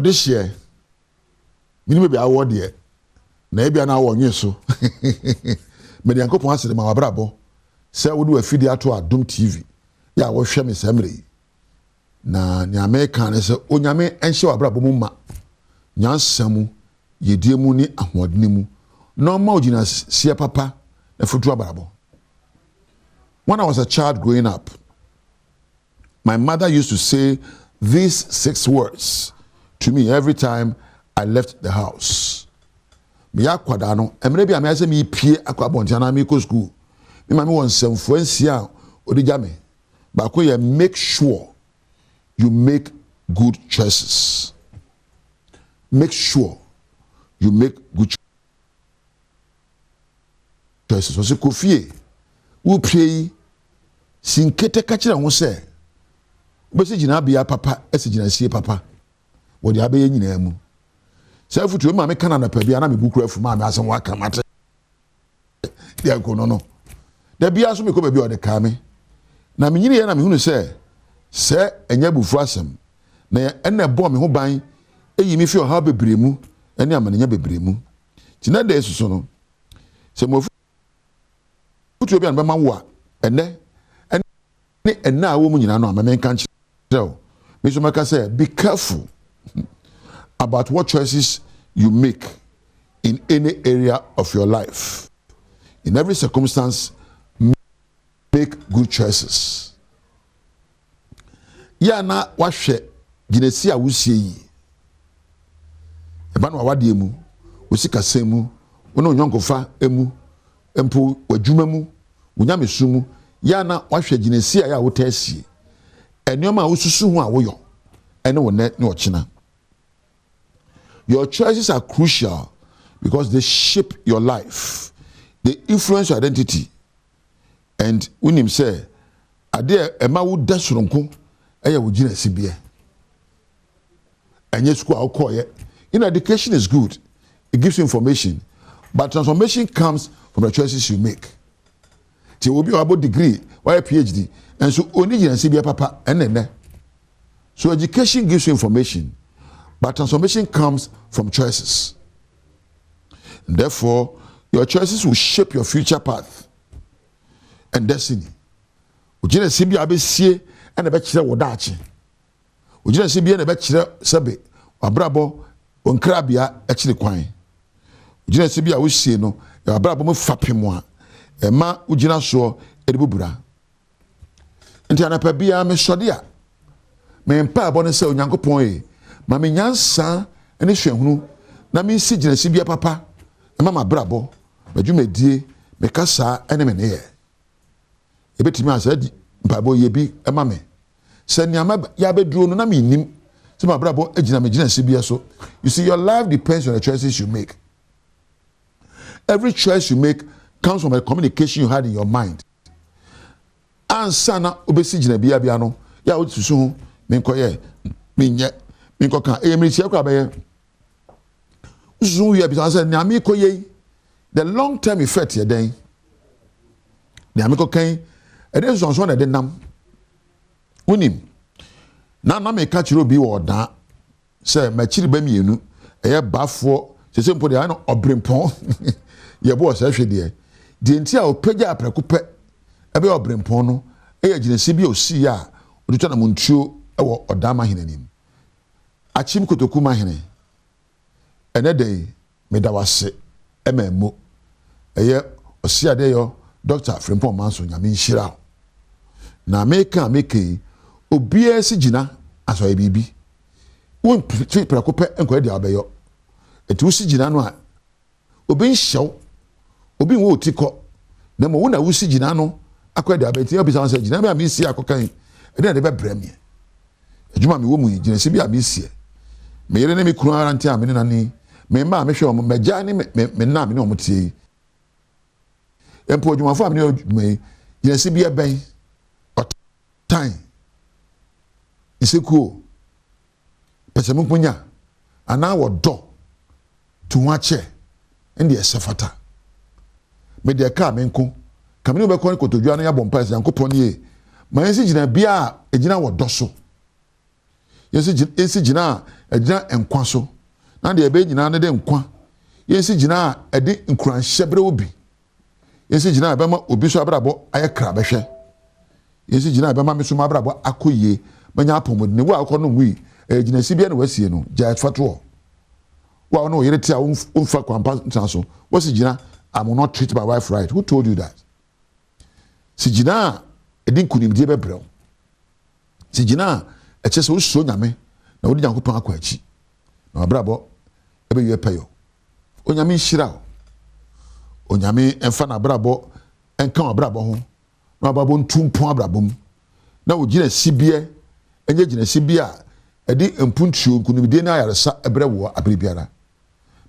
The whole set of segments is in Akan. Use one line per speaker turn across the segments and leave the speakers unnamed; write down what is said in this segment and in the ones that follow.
this year, minimum be award year. Na ebia na wo so. Me de yankopon asede ma wabrabo. Say we do a feed to Adom TV. Ya wo hwe me samre. Na ni America ne se onyame enhye wabrabo mu ma. Nyansamu yedie mu ni ahodne mu. Normal ogina sie papa na futu abrabo. When I was a child growing up, my mother used to say these 6 words to me every time I left the house. Me akwada no, emre bia me say me pie akwa bontiana me go school. Me mama won semfo ansia odija me. Ba ko ye make sure you make good choices. Make sure you make good choices. So ko fie wo pie sinkete ka kire ho se obesi gina bia papa esi gina sie papa wo dia be nyina mu se futu ma me kana na pa bia na me bukura fu ma me asem wa kamate dia ko no da bia so me ko ba bia o de ka me na me nyine ye na me hunu se enya bufu asem na ena bo me ho ban eyi mi fi o ha bebre mu ene amanenya bebre mu ti na da esuso no se mo futu bia na be ma wo a ene na awo mu nyina no amame kan kire me so maka say be careful about what choices you make in any area of your life. In every circumstance, make good choices. Ya na wahwe ginesi a wusie yi. Eba no awade emu, osikasem mu, wono nyonkofa emu, empo wadwuma mu, wonyamesu mu, ya na wahwe ginesi a ya wotasie. Enioma a wosusu ho a woyo, ene wo ne ochina. Your choices are crucial because they shape your life. They influence your identity. And when him say, ade ema wo da soronko eya wo gina sibie. Enye school akoye. Education is good. It gives you information. But transformation comes from the choices you make. Ti will be about degree, why a PhD. And so only gina sibie papa enene. So education gives you information. But transformation comes from choices. And therefore, your choices will shape your future path and destiny. Ujina sibi abesie ene be kire wodachi. Ujina sibi ene be kire sebe abrabo onkrabia e kire kwan. Ujina sibi a wosie no ya abrabo mo fapemo a e ma ujina so edibubura. Enti anapa bia me sode a me mpa abo ne se onyankopon e ma me nyansa ene hwehunu na me si gina sibia papa e ma mabrabo badwumedie me kasa ene me ne ye ebetimi asadi mpabo ye bi e ma me se niama ya beduro no na me nim se mabrabo agina me gina sibia so. You see, your life depends on the choices you make. Every choice you make comes from a communication you had in your mind. Ansa na obesi gina bia no ya wo susu ho me nkoye me nye minkoka emrichi akwa baye usu ya bi say na me koye the long term effect ye den na me kokan e dey so na dey nam unim na me ka chiro bi wo da say ma chiri ba mienu eye bafo se mpo dey na obrempon ye bo se hwe de nti a opagya aprekope ebe obrempon no eye ginesi bi osi ya oduto na montuo e wo odama hinanim achim kotoku mahene ene dey medawase ememo eye osiade yo Dr. Frimpong Manso nyame nhira na meka obia si gina aso e bibi won prakope enko de abeyo etu si gina no a obi nhyew obi wo otiko na mo wona wusi gina no akwade abeti obi san se gina me amisi akokan ene de be bremie adwuma me wo mu gina si bi amisi me yere ne me kunu ara ntia me nani me ma me hwe o megya ne me na me ne o mutie empo adwuma fo me ne gina si bi ben time isekuo pesemu kunya ana wo do tu wache ndi esefata me de ka me nko kamene be ko kotodwa na ya bompa yankopon ye man si gina bia e gina wo do so Yensi jina ejina enkwa so. Na de ebe nyina ne de nkwa. Yensi jina ede nkuran hyebre obi. Yensi jina ebe ma obi so abrabo aye kra behwe. Yensi jina ebe ma me so abrabo akoye manya apomodne wo akọ no wi ejina si bia na wasie no ja fato. Wa no yere tia unfa kwampa ntanso. Wasi jina I'm not treat my wife right. Who told you that? Si jina edi nkunimdie bebrɛ. Si jina ekyese wo so nyame na wo di Nyankopɔn akɔ akyi. Na abrabɔ ebe yɛ payo. Onyame nhira wo. Onyame emfa na abrabɔ enka abrabɔ ho. Na abrabɔ ntumpon abrabɔ mu. Na wo gina sibie enye gina sibia edi mpuntuo nkunimdie na ayaresa ebrɛ wo abribiara.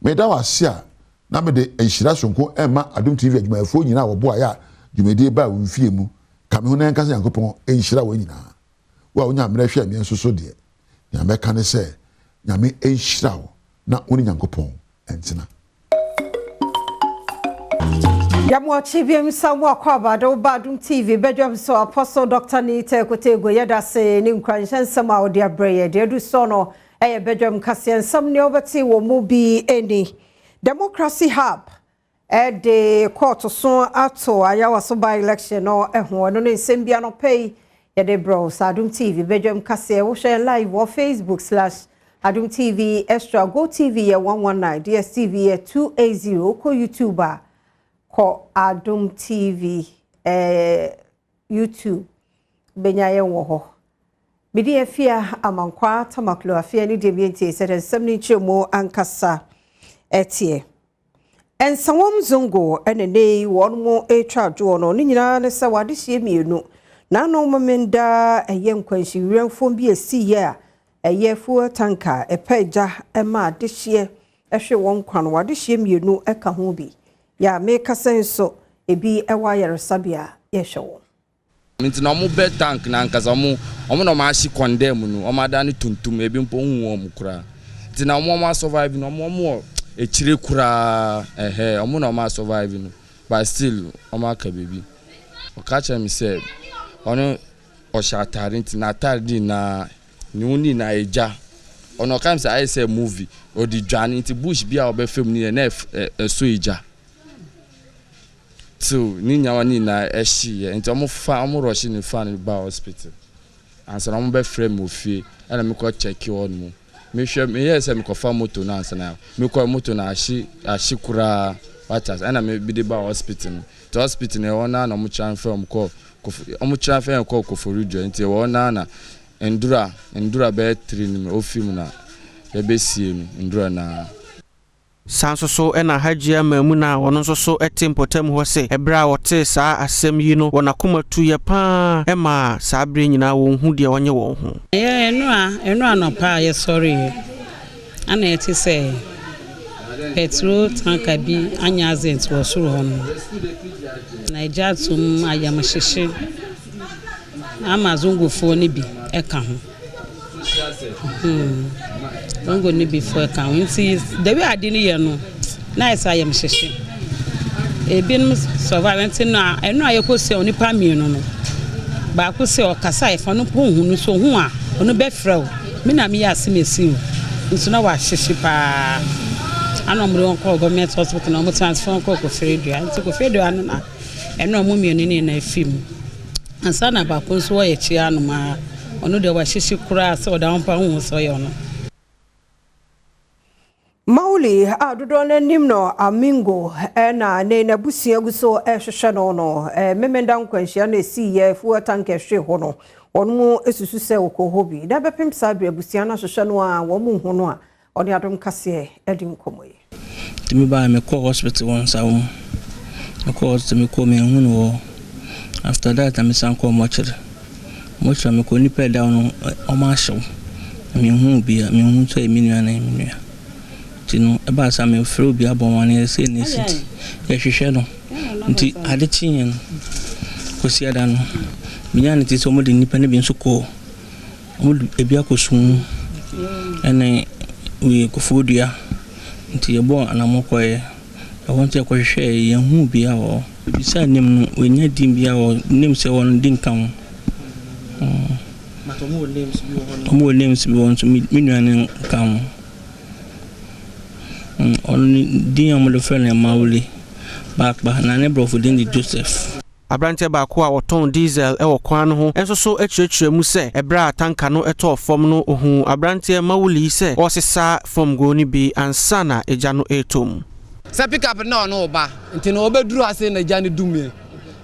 Me da wase a na me de enhyira sonko ema Adom TV adwumayɛfo nyina wo boa ya dwumadi ba wo mfie mu ka me ho na nkasa Nyankopɔn enhyira wo nyina wa wonya mmerɛ hwɛ me nso so de ya meka ne sɛ nyame enhyira wo na woni Nyankopɔn entina
Yamwa chibiem samwa kwa Badom TV Badwam so Apostle Dr. Nite Kotego yeda se ni nkwanshan sama odi abreye de du so no eye Badwam kase nsam ne obati wo mu bi eni Democracy Hub de court so ato ayawa so by election no ehwo no nsem bia no pay ye de bro Adom TV Badwam kase wo share live on Facebook/Adom TV Extra Go TV 119 DSTV 280 ko YouTuber ko Adom TV YouTube benyaye wo ho bidi afia amankwa tamaklo afia ni de bienti se nsem ni chemo ankasa etie ensawom zungo enene won mo etwa jo no ni nyina ne se wade hie mienu na no momenda eye nkwanshi wiranfo bi esi ye a eye fuel tanker epaja ema de hie ehwe won kwan wade hie mienu eka ho bi ya make sense ebi ewa yeresabia ye hwewo
nti na mo be tank na nkasa mo no ma hye condemn no o ma da ne tuntum ebi mpo hu o mukura nti na mo ma survive no mo echire kura omo na ma survive no but still o ma ka baby o ka cha mi say ono o sha tare nti na tare na nyuni na eja ono kam say I say movie o di dwane nti bush bia o be film ni na so eja so ni nyawa ni na ehye nti omo rush ni fan ba hospital ansa na omo be frame ofie na me ko check on mu me hwe me yes me ko fa moto na ansa na me ko moto na ahye kura watchers na me bi de ba hospital no to hospital na wona na omo transfer omo transfer ko for radio nti wona na endura be 3 ni ofim na be sie mi endura na
Sansoso ena hajia memuna wanonsoso etimpotem ho se ebra wote saa asem yi no wonakoma tu ye pa ema saa bre nyina wo hu de wonye wo hu
eno a no pa ye sorry ana eti se petrol tanker bi anya azent wo suru ho no Naija tum ayamhyehe Amazon fo ni bi eka ho don't go ni before can see the way I didn't hear no nice I am sheshe e bin survive na eno ayeko se oni pa mienu no ba ko se o kasa e fa no po hu no so hu a ono be frɛ o me na me ya semesi o nso na wa sheshe pa ana mo ron ko government hospital na mo transfer ko Fredo anti ko Fredo anu na eno mo mienu ni na film ansa na ba ko so ye chia no ma ono de wa sheshe kura se o da mpa hu so ye ono
Mauli adodo na nimno amingo na na busia guso hwehwe no memenda nkwanhia na esi ye fuel tanker hwe ho no onmu esusu se okohobi da bepem sabre busia na hwehwe no a wo mu hu no a oni Adom kase edi nkomoyi
timi ba me call hospital once me call hospital me call me hu no after that I'm san call mochre me ko ni pe down o ma show me hu bi me hu so eminua na eminua tino eba sa me fro bi abonwane se ne city ya hwehwe no nti ade chinyen ko si ada no minya ne ti so mo de nipa ne bi nso ko mo ebi akosun ene we ko fodua nti ebo anamoko ye I want to ko hwehwe ye hu bi a wo bi sa nim no we nya dim bi a wo nim se won din kan more names be on to me and come. Only dear mother friend and Mauli back behind a neighbor within the Joseph.
Abrante baako a wɔtɔn diesel ɛwɔ kwan no ho enso so akyerɛkyerɛ mu sɛ ɛbra tanka no ɛtɔ fam no ohu abrante mawuli sɛ ɔsesa fam go ni bi ansa na egya no etom
sɛ pick up no ba nti no obeduru ase na egya ne dumie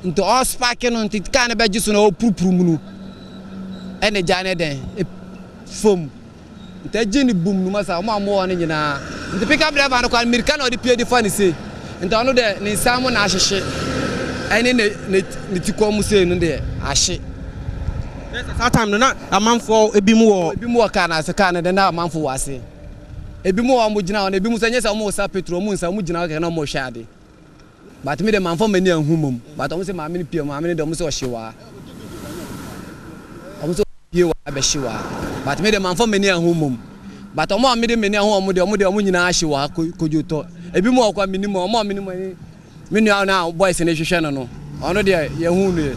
nti all spark no nti ka ne bɛgye so na opurupuru mu no ɛna egya ne den fam nti egye ne bum no masa mo amo ne nyina nti pick up driver no kwa mirika na odi pie di fa ne se nti ɔno de ne nsam na ahyehye ɛne ne tikɔ mu se no de ahye
that time no na amanfo ebi mu wɔ
ka na se ka ne de na amanfo wase ebi mu wɔ mo gyina wɔ ebi mu se nyɛ sɛ mo sa petrol mu nsa mo gyina wɔ ka na mo hwade but me de manfo mani ahumum but ɔmo se maame ne pie maame ne de ɔmo se ɔhyewa ɔmo se pie wa abɛhyewa but me de manfo mani ahumum but ɔmo a me de mani ahumum ɔmo de ɔmo nyina ahyewa kojotɔ ebi mu wɔ kwa minimum ɔmo a minimum Minu na boys in education no. Ono de ye hu no ye.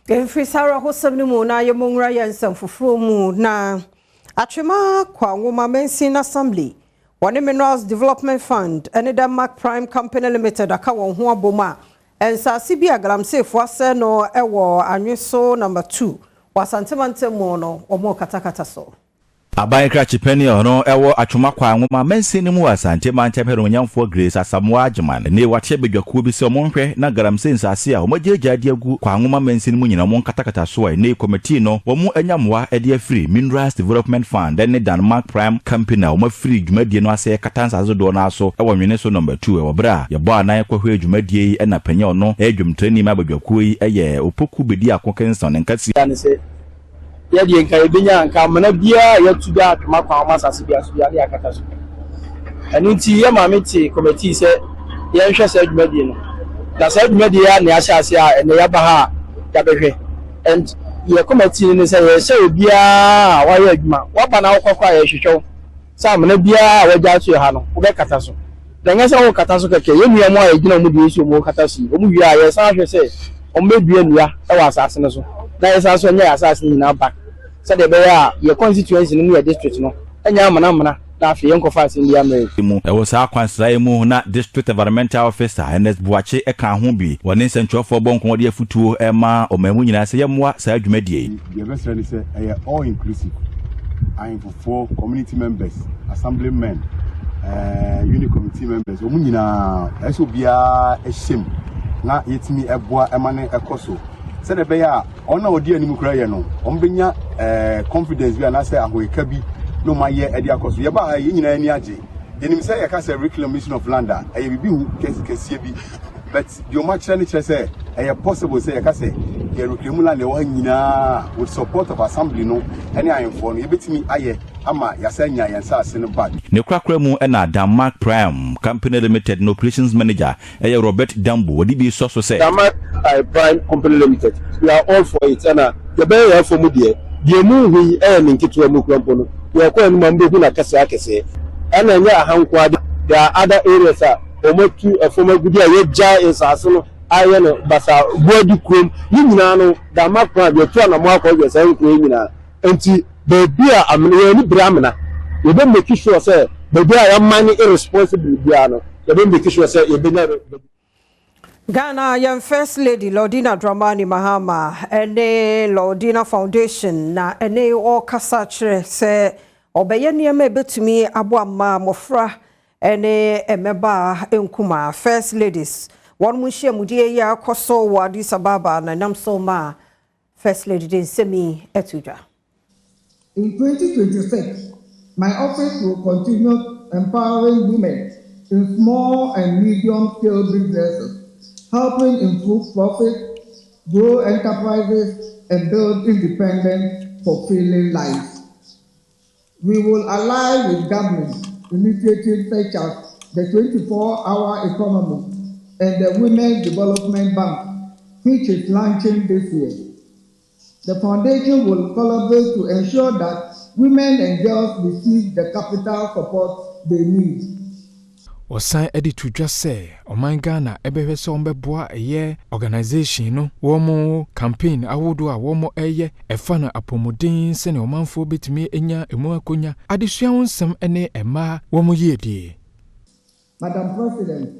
Emfri Sarah hosam ni mu na ye mongra ye nsam foforo mu na atwema kwa nwoma mensin assembly. One Minerals Development Fund and the Mark Prime Company Limited aka won ho aboma. Ensa sibia galamse fo ase no ewo anweso number 2. Wasantemante mu no omo katakata so.
Aban krachi penny ono ewo atwoma kwa nwoma mensi ni mu asante manche pero nyamfo Grace Asamoah Agyeman ne wache bedwakuo bi se omonhwe na garamse nsase a omagyeegyade agu kwa nwoma mensi ni mu nyina mon katakata so a ne committee no omo anyamwa ede afiri Minerals Development Fund ne Denmark Prime Company a omafiri dwumadie no ase katansa zo do na so ewo nwene so number 2 ewo bra ye bo anan kwahwe dwumadie yi na panya ono edwumtrani ma bedwakuo yi eye opoku bedi akokenson nkasi
ya di nka ebenya nka mana bia ya tuda makwa masase bia so bia ya kata so anu nti ya mameti committee se ya nhwe se adwumadi no na se adwumadi ya ne ahyase a ene ya ba ha ya behwe and ya committee ni se ya se obia wa ya adwuma wa ba na kwakwa ya hwehwew sa mana bia wa ja so ha no wo be kata so da nga se wo kata so keke ye nua mo a egina mu di so mo kata so o mu wi a ya sa hwe se o mebie nua e wa asase ne so na ya sa so nya asase ni na back so the bear your constituency in your district no enya mana na afi yenkofa asin dia
mu e wo sa kwansrai mu na district environmental officer NS Buache e kan ho bi woni nsentwofo bonko de afutuo e ma o mamu nyina se yemwa sa adwumadie
the best ready say all inclusive and for community members assemblymen unit committee members o mu nyina eso bia ehim na yetimi eboa emane ekoso se de beya ona odi anim kura ye no ombenya confidence bi na say ahoeka bi no maye edi akoso ye ba ye nyina ani age yenim say ye ka say reclamation of land e bibi hu kesi bi but the omacha ni che say e possible say ye ka say ye reclaim land e wa nyina with support of assembly no any ayemfo no ye betimi aye ama ya say nya yensa ase no bad
ne kwakra mu na Denmark Prime Company Limited no operations manager Robert Dambo wodi bi so say
Denmark Prime Company Limited we are all for it and the bear for mu de mu hu ni nkitwa mu kwampo no we ko enu mambe hu na kase akese ana nya ahankwa the other areas are omotu afoma gudi a ye ja insase no aye no basa body krom ni nyina no Denmark Prime ye to na mo akọ ye san kro nyina enti baby a amene ni bramna ye be make sure say baby a money irresponsible bia no ye be make sure say ye be na
Ghana young First Lady Lordina Dramani Mahama ene Lordina Foundation na ene o kasa kyerɛ sɛ ɔbɛyɛ nneɛma ebetumi aboa ma mofra ene emeba enkuma First Ladies wɔn mu hyɛ mu die ya akɔso wɔ Addis Ababa na nam so ma First Lady de nsɛmi etudwa.
In 2026, my office will continue empowering women in small and medium-scale businesses, helping improve profit, grow enterprises, and build independent, fulfilling lives. We will ally with government initiatives such as the 24-hour economy and the Women's Development Bank, which is launching this year. The foundation will collaborate to ensure that women and girls receive the capital support they need.
Osan edi to just say Oman Ghana ebehwe se ombeboa eye organization no womo campaign awodo a womo eye efa na apomodin se ne omanfo betimi enya emu akonya adesua wonsem ene ema womo yedie.
Madam President,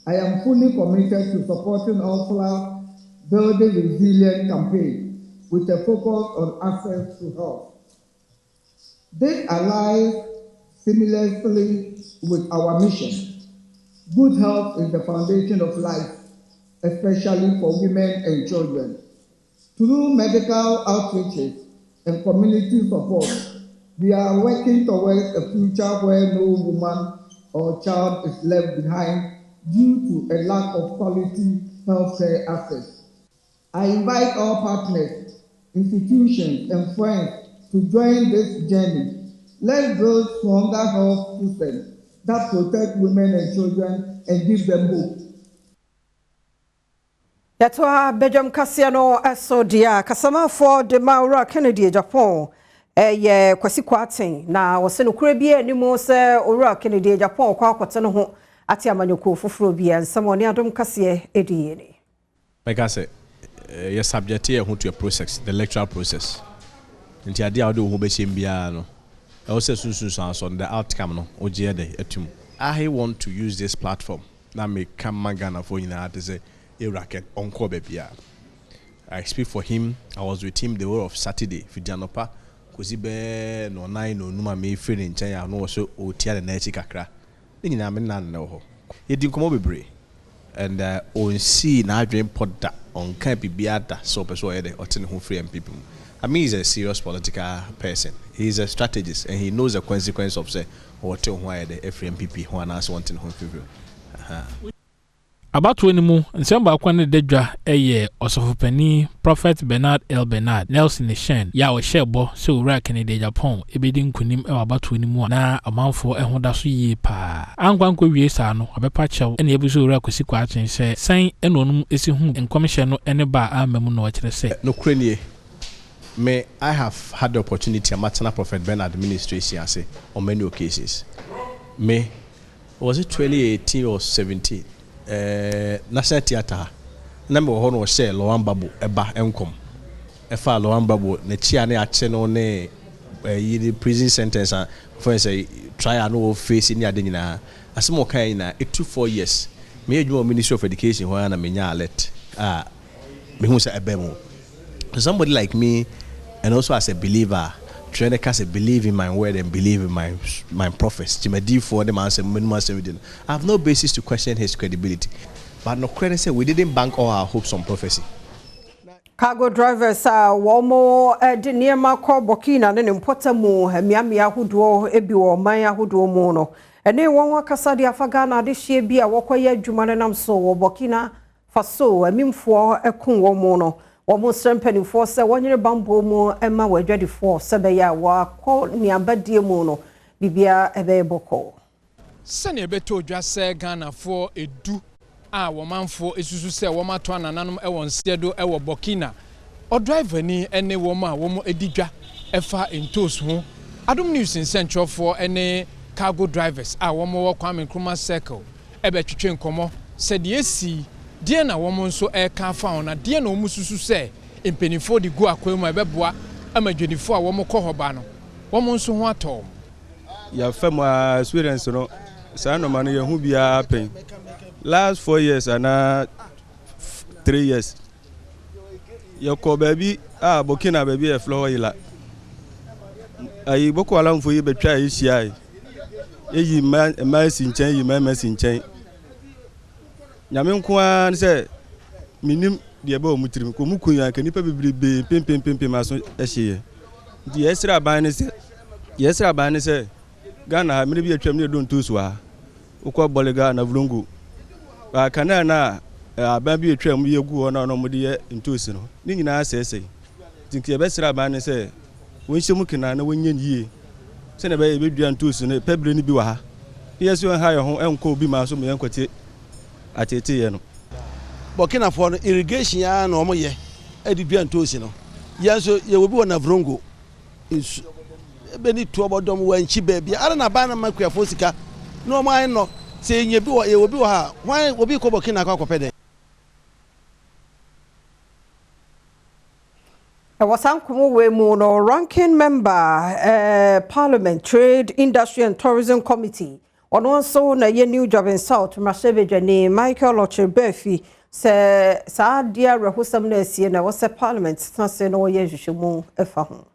I am fully committed to supporting all building resilient campaign with a focus on access to health. This aligns seamlessly with our mission. Good health is the foundation of life, especially for women and children. Through medical outreaches and community support, we are working towards a future where no woman or child is left behind due to a lack of quality healthcare access. I invite all partners, institutions, and friends to join this journey. Let's build stronger health systems that protect women and children and give them hope.
Yatwa Badwam Kasiano Asodia Kasama for the Maura Kennedy Japan. Ye kwasi kwaten na wose no kura bia ni mo se owura Kennedy Japan kwa akote no ho ati amanyoko foforo bia nsamo ne Adom kase ediye ni.
Because you subject here to a process, the electoral process. Nti ade a do ho be shem bia no. Also so on the outcome no oje de etum. I want to use this platform na me come Ghana for ina to say Iraq onko bebia. I speak for him. I was with him the whole of Saturday for Janopa. Kozi be no 9 no numa me free in China no so o tia na echi kakra. Ni nyina me na no ho. Ye di nkomo bebre. And on see na adwen podda on kan bibia da so person e de otin ho free people. I mean, he's a serious political person. He's a strategist and he knows the consequence of say or tell why the FMPP who are not wanting home people.
About when mu nsamba akwane dedwa eye osofopani Prophet Bernard L. Bernard Nelson Neshen ya o shebo se owura Kennedy Japan ebedi nkunim e about when mu na amanfo ehoda so yi pa ankwanko wie sa no obepa chew ene ebuso owura kosi kwa achen se san enonum esi hu enkomehye no ene ba amamu no kire se
no krenie. May I have had the opportunity to Matana Prophet Ben administration on many occasions. May was it 2018 or 17? National Theatre. Number one was share Loan Babu Eba Enkom. Efa Loan Babu ne chia ne ache no ne the prison sentence for say try and no face in yadina. Asimo kai na it took 4 years. Me you Ministry of Education where na menya alert. Me hu say ebemo. Somebody like me, and also as a believer, trying to believe in my word and believe in my prophets. I have no basis to question his credibility. But no credit say we didn't bank all our hopes on prophecy.
Cargo drivers womo de niema ko Burkina ne mpotamu miami ahudo ebi wo man ahudo mu no. Ene won wakasa de afaga na de hye bi a wokoye adwuma ne nam so wo Burkina Faso amimfo ekun wo mu no. Womo strempeni for se wonyere bambo mu ema wadwadi for sebe ya wa ko niabadie mu no bibia ebe boko
sene ebeto dwa se Ghana for edu a womanfo esusu se womato anananum ewon siedo ewo Burkina o driver ni ene woma womo edigwa efa entos ho Adom news in central for ene cargo drivers a womo wo Kwame Nkrumah circle ebe twetwe nkomo se de esi die na womo nso ka fa ona die na omususu se empenifo di go akwemu ebeboa amadwenifo a womo kɔ hoba no womo nso ho atom
ya fam experience no sa no man ye hu bia pen last 4 years and 3 years ya ko baby Burkina baby e flow yila ayi boko ala mfo yi betwa yi hia yi ma sinchen yi ma sinchen nyame nko an se minim de ba omutirim ko mukunya ka nipa bebrebe pempempem aso ehye di yesra ban ne se Ghana me bi atwam ne don tosu a ukọ bolega na vlongo ba kana na aban bi atwam yegu ona no mode ye ntosi no ni nyina asese tinki e besra ban ne se wonhye mukina na wonye yie se ne ba e bedua ntosi no pebre ni bi wa ha yesu ha ye ho enko bi ma so me enkote atete ye no
Burkina for irrigation ya na omo ye edidua ntosi no yanso ye wobi wona vrongo ebe ni to obodom wanchi bebia ara na ba na makua fosika no omo ayi no say nye bi wo ye obi wo ha why obi ko Burkina kwa kopede
no ranking member Parliament Trade Industry and Tourism Committee on also na ye new job in South Mashebejani Michael Ochebefi se sa dia rehusam na sie na wose Parliament sanse no ye hwehwemu efa ho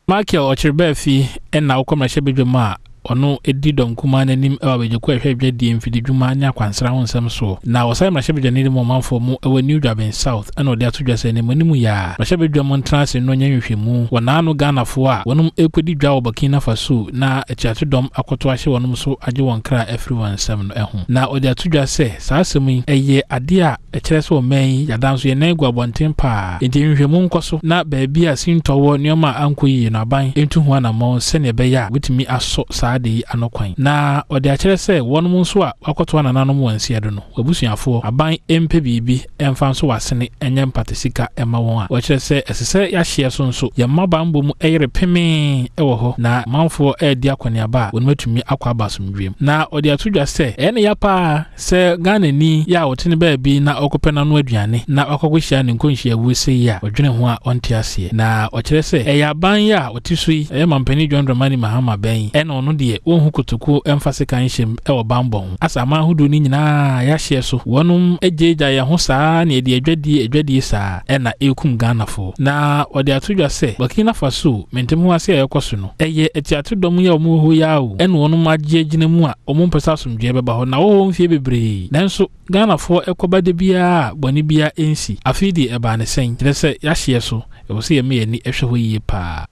Michael Ochebefi na ukoma Mashebejama ono edidom kuma nanim ewa bejekwa hwehwe die mfidi dwuma anya kwansra ho nsem so na osai Mashebejani mo manfo mu ewa new job in South ana odi atodwase ne manimu ya Mashebejama ntrase no nya hwehwemu wana no Ghana fo a wonum ekodi dwa wo Burkina Faso na echiatodom akoto ahye wonum so age won kra everyone nsem no eho na odi atodwase saasemi eye ade a ekyerese o man yadanso ye nan gu abonten pa enti hwehwemu nkoso na baabi a sintowo nioma ankoyi no aban entu ho na mo sene be ya witimi aso ade anokwan na ode akere se wonum nso a wakoto anananom wansia do no wabusuafo aban empe bibi emfa nso wasene enye mpatesika ema won a wakere se esese ya hye so nso ya mabambo mu eyere peme ewo ho na manfo edi akoniaba wonmatumi akwa basomdwem na ode atodwa se ene ya pa se Ghana ni ya wotene baabi na okopena no aduane na akogwohia ne nkonhia wuse ya odwene ho a onte ase na wakere se eya ban ya otisui mampani John Dramani Mahama ben ene ono de wonhu kotoku emfase kan hyem ewo bambon asama hudu ni nyina ya hye so wonum ejeja ya ho saa na edi adwadi saa ena ekum Ghana fo na odi atodwa se Burkina Faso mentem ho ase ayekoso no eye etiatodom ya omu ho yawo ene wonum agyeegyina mu a omu mpesa asomdwe beba ho na wo mfie bebre nanso Ghana fo ekoba de bia boni bia ensi afidi eba ne sen se ya hye so e wo se ye me ni ehwe ho yie pa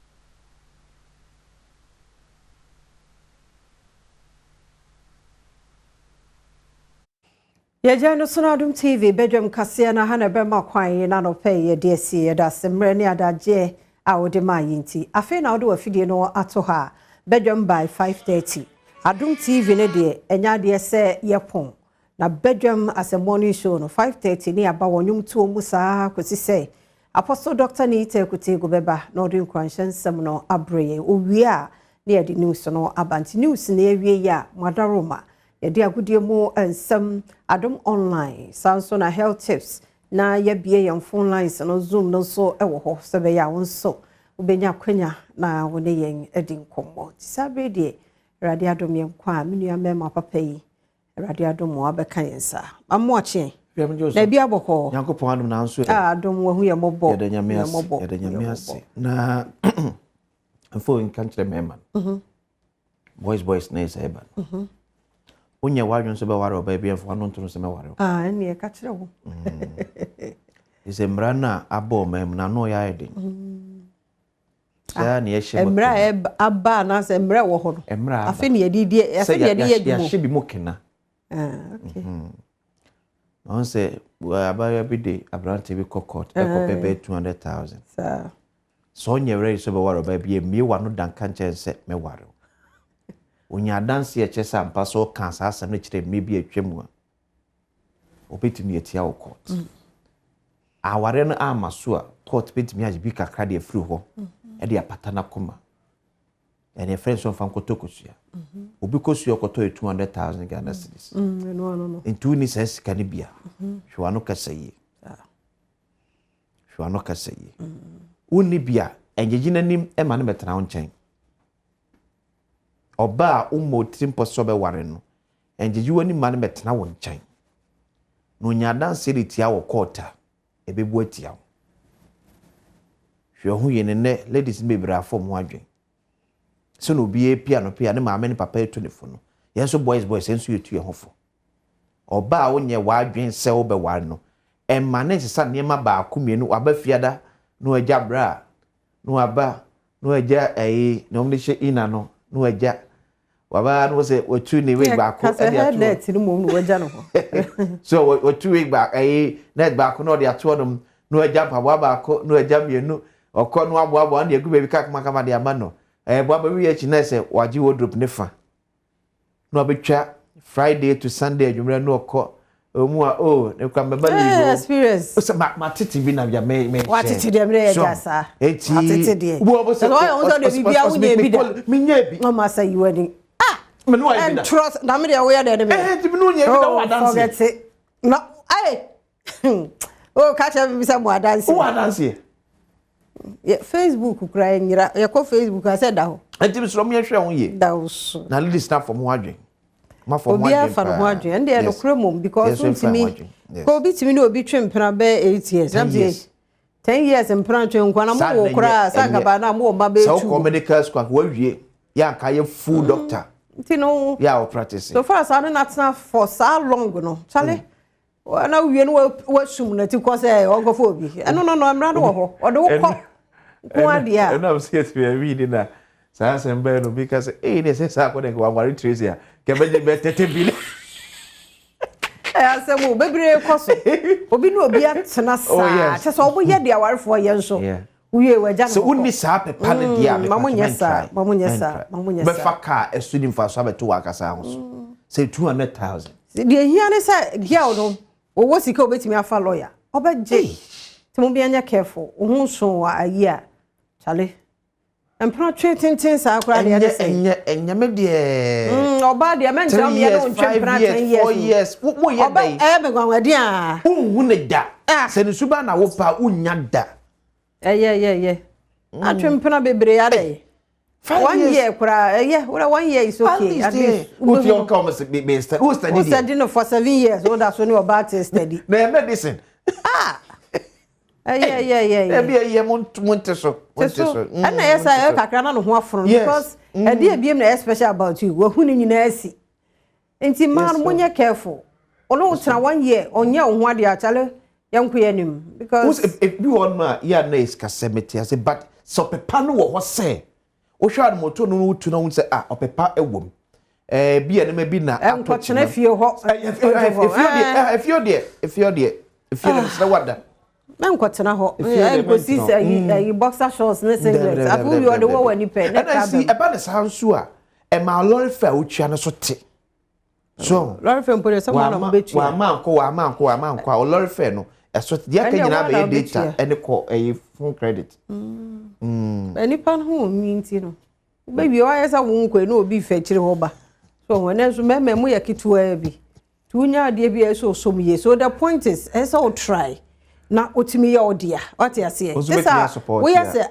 Yejano Sonadum TV Badwam Kasia na hana bema kwan na no pay ye DSC ye da semre ne adaje a wode mayinti afi na wode wafidie no ato ha Badwam by 5:30 Adom TV ne de enya de se yepon na Badwam as a morning show no 5:30 ne aba wonum to mu saa kwesi se Apostle Dr. Nita Ekutego beba na odi nkwanshen sem no abreye owie a ne ye de news no abanti news na ewie ya madaroma yedi agudie mu ensem Adom online sanso na health tips na yebie yam phone lines no zoom no so ewo ho sebe ya wonso ubenya kwanya na wone yen edi nkomo tisabe die radio Adom yen kwa menua mema papa yi radio Adom wa beka yensa amoache na bia boko
Yankopon Adom na anso
Adom wo hu ye mobo
yede nyame ase na afo in country member boys na isa eba Unya wadwon so be ware oba fo no ntoro se me ware
ene e ka kire wo
ise mra na abo mem na no ya eden sa na ye hye
mra aba na se mra wo ho no afi ne yedidie afi ne yedidie
ya hye bi mokena
okay
on se aba bi de abrante bi court e ko bebe 200,000 so nye ready so be ware oba mi wa no dan kan chense me ware Unya dance ye chesa mpa so kansa asem ne kire me bi atwemu a obetimi etia wo court aware no amaso a court betimi age bi kakra de afiri ho e de apata na koma ene friends on fan kotokosia obi kosu okoto 200,000 Ghana cedis
no
intu ni sense kan bia hwa no kasaye uni bia enjejina nim e ma no betena wo nchen Oba umotrim posobe ware no enjeji woni ma no betena wo nchen no nya danse ritia wo kota ebebu atia hwe hu ye ne ladies mebra afom ho adwen so no bi epia no pia ne ma ne papa etonefo no yenso boys enso yetu ye hofo oba wonye wa adwen se wo be ware no emma ne sesa ne ma ba akumienu aba fiada no agya bra no aba no agya no mlishe ina no agya waba no se otu ni week back
e dia net ni mo no wagya no ho
so otu week back net back no dia to no agya pabwa back no agya mienu okọ no aboabo na egu baby kama dia ma no boaba wi echi na se waji wardrobe ne fa no abetwa Friday to Sunday adwumre no okọ omu a ne kwa mbaba ni
experience
so ma titi bi na bia me
wa titi de mre ya sa
titi
wo bo so no de bibia wo nya bi da
me nya bi
no ma say you wedding And trust, na me dey aware there me.
Ti me no nya bi da wa dance.
Forget it. No, oh, catch me some more dance.
Who are dance?
Yeah, Facebook crying. You call Facebook. I said that.
And Tim from your show ye.
That was.
Now listen start from Wadring. Ma from
Wadring. And they are no cremum because to me, go be to me no be trim pena be 8 years. 10 years in Prancho, when I'm more cry, Sagabana, more my baby. So, medical school, where ye, yeah, can full doctor. You know, yeah, practicing. So far as I don't know for so long, no, Charlie. Well, now we know what soon to cause a oncophobia. I no, I'm not over. Or the walk. One dear. And I'm scared to be reading that. Sans and Beno because this is happening to our Tracy. Can be better to be. I said, well, baby, cost. Obi no be at Sanasa. Just all we had the hour for years so. Yeah. We were just so wouldn't miss up a pallet. Yeah, Mamma, yes, sir. Mamma, yes, sir. Mamma, yes, sir. But car a student for Sabbath to work as house. Say 200,000. The Yana said, Gialdo, or was he called me a lawyer? Oh, but Jay, to be careful. Won't show a year, Charlie. And penetrating things are crying and Yamedia. Oh, bad, the man tell me I don't 4 years. What you ever going, dear? Who wouldn't that? Ah, said the Subana Wopa Unyada. Yeah. I trim Pena Bebre. 1 year, yeah, 1 year is okay. At least, who's your comments be based? Who's the dinner for 7 years? Oh, that's when you're about to study. Medicine. Ah. Yeah. Be a year so. And yes, I have a crana no one from because a dear be special about you. We're who in Nessie. And see, man, when you're careful. Oh, no, 1 year on your one dear child, young queen. Because if you want my ear nails, Casemity, I say, but so Pepano was say. Oshad moto no to no say ah opepa ewom be ene be na apotene fie ho if you're there say wada na nkotena ho go see say boxer shorts na singlet afu you the one wani pe na ka see eba ne sanso a e ma lorry fa otwa no so te so lorry fa mpo say one of betu wa manko lorry fa no eso dia ka nyina be data ene ko phone credit any pan home minti no baby why esa wonko no obi fa kire ho ba so when enso memu ya kitua bi tunya de bi eso somye so the point is esa will try na otimi ya odia what you say this we say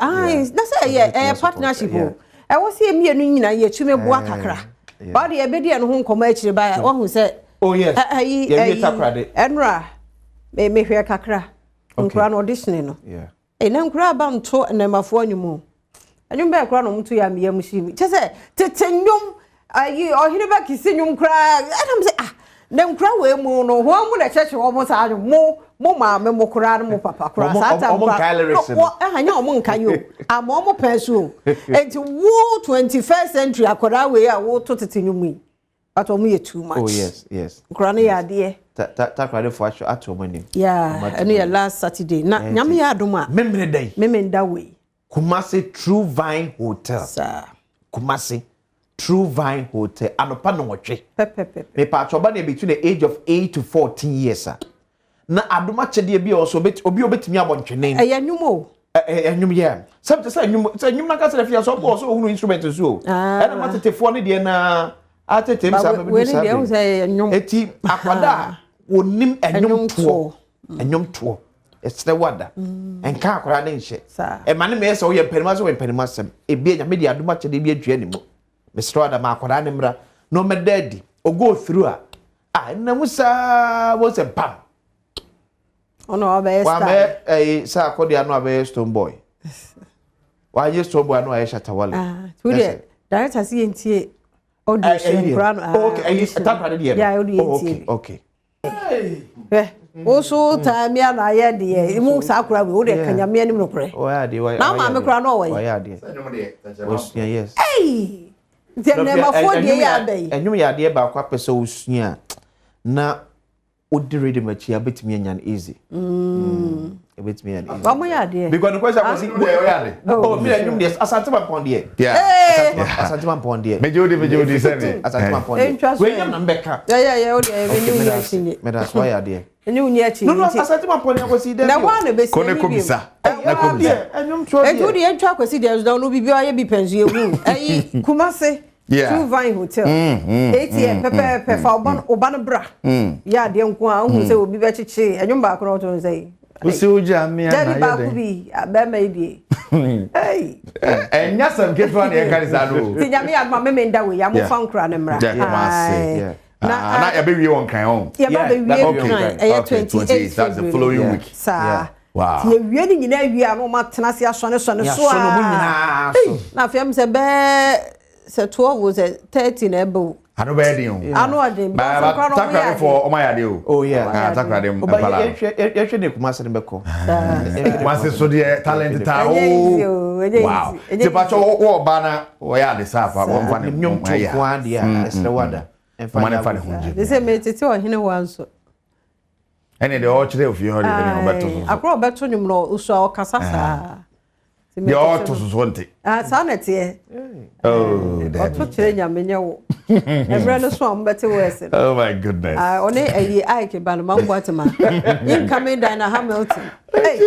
na say yeah partnership e wo say mienu nyina ye tume boa kakra ba de be de no ho nkoma akire ba wo hu say oh yes ye takrade enra me hwe kakra nkura no audition no yeah na nkura ba nto na mafo anyumu anyum be kura no mtu ya miyam shimi chese tetenyum ayi ohire ba kisinyum kura anam say ah na nkura we mu no ho mu na cheche ho mu sa mo ma me mo kura no papa kura sa ta kura anya o mo nka yo ama o mo pensu enti wo 21st century akora we a wo to tetenyum yi but o mu ye too much. Oh yes nkura no ya de ta kwade for ato mani yeah and ya last Saturday na nyame ya Adom a memre dai memenda we Kumasi True Vine Hotel sir Kumasi True Vine Hotel anopa no wotwe me pa choba na between the age of 8 to 14 years sir na Adom achede bi also obi obetimi abontwene eyanwum eyanwum yeah something say eyanwum na ka say fia so so hunu instrument so na matetefo ne de na atetem sa be sa eti akwada onim enyum to it's the wada enka akora ne nhye e mane me so ye mpanima so mpanima sem e bia nya me de Adom achede bi adua ne mo Mr. Adam akora ne mra no me daddy o go through na musa was a bam ono abesta wa me sa akodia no abe stone boy wa ye stone boy no aye shatawale to the director see entie audition brand okay tap de yeah okay also time ya na ye de mu sa akora we o de kanyame anim no kore o ya de na ma me kora no we ya de yes hey the name of what dey ya be enyum ya de ba kwa pese osua na odire de machi abetimi anya easy abetimi anya easy ba mo ya de because the question was we ya de oh me enyum de asantima pon de yeah asantima pon de mejodi say asantima pon de we ya na mbeka yeah o de enyum ya chinye me that's why ya de enyum ya chinye no asantima pon de akosi de na wa na be say na komisa na komisa enyum tro de enyum de entwa akosi de no bibi aye bi pensu ewu Kumasi Two Vine Hotel. 8 years, Pepe, for Obana Bra. Yeah, the uncle who say will be better. And you back out on say.
Usuja me
Daddy Bakubi, a bear maybe. Hey,
and yes, I'm getting one here.
Tinyami at my men that way. I'm a fun cranmer.
Not a baby on kind home.
Yeah, okay, 28.
That's the following week.
Sir.
Wow.
You're really in a year, no matter Nasia Son. Now, Fiam said, Sir 12 was a 13 able.
I know where you
I know I didn't. But
for my idea.
Oh, yeah.
Takradim.
But you must have been
Once so dear talented. Wow. The patrol or banner, or yeah, the Safa, one funny young one, yeah, the wonder. And funny.
They say, mate, it's all in once.
And in the orchard of you heard it.
I brought back to him, no, Uso Casasa.
The autos want it.
Sanity.
Oh,
that's Minyo. And ran a swamp better worse.
Oh, my goodness.
Only a year I can ban a man waterman. You come in, Dana Hamilton. Hey,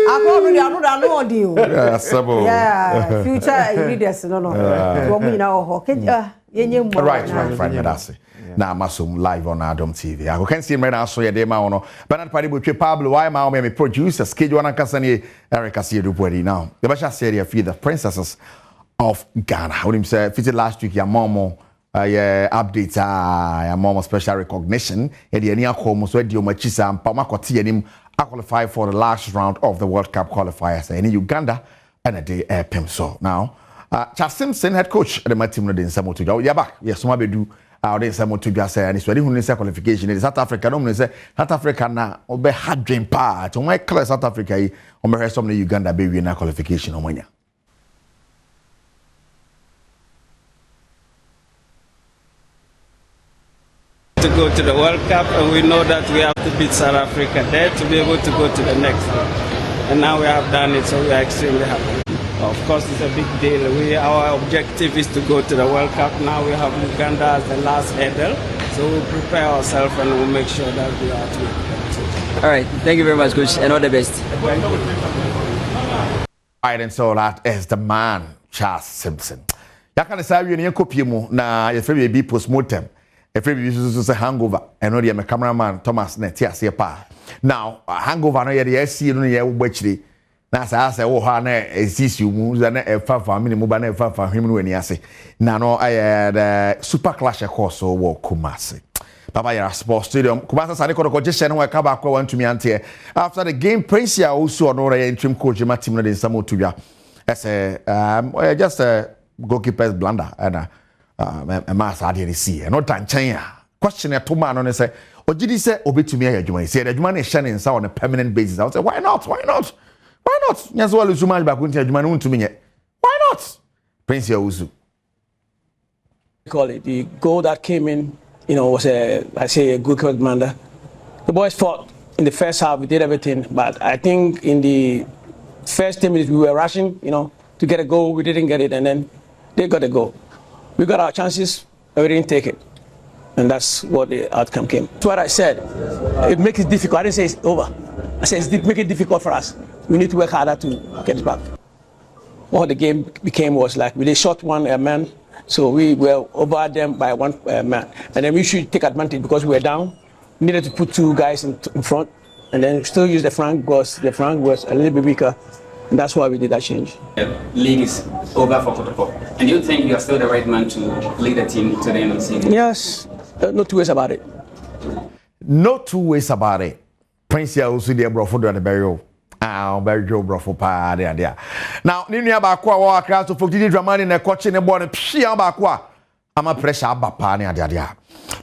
I already know you. Yeah, future leaders, no,
right, that's it. Now, Masum live on Adom TV. I can see him right now, so yeah, Dema, Bernard Padibu, Pablo, why my producer, schedule and Cassani, Eric Cassido Pueri now. The Basha series feed the princesses of Ghana. What him say, fitted last week, your mom, updates, your mom special recognition, and the Ania Homo, so Dio Machisa and Pamakoti and him qualify for the last round of the World Cup qualifiers in Uganda and a day Pimso. Now, Charles Simpson, head coach at the Matim in Samotu. You're back. Yes, my do. There is someone to just say, and it's ready to qualification. In South Africa, no, say South Africa now, obe hard dream part. On my class, South Africa, on my some Uganda baby in qualification on Mania.
To go to the World Cup, and we know that we have to beat South Africa there to be able to go to the next one. And now we have done it, so we are extremely happy. Of course, it's a big deal. Our objective is to go to the World Cup. Now we have Uganda as the last hurdle. So we'll prepare ourselves and we'll make sure that we are to it.
All right. Thank you very much, Coach, and all the best.
Thank you.
Right, and so that is the man, Charles Simpson. You can say you need copy mu na if you be postmortem. If you use a hangover, and no, the cameraman Thomas Netia pa. Now, hangover no ye see no ye ubechiri. Na sa say wo ha na exist you mu na e fa family mu ba na e fa him no ani ase na no the super clash course wo Kumasi Papa Yara Sports Stadium Kumasi Sani ko je share no ka ba ko wantumi ante after the game Prince ya also no interim coach ma team no de Samu Tudwa just a goalkeeper's blunder and a mass ade see no tanchan ya question ya to man no say ogidi say obetumi ayadwuma say adwuma na share nsa on a permanent basis I say why not why not? Yes, well, it's much back to me. Why not? Prince Yawuzu.
Call it the goal that came in, was a good commander. The boys fought in the first half. We did everything, but I think in the first 10 minutes we were rushing, to get a goal. We didn't get it, and then they got a goal. We got our chances, and we didn't take it, and that's what the outcome came. That's what I said. It makes it difficult. I didn't say it's over. I said it's make it difficult for us. We need to work harder to get it back. What the game became was like we shot one man, so we were over them by one man, and then we should take advantage because we were down. We needed to put two guys in front, and then still use the flank because the flank was a little bit weaker, and that's why we did that change.
The league is over for Kotoko, and you think you are still the right man to lead the team to the end of the season?
Yes, no two ways about it.
No two ways about it. Prince Yawuzu de Brofo do the burial. Very Joe Brofo pa there. Now, Nina Bakwa wa class to Fokidi Dramani na coaching the ball Pia Bakwa. I'm a pressure Bapa there.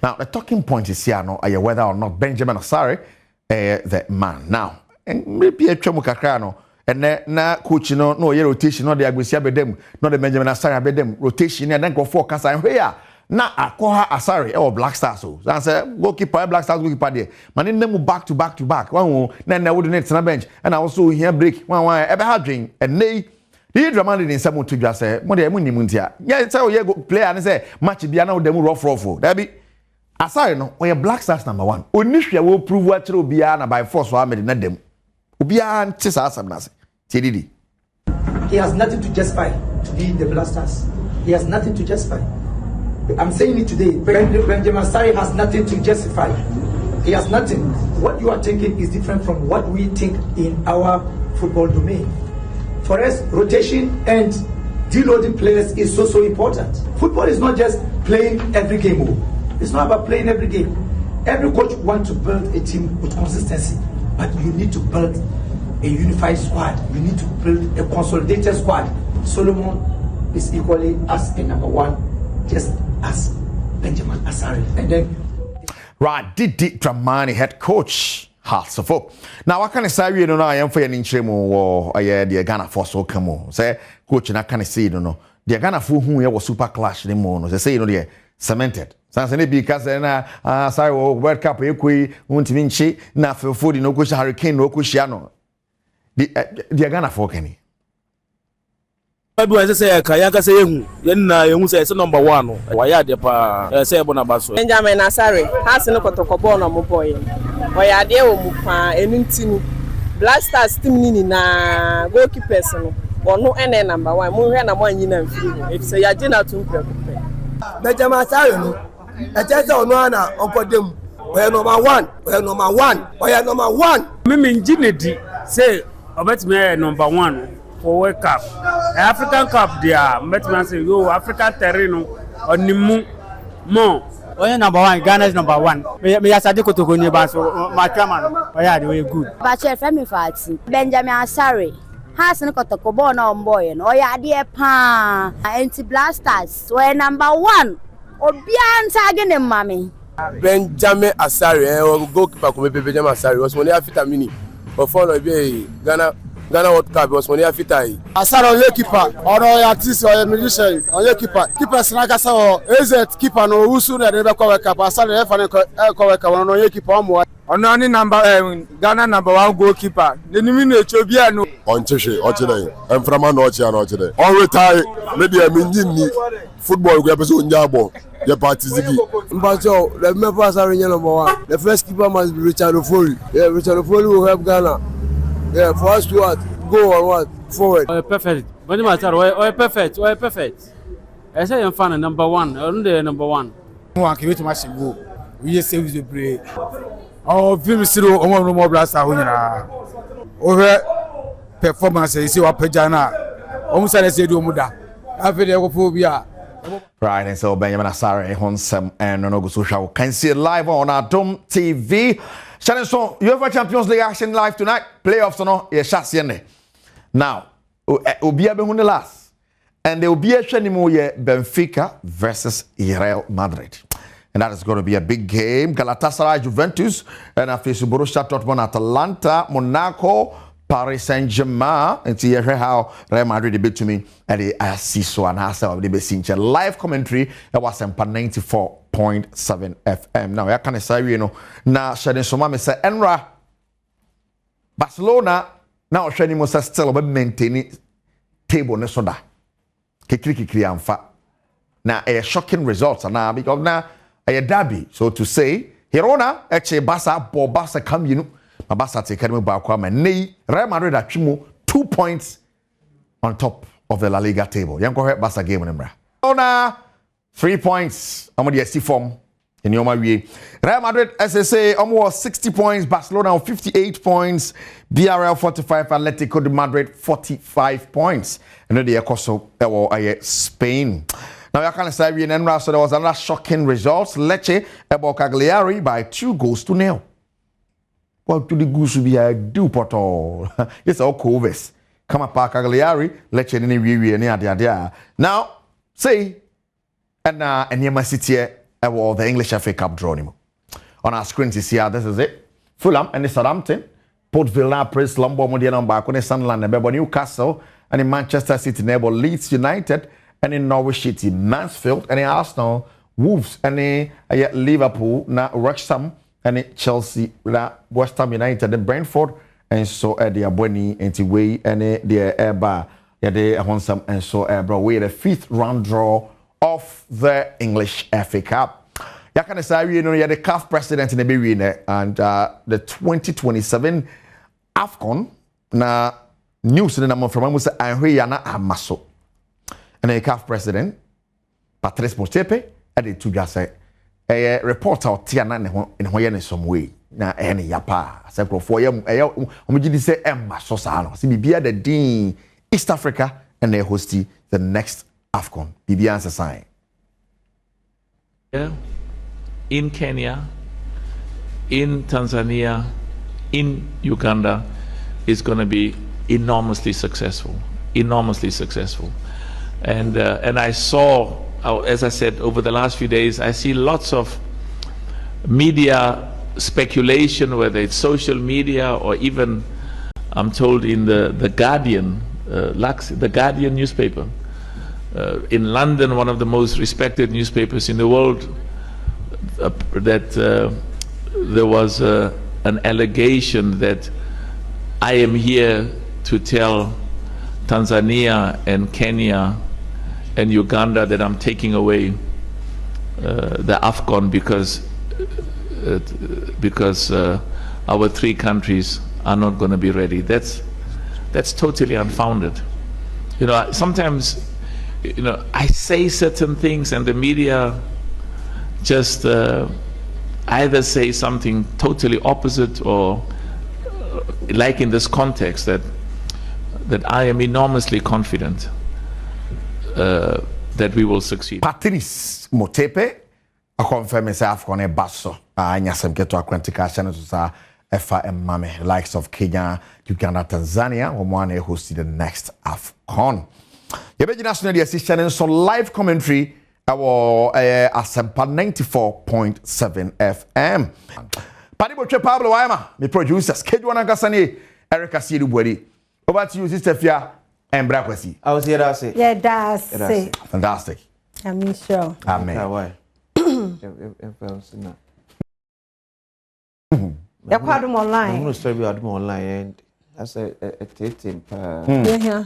Now, the talking point is here no whether or not Benjamin Asare the man. Now, and maybe a Chomukakrano and na coach no rotation no the Agusia bedem, not the Benjamin Asare bedem rotation and then go focus and here. Na akoha Asare or Black Stars so say goalkeeper Black Stars goalkeeper there man in them back to back one na would net na bench and also here break one ebe ha dwen and nay the drama in some to just say mo dey munim ntia yeah say o player and say match bia na wo dem rough that be Asare no o Black Stars number 1 oni hwe wo prove wa kire obia na by force wa me na dem obia nti sa asam na se
he has nothing to justify to be the Black Stars. He has nothing to justify. I'm saying it today. Benjamin Asare has nothing to justify. He has nothing. What you are thinking is different from what we think in our football domain. For us, rotation and deloading players is so important. Football is not just playing every game. It's not about playing every game. Every coach wants to build a team with consistency, but you need to build a unified squad. You need to build a consolidated squad. Solomon is equally as a number one, just as Benjamin Asare. And then
Didi Dramani, head coach. Hearts of Hope. Now, what can I say? You know, I am for an inchemo or the Ghana for so come on. Say, coach, and I can say, you know, the Ghana for whom was super clash the moon. They say, you know, they're cemented. Sansa because sorry, World Cup, Equi, Untivinci, na for food, no question, Hurricane, no Cushiano. The Ghana for Kenny.
Badwam say Kayaka say you say number 1. Why are the say Bonabaso?
Benjamin Asare has no protocol no boy. Why are there anything blasters team na goalkeepers no or no any number 1. Mo na one yin free. If say ya jina to prepare.
Benjamin Asare no. E just on na okodem. We number 1. We number 1. We number 1.
Me menjinedi say obetime number 1. For World Cup, African Cup, there, Metman say, yo, African terrain on Nimu Mo. Oh, number 1, Ghana is number 1. Me as I go to go near so my chairman, oh, yeah, they were good.
But your family party, Benjamin Asare, has no Kotokobo on boy, and oh, yeah, dear pa, anti blasters, so number 1, or beyond tagging them, mammy.
Benjamin Asare, or goalkeeper, Benjamin Asare, was when they have vitamini, or follow Ghana World Cup was when they have fitai.
Asare on your keeper, or artist or musician on your keeper. Keeper Snagasa or is it keeper no who soon never cover cup. Asare cover cup on your keeper more. On any number Ghana number 1 goalkeeper. The Nimino Chobiano.
On Tishi, or today, and from an ocean today. All retire, maybe a mini football episode Yabo. Your party Ziggy.
But so remember Asare number 1. The first keeper must be Richard Ofori. Yeah, Richard Ofori will help Ghana. Yeah, for us to what? Go on what? Forward.
Oh, perfect. But matter, perfect. Oh, perfect. I say I'm fan number 1. I'm the number 1.
One can wait to match go. We just save the play. Oh, film zero. Oh, no more blaster. Over performance. You see what Pejana. Almost I say do muda. I feel the phobia.
Right, and so Benjamin Asare, Honsem, and Nonogo Social can see it live on Adom TV. Shannon, so UEFA Champions League action live tonight. Playoffs, no, yes, now, Obia Behun the last, and there will be a Benfica versus Real Madrid. And that is going to be a big game. Galatasaray, Juventus, and after Borussia Dortmund, Atalanta, Monaco, Paris Saint-Germain, and see how Real Madrid debate to me, and the Asiso and Hasa of the Bessinche live commentary. That was 94.7 FM. Now, I can say, you know, now, Shadin Soma, me say, Enra, Barcelona, now, Shadin Musa still maintaining table, ne soda. Kikri amfa. Now, a shocking results, now, because now, a derby, so to say, Hirona, actually, Barca come, you know. Mabasa take Academy Bakwama Nei Real Madrid at 2 points on top of the La Liga table. Yanko Barca game on Embra. Barcelona 3 points. Amadi SC form in Yoma Wie. Real Madrid SSA almost 60 points. Barcelona on 58 points. BRL 45. Atletico de Madrid 45 points. And then the Ecoso Spain. Now you can say in Enra, so there was another shocking result. Lecce about Cagliari by 2-0. Well, to the goose be a do pot all. It's all covers. Come up, Cagliari, let you any near. Now, say, and Yama City, the English FA Cup drawing. On our screen, you see, this is it. Fulham and Southampton, Port Villa, Prince Lombo, Modiana, Bakone, Sunderland, and Bebo Newcastle, and in Manchester City, neighbor Leeds United, and in Norwich City, Mansfield, and in Arsenal, Wolves, and in Liverpool, now Wrexham, and Chelsea, West Ham United, and Brentford, and so the Abweni, and Way, and the Airbar, the Honsam, and so bro, we the 5th round draw of the English FA Cup. You can say, you know, you're the CAF president in the Bewine, and the 2027 AFCON, na news in the number from Amusa and Rihanna Amaso. And the CAF president, Patrice Motsepe, de to dwa say reporter otia na ne ho ye ne some way na ne yapa say crofo ye omgidi say emma so sa no say bibia the din East Africa and they host the next AFCON bibia answer sign
in Kenya, in Tanzania, in Uganda is going to be enormously successful. And I saw, as I said, over the last few days, I see lots of media speculation, whether it's social media or even, I'm told, in the Guardian, the Guardian newspaper. In London, one of the most respected newspapers in the world, that there was an allegation that I am here to tell Tanzania and Kenya and Uganda that I'm taking away the AFCON because our three countries are not going to be ready. That's totally unfounded. You know, sometimes, you know, I say certain things and the media just either say something totally opposite or like in this context that I am enormously confident that we will succeed.
Patrice Motepe a confirm say AFCON e basso anya sem keto akwantika channel sa efa mame likes of Kenya, Uganda, Tanzania one e host the next AFCON. Yebeji national the assistant so live commentary our Asempa 94.7 FM. Panibo Pablo Waima, me producer, schedule na gasani, Erica Siri Bwedi. Over to you, Sister Fia and Brakwesi.
I was here to say. Yeah, that's it.
Fantastic.
I'm sure.
Amen.
Why?
You called them online.
I'm going to start with online and that's a team.
Yeah.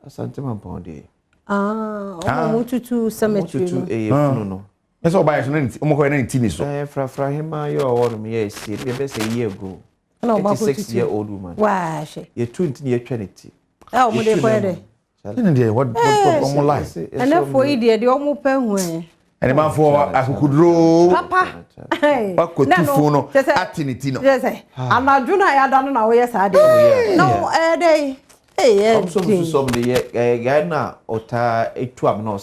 Asante Mampondi.
Mututu cemetery.
No. That's all by any team.
So, fra him, you are me, yes, be best a year ago.
No,
86-year-old woman.
Why?
You're 20-year Trinity.
Oh, what
life?
And therefore, the almost pen.
And the man for Akukudro.
Papa.
What could you phone at Tinitino?
Yes, I'm not doing I don't know. Yes, I did. No, day. Hey,
I'm somebody, Gana or Ta, a twab, no,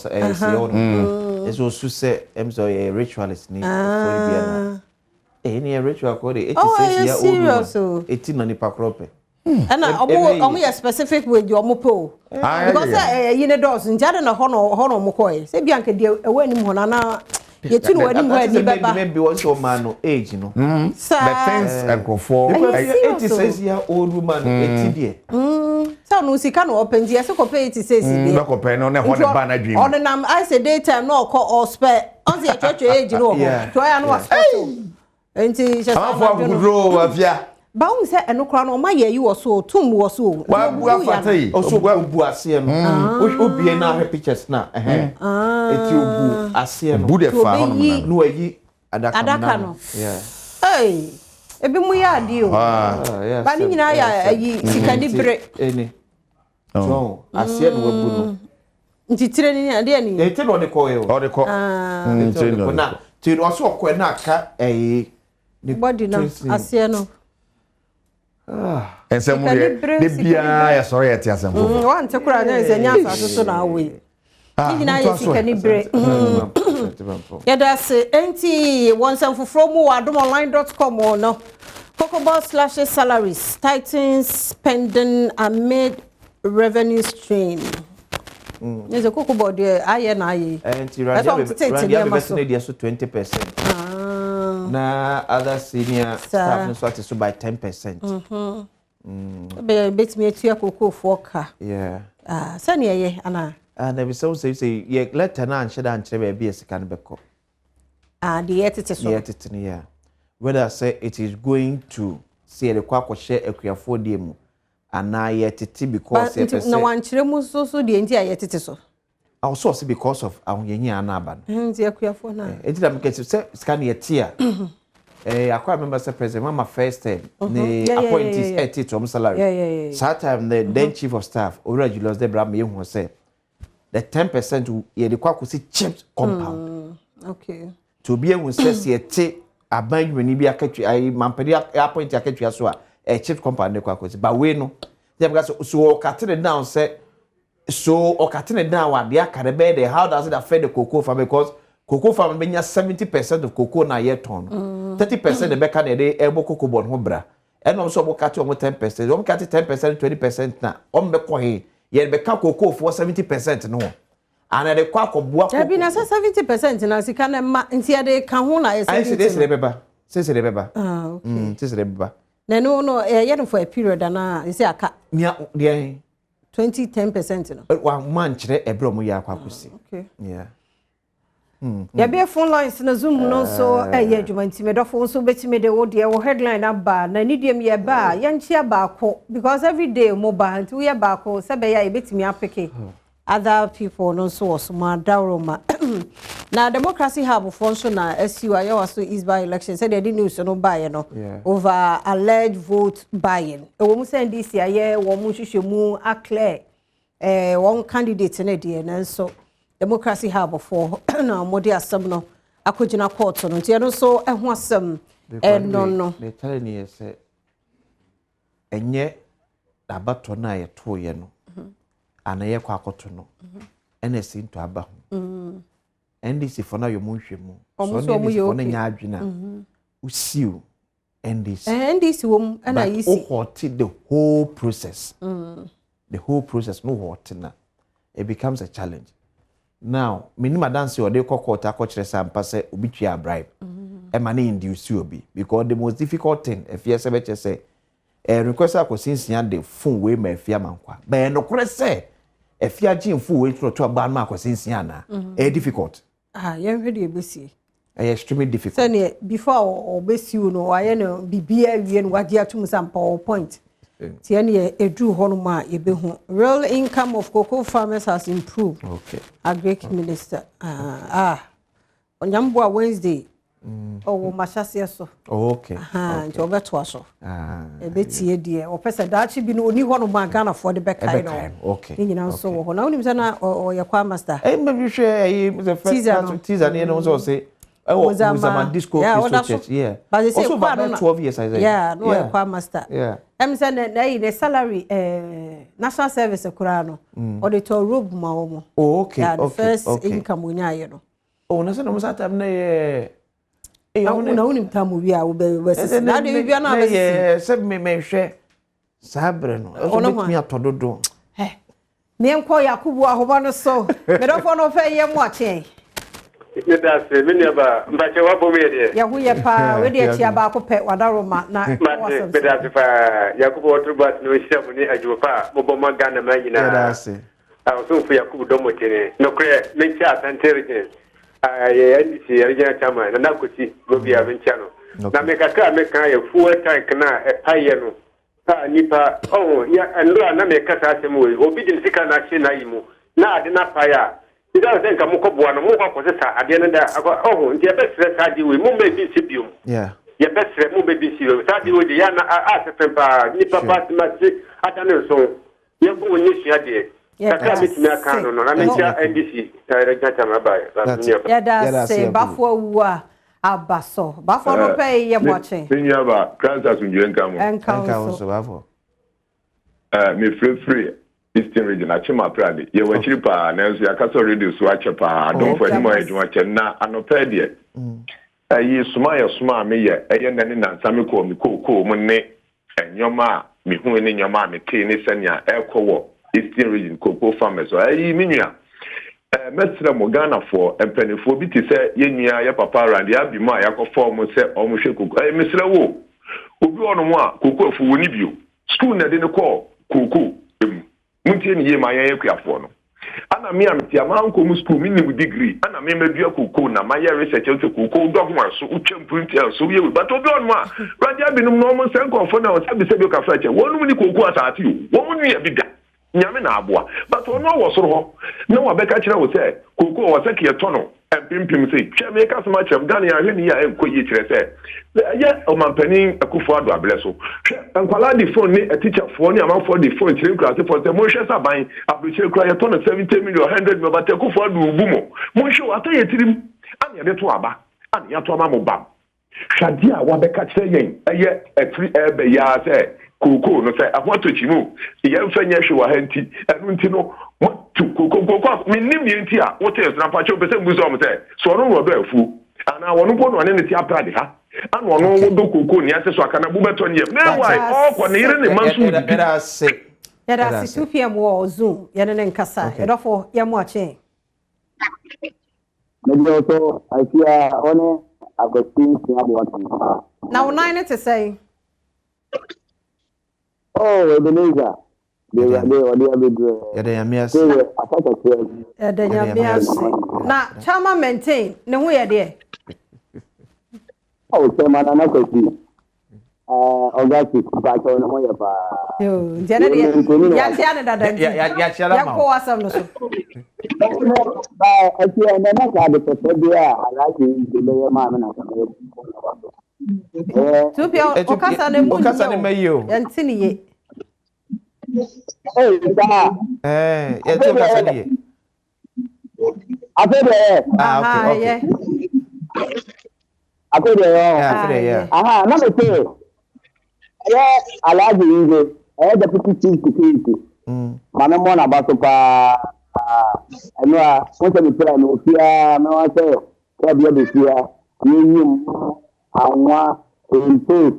as also say, I'm sorry, a ritualist. Any ritual code, 86-year-old, 18 on the Pakrope.
And I'm specific with your mopo. Because you know, doors and Jadan Honor Mokoy. Say Bianca, dear, away in Monana. You two wedding maybe
also man no age, you know.
The fence and conform.
86-year-old woman, 80 years.
So no see can open the so compare 86 years.
No compare no what the banner dream.
On the name I say daytime no call or spare. On the church age no. Try and was. Enti just
grow afia.
Ba un say eno kra no ma ye yi wo so tum wo so.
Wa bu afatai.
Oso bu ase no. Obi na have pictures na eti obu ase no.
Bu de fa hono na.
No ayi adaka
no.
Yeah.
Hey. Ebi mu ya adi o. Ba ni nyina ya ayi sikani bre.
Eni. So ase no wabu no.
Nti tire ni ade ani.
Eti no de ko yo.
O de ko.
Na ti no so ko na ka
body no ase no.
And some de bia ya sorry at yasem.
One te kura na ze nya asaso so na we. Nyina ye sikani bre. Ya da se enti wonsam foforo mu adomonline.com or no. Cocoball/salaries tightens spending amid revenue strain. There's a Cocoball there aye na aye.
Enti Radia be so 20%. Na other senior staff no sort so by 10%.
Be bet me etua koko foka.
Yeah.
Sani ye ana.
And there be so say ye let na anche da anche be be sika no beko.
The yetete so.
Yetete yeah. Whether say it is going to see the kwakwo share akuafo die mu ana yetete because e person.
Na wanchire mu so de enti ayetete so.
Also see because of ahunyenyi anaba no.
Nti akuafo na.
Enti da make say sika na yetia. I remember say president mama first time the appointees at from salary.
Yeah.
That time the then chief of staff already lost the bram you say the 10% ye the kwaku see chipped compound.
Okay.
To be able to say te aban when bi akatwa ai mampedi appoint akatwa so a chief company kwa kwesi but we no they because so cutting down say so cutting it down what they are be how does it affect the cocoa farm because cocoa farm benya 70% of cocoa na year ton 30% the beka na dey ebo cocoa bon ho bra and also bo cut on 10% on cut 10% 20% na on be ko he ye beka cocoa for 70% no and the kwa akobua
ko be na 70% na sika na ma ntia de ka ho na ye 70
say the beba okay say the beba
na no ye no for a period na you say aka
nia de
10% no
one man kire ebro mo ya kwakosi
okay
yeah
ya be phone lines na zoom no so ye adwuma ntime dofo so betime de wo de wo headline aba na nidiem ye ba ya nchia ba ko because every day mobile nti we ba ko se be ya e betime apeke other people no so was ma dawroma na democracy hub for so na SU ayo so is by election said they didn't news no buy no over alleged vote buying e wo mu send this aye wo mu hwehwemu acclare one candidate na de na so democracy hub for na modi asem no akogina court no nti no so ho asem no
they tell me say enye abato na ye to ye no ana ye kwa akoto no ene si nto aba ho ndc for na yo munhwemu so ndc for na nya adwena usiu ndc
wom ana yisi
the whole process the whole process no hot na it becomes a challenge now minimum dance or they court akochere sampa say obi twa bribe e ma na induce obi because the most difficult thing if you say request akosinsia the phone we ma afia mankwa but no kore say afia gin phone we to agba ma akosinsia na difficult
yen hwe de ebesi
extremely difficult
say before obesi no aye no bibia wie no wage atum sampa point tiani edu honuma yebehu real income of cocoa farmers has improved.
Okay.
Agric minister onyambo Wednesday o mashase so.
Okay.
Nti obeto aso. Ebetie de o pese daachi bi no oni honuma Ghana for the back kind no.
Okay.
Ni nyina so ho na onim se na o yakwa master.
Maybe share the first teaser ne no so say Muzama Disco Church. Yeah.
But
also about 12 years I say.
Yeah, no yakwa master.
Yeah.
Say na salary national service kura no or the to robe ma omo.
Oh okay.
Yeah, the
okay.
first
okay.
income unya ye no.
Oh na say no must time na
na unim tamu wi a wo be na de bibia na be
se me hwe sabre no so me atododo.
Me enko Yakubu ahoba no so me do for no fe ye mo ache.
That's me never mbache wabo me de.
Ya hu ye pa we de achia ba ko pe wadaroma na
wasam. Me that's fa Yakubu Otubat no shemu ni ajupa mo bo magana ma nyina.
Yeah that's it.
So for Yakubu do mo tene. No kre me cha intelligence. NDC regional chairman na nakuti go bia benchano. Na me kaka me kan ye full tank na aye no. Nipa ya anlo na me kasa asem we obi din sika na hye na yimu. Na ade na paya. Ida den ka mukọ boa no mu kwa kwose ade ne da nti ebesre sadi we mu be bi sibium
yeah
ye besre mu be bi sibium sadi we de ya na asefempa nipa patmati atane so ye ko woni hia de kaka mitimi aka no na me cha NDC regional chairman ba
ya da se bafo wuwa abaso bafo no pe ye moche
pinya ba kansa sunje
nka
so bafo
me free Eastern region achima prade ye wachiri pa na nso yakasa radio so achepa Adom for himo adwuma chen na anopa de ayi suma me ye eye nani na nsame ko mi ko mu ne enyoma mi hu ne nyoma me ke ne sania ekowo Eastern region cocoa farmers ayi minua mesra mo Ghana for empenifo bi ti se ye nua ye papa around ya bi ma yakọ form se omo hwe cocoa mesra wo obi ono mo a cocoa fu woni bio school na de ne ko cocoa muntie ni ye ma yan yakuafo no ana me amti ama anko mu school mi ni degree ana me medua koko na ma ye research into koko do ho so utwem print so ye but obi on ma radia binum no mo senko fo na o sabi se bi ka fa che wonu ni koko asati o wo mu ni bi da nyame na aboa but ono wo soro ho na wa beka kire wo se koko wo se ke tono empimpim se twa me ka sma chem Ghana ya hwe ni ya enkoyi kire se ya o mampanin akufo ado abele so nkwala di phone ni a teacher phone ni amanfo di phone kire class for se mo hwe saban abrochire kura ya tono 70 million 100 million but akufo ado ubu mo hwe atoye tirim an yɛde to aba an yɛato ama mo bam hwade a wabɛka kyerɛ yɛn ɛyɛ afiri ɛbɛyɛ sɛ koko no sɛ ahotochi mu yɛmfa nyɛ hwe wɔ ha nti ɛno nti no motu koko menim yɛ nti a wote ɛsona pa kyɛw pɛ sɛ mbu sɛ ɔm sɛ so ɔno no ɔdɔ afu anaa wɔno mpo no ɔne ne ti aprade ha ana ɔno wodɔ koko ne asɛ so aka na bobɛtɔ ne yɛ meanwhile ɔkɔ ne yere ne ma nso
yɛda ase 2 p.m. wɔ Zoom yɛne ne nkasa ɛdɔfo yɛmo akye
Medioso asia one Agustin Siabuati.
Now 9 to say.
Oh, Ebenezer. They are big.
Now, Chama maintain. No, we are there.
Oh, Chairman, I'm not going to Augustus, but on the way of
Janet,
Alaji Inge, deputy chief security. Mama mona baso pa anwa wonte mi pera no fia me wa se ka bia be fia yiyim anwa improve.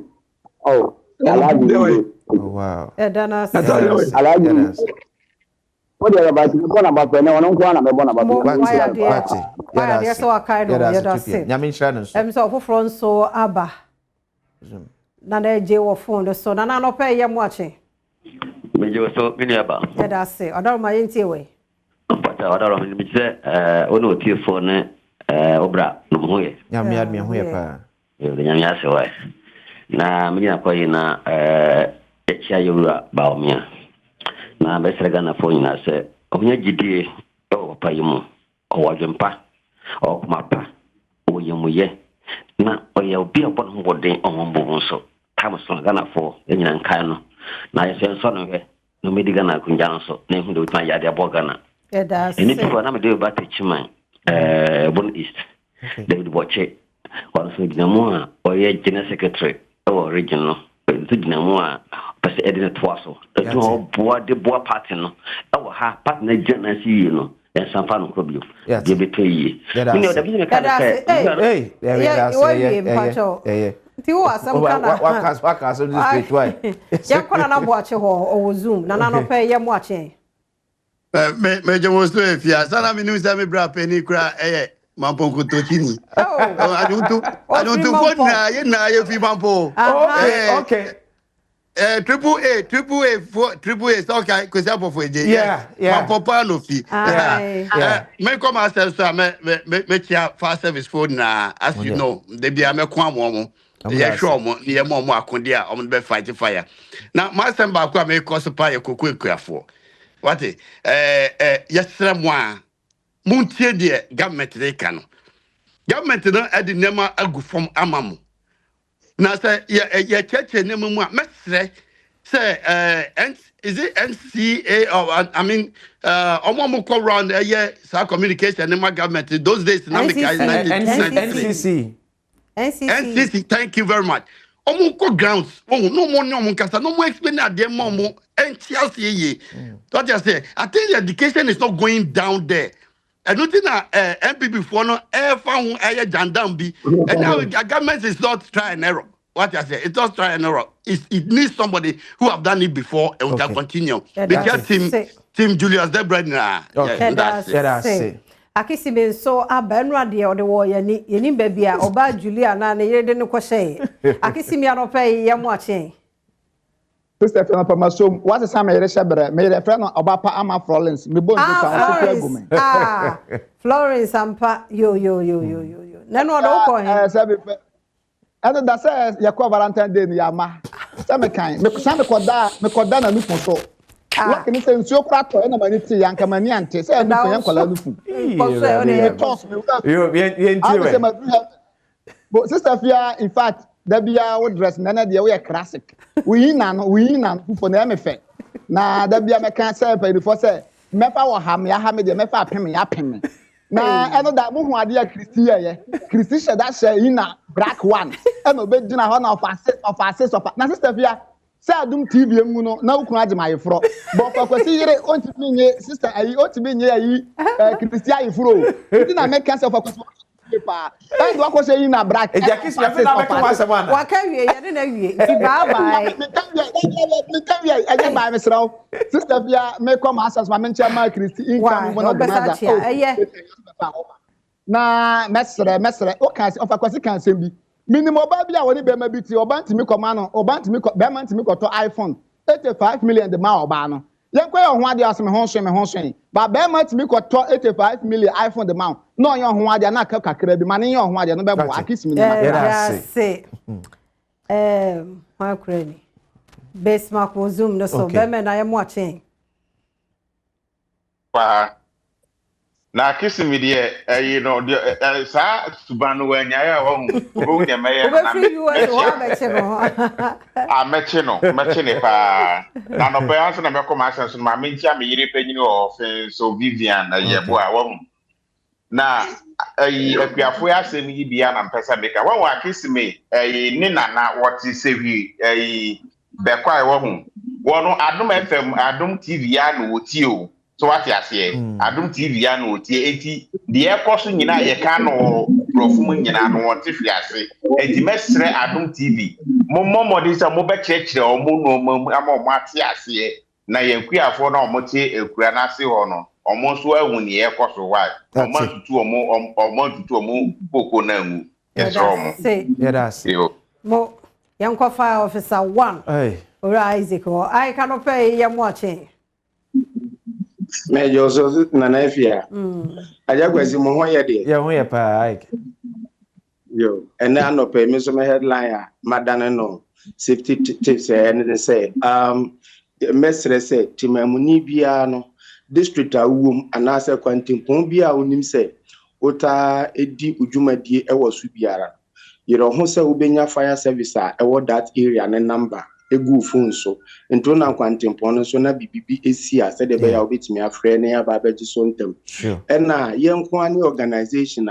Oh, Alaji Inge.
Oh wow. Dana
Alaji Inge. What the about you go na ba pe na won ko na me bona ba.
Why there so akai do ya da se.
Nyame nhra no so.
So ofofro so aba. Na na je wo phone so na na no pay ye mo ache
meje so mini aba
ya da se odaro ma yenti we
pata odaro mi se ono tie phone obra no ho ye
nyame adme ho ye pa
nyame ase wa na mini akoyi na echia yura ba omia na be sere gana phone na se onya gidie o pa yimu o wadwempa o kumapa o yemuye na oye obi obon ho boden omombo nso Thompson Ghana for Indian Kano. Now, I say, son of it, no Medigana Kunjanso, name who do my Yadia Bogana.
It does.
And if you want to do about the Chiman, Bon East, David Watch it, or so Dinamoa, or ye General Secretary, or regional, Dinamoa, Pastor Edina Twasso, the two bois de bois partner, our half partner General, you know. And some fun could you give it to you. You know, the business
hey, Tiwa some kana
waka so this page why
ya kona na boache ho o Zoom na na no pay ye mo ache
me je mo so efia sana mi nu sa me bra pani kura mamponko tochini aduntu phone na ye fi mampo
okay
triple A so okay kwesi apofo eje mampo pa no fi me come access so me chia fast service phone na as you know they be me kwa mo yeah, sure, near more akondia on the fight fire. Now, my son back may cost a pie cocoa for what yes, someone Muntier dear government they can. Government don't add the name a good from Amamu. Now, say, yeah, church name, mestre say, is it NCA or I mean, Omomo around a year, communication and my government those days,
NCC.
NCC, thank you very much. Omunko grounds, no more kasa, no more explain that dear momo, NCLCA. What I say, I think the education is not going down there. And nothing MP before no air found air jandambi, and now the government is not try and error. What I say, it's not try and error. It needs somebody who have done it before and we can continue. Because Team Julius Debra.
Okay, that's it. Akisi me so abenra de o de wo yeni baby a oba Julia na ne yede ne kwhye akisi me anopai ye mo ache
Sister Fena Pamasom what is am yere shebre me yere friend oba pa ama Florence me bon
Florence ampa yo na no do ko he
sabe and that says yakwa Valentine Day ni ama say me kan me koda na nufu so Look, ni say nsuo kura to na mani ti yanka mani ante say nufu yan kwala nufu but sister Fia in fact that be our dress na dey we classic we na for na me fe na that be me kan say pe before say me fa wo ha me ya ha me dey me fa apem ya apem na eno da mo hu ade ya Christy ye Christy she da she ina black one eno be gina ho na of assist na sister fia say Adom TV emu no na ukun age my fro but for kwesi yire ontimi nye sister ayi ontimi nye ayi Christy ayi fro ti na make sense for kwesi pa and wa kwesi ina black
e jakisi ya fe na make wa sama na
wa ka wie ye na wie ti bye bye
me kan wie aja ba me sraw sister fia me come access ma mencha ma Christy income mo na organizer na mesre o kan of kwesi kan sembi minimum ba bia woni be ma biti oba ntimi koma no oba ntimi be ma ntimi to iPhone 85 million de ma oba no yen kwa ho ade asem ho hwen ba be ma ntimi to 85 million iPhone de ma no yen ho ade na kakra bi ma ne yen ho ade no be bo akisimi na
ma kreni base mark wo zoom no so be me na ye mo achen
pa na kisimi de you know sa subanu wanya ya wo go nya me ya na meche no pa na no pe anso na me come action so ma mentia me yire panyini o so Vivian na ye bo a wo na akuafo ya asem yi bia na mpesa meka wo wa kisimi ni na what is sevi be kwa wo hu wo no Adom FM Adom TV ya no woti o so what ya say Adom TV ya no tie enti de ekoso nyina ye ka no profum nyina no wonte fiase enti mesre Adom TV mo de sa mo be chekire o mo no ama mo ate ase na yankuafo na o mo tie ekura na ase ho no o mo so ahu ne ekoso wa o mo tutu o mo poko na hu esro mo
mo yanko fire officer 1 ora Isaac I cannot pay ya mo achen
me Joseph na afia ajakwasi mo ho ye de
ye ho ye pa Ike
yo and I no pay me so my headline madane no safety tips and say mesre say timamuni bia no district awum anase kwantimpon bia onim say ota edi udwumadie e wosu biara yero ho say ubenya fire service a e that area ne number egu phone so ento na kwantimpon so na bibibi esi a said be ya obetimi afre ne ya ba beji so ntem na yenko ani organization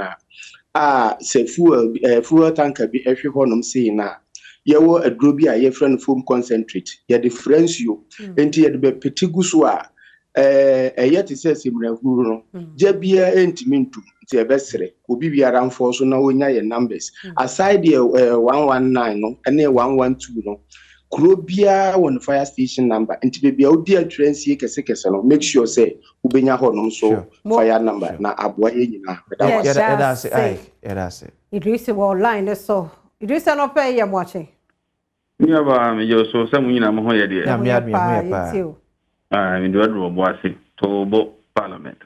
say fuel tanker bi ehwe honom sei na yewo aduro bi a ye friend foam concentrate ye difference you enti ye be petigu so a yet say simra huru no je bia entimi ntu ti e besere obi biara mfo so na onya ye numbers aside the 119 no ene 112 no kuro bia won fire station number enti be bia odi atrensi kese no make sure say ubenya honom so fire number na aboa ye nyina
era say Idris online so Idris no pay ya moache
ni aba me jo so samu nyina mo ho ye de
ya mi ho ye pa
mi do adro bo ase Tobo Parliament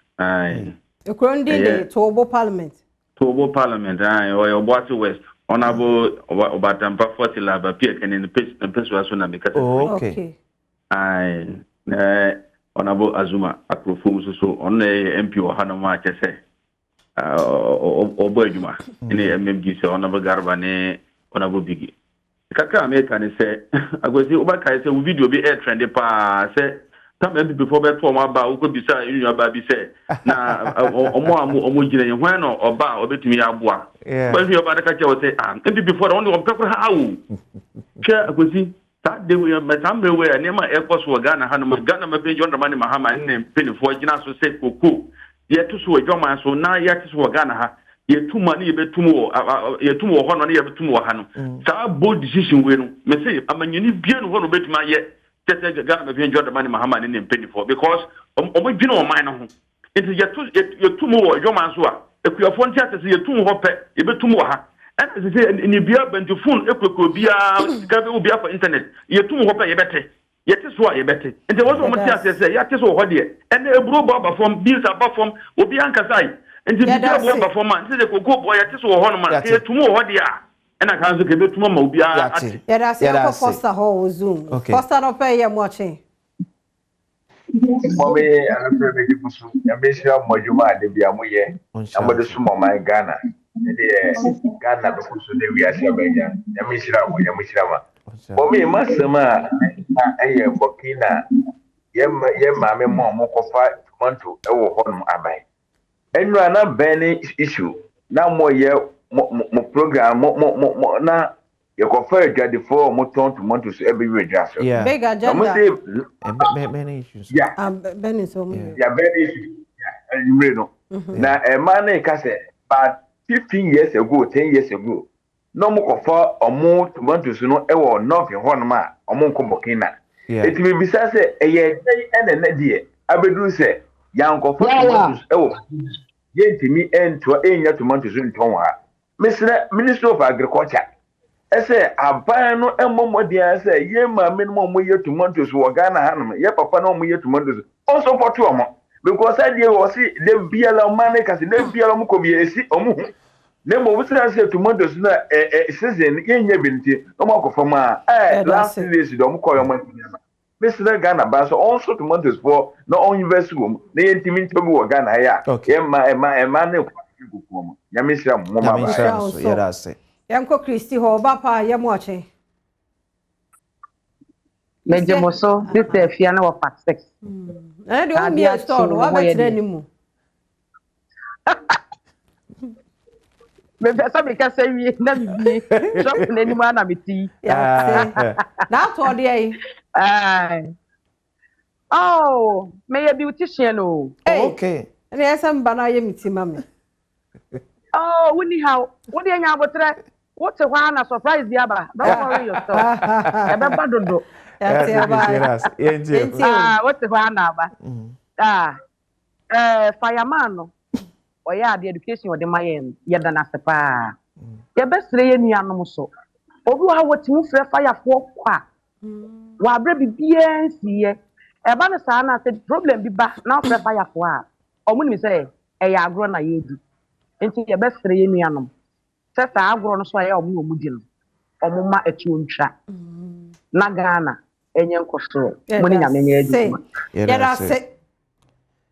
Ekrondi de Tobo Parliament
o Boise West honorable Obatampa 40 laba pia in the place was na meka
okay
honorable Azuma akrofum so on MP o hana ma chese obo adwuma ni MMG so honorable Garba ne honorable Bigi kaka America ni se agozi obaka se video bi air trend pa se time before be to ma ba uko bisa inu ba bi se na omo gire yen hwan no oba obetumi aboa but you oba ka che o se before on the pepper how che agozi that day we metambe we na ma airport so Ghana ha no Ghana ma be John Dramani Mahama ne penifo gina so se koko ye to so edwoma so na ye to so Ghana ha ye tuma ni ye betumu ho no na ye betumu ho ha no sa bold decision we no me say amanyini bia no ho no betuma ye tete Ghana ma be John Dramani Mahama ne penifo because omo gina o man no ho it ye tumu ho edwoma so a ekuafo ntia tete ye tumu ho pe ye betumu ho ha and say ni bia bantu phone ekoko bia ka be bia for internet ye tumu ho pe ye bete yet is why you better. And there was one thing say, yet is what dear. And the bro baba from bills above from Obianca side. And the big performance, the go boy, yet is one man here tomorrow, what dear. And I can't give it to Mamma Obia.
Yeah, that's your first whole Zoom. First, I don't pay you watching.
Mommy, I'm very good. I'm basically Mojuma, the Biamuye, and what the Sumo, my Ghana. Ghana, because we are Shabaya, Yamishra. For me, Massama, Burkina, Yemma, Mokofa, Monto, Home Abai. enura na bene issue na mo ye mo program mo na ye ko fa adwade for mo ton tomato so e be wedwa so
big agenda
many issues
bene so mo
bene issue you know na e man na ka say but 15 years ago 10 years ago no mo ko fa omo tomato so no e wo north ho no ma omo nko bokina eti me bisa say e ye ene na die abedu say yanko fa tomatoes e wo yentimi ento enya tomatoes nton ha Minister of Agriculture ese aban no emomodian say ye ma minimum mo ye tomatoes wo Ghana hanum ye papa no mo ye tomatoes on support omo because I dey was see the biala man ka se the biala mo ko bi esi omo ne mo we say tomatoes na season ye nya binti no mo ko fama last days do mo ko yo man Mr. Ghana ba so also tomatoes for no on invest go na ye ntimi ntobi wo Ghana ya ye ma ne ko Yamisha mama
yerase
yanko Christy ho bapa yamoche
Mejemoso this fia na wa part 6
de o mi store no wa betre ni mu
me pesa me ka say wi na bibi shop na ni ma na meti
na to de ai
oh me ya beautician o
okay ene esa mba na ye meti mama
oh wuni how wodi anya abotre wote hwa na surprise dia ba don't worry yourself e be badodo wote hwa na ba fireman no oya the education odi mayen yeda na sepa ye besre ye nuanom so obi wa woti mu frɛ fire for kwa wa abre bibia nsiye e ba ne saa na se problem bi ba na frɛ fire for a omuni say e ya agro na ye di enti ye besre ye nuanom se saa agro no so aye omu di no omuma atuontwa na Ghana enye nkoso muni nyame nye edi
yera se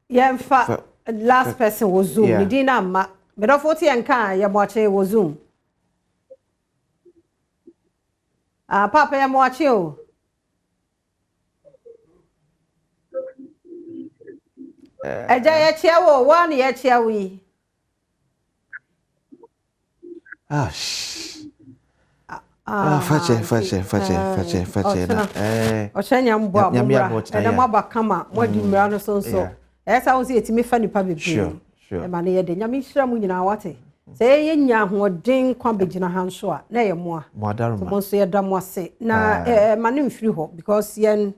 yemfa last person was Zoom. Yeah. Dina ma. But of 40 and can you watch it was Zoom. Papa, I'm watching you. Eja chia wo one ye chia we.
Fache na.
Ochenya mbwa mbwa. Na mwaba kama mwadi mrano so. Esa wo se etimi fa nipa bebre. Sure. E ma ne ye de nyame hira mu nyina wate. Se ye nya hoden kwa begina hanso a na ye moa.
Moadaruma.
Mo so ye da mo ase. Na ma ne mfiri ho because yen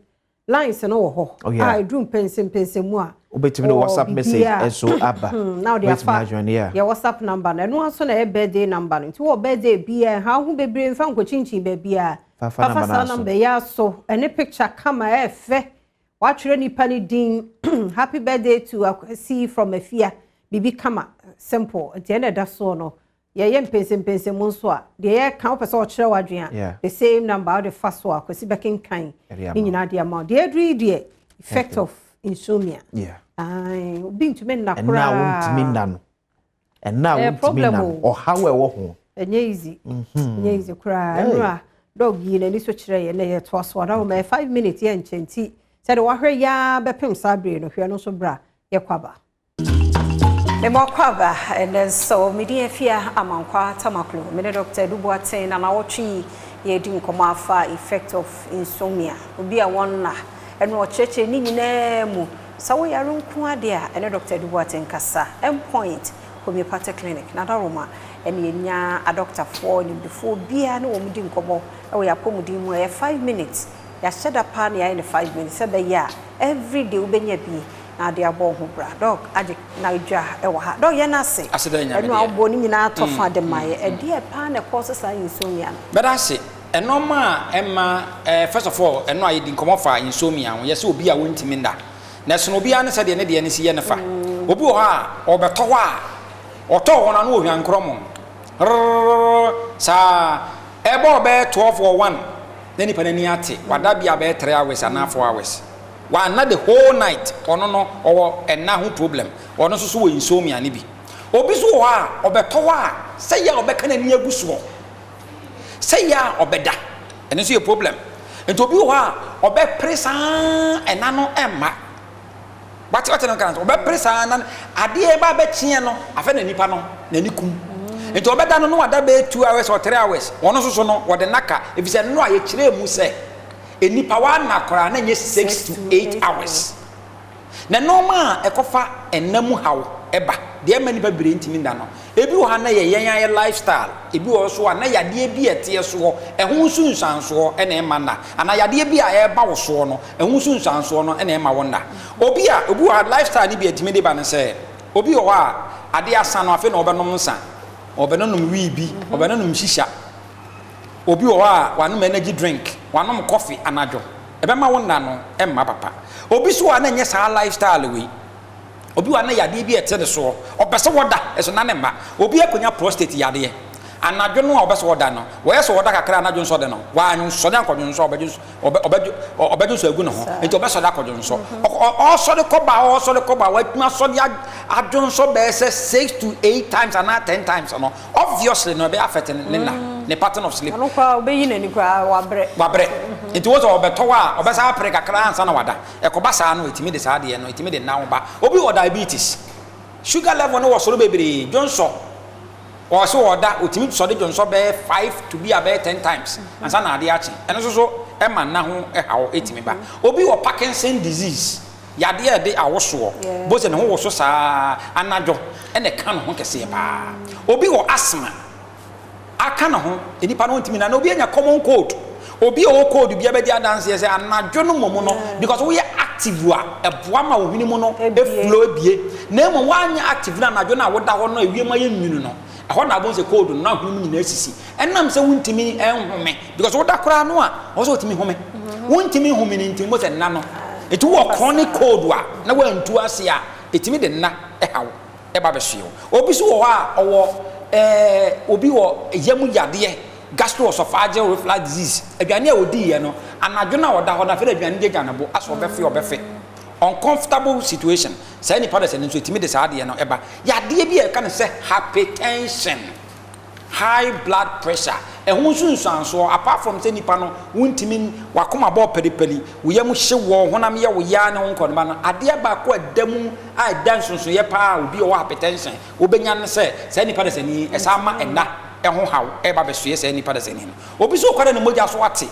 lines no wo ho. I drum pense mu a.
Obetimi no WhatsApp message eso aba.
Now they are your WhatsApp number na no so na e birthday number. Nti wo birthday bia ha ho bebre mfa nkochinchi ba bia. Fa number ya so ene picture kama e fe. Watch any penny ding. Happy birthday to see from a fear. Bibi kama simple. At the end of that so no. Ye pense monswa. The year count person wadrian. The same number the first one. Because back in kind. In the amount. The effect of insomnia.
Yeah.
Being to men na
and now problem or how we walk.
Easy. Easy cry. Dog yin and this which ray and they twas one 5 minutes yen chenti. Said wa hwe ya bepem sabre no hwe no so bra ye kwaba me mo kwaba and then so media fia amankwa tamaklo me Dr. Duboaten na wotwi ye di nkoma afa effect of insomnia obi a won na eno cheche ni nyina mu sawo yaro nku ade a ene Dr. Duboaten kasa endpoint homeopathic clinic na daroma ene nya a doctor for ni before bia na wo mudi nkomo e wo yapomudi mu 5 minutes ya sheda pan ya in 5 minutes say ya every day ubenya bi na de abo ho bra dog ade na dwa e wo ha dog ye na se eno abo ni nyina atofa de maye e de pan e cause sa insomnia
but I say eno ma emma first of all eno ayi di nkomo fa insomnia wo ye se obi a wontimi nda na so obi a ne se de ne de ne si ye ne fa obi wo ha obeto wa oto ho na no ohwan kromo sa ebo be 12 or 1 then ipanani ate wada bia be 3 hours and 4 hours wa na the whole night ono no owo enna ho problem ono so wo insomnia ni bi obi so ho a obeto wa say ya obeka na ni aguso say ya obeda ene so ye problem enti obi ho a obe presa enna no emma but what no kan so be presa na ade ba be chie no afa na nipa no na nikum enti obeda no wada be 2 hours or 3 hours wono so no wode naka efise no aye kire mu se enipa wa na kora na nye 6 to 8 hours na normal ekofa enamu hawo eba de ma nipa bire ntimi nda no ebi wo ha na ye yen lifestyle ebi wo so na yade bi ete so ehun sunsanso na e ma na ana yade bi a e ba wo so no ehun sunsanso no na e ma wo na obi wo lifestyle ni bi etimi de ba ne se obi wo a ade asa no afi na obenom nsa obenonum wi bi obenonum shisha obi wo a wanom energy drink wanom coffee anajo ebe ma wo na no e ma papa obi so na nye sa lifestyle we obi wa na yade bi ete de so obese woda eso na ne ma obi akonya prostate yade anadwo no obese woda no wo yeso woda kakra anadwo nso de no wa anyu so de akodwo nso obedu so agu no ho enti obese da akodwo nso o so de koba wa tuma so de adwo nso be se 6 to 8 times and 10 times no obviously no be affect ne pattern of sleep
no kwa obeyi na ni kwa wabre
enti wo so obeto wa obese apre kakra ansa na wada ekoba sa no etimi de sa de no etimi de na wo ba obi wo diabetes sugar level no wo so bebre jonso or so order ultimate so de jonso be 5 to be about 10 times ansa na ade achi eno so e man na ho e hawo etimi ba obi wo Parkinson disease yade e de awoso bo se ne ho wo so saa anajo ene ka no ho kese ba obi wo asthma aka na ho enipa no ntimi na obi anya common cold obi o cold bia be dia dance say anajo no momo no because we active wa eboa ma wo hwini mu no e flow bie na emo wanya active na anajo na woda ho no ewie ma ye nwunu no ho na bon se cold no hwini mu nyina asisi enam se wuntimi enhome because woda kora no a wo so timi home wuntimi home ni ntimi mo se na no etu wo chronic cold wa na wa ntu ase a etimi de na e hawo e ba be hwe obi so wo a owo obi wo yamu yade gastroesophageal reflux disease aduane a odi ye no anadwo na oda ho na fe aduane de ganabo aso obefe uncomfortable situation say ni pada say nso etimi de sa de no eba yade bi e ka ne say hypertension high blood pressure ehun sunsanso apart from say nipa no wuntimi wakoma bo pedipeli wo yam hye wo honam ye wo ya ne won ba no ade ba ko adamu a dan sunsun ye pa obi o hypertension obenya ne say nipa de say ni esa ma ena ehun haw e ba besue say nipa de say ni obi so kware ne moja so ate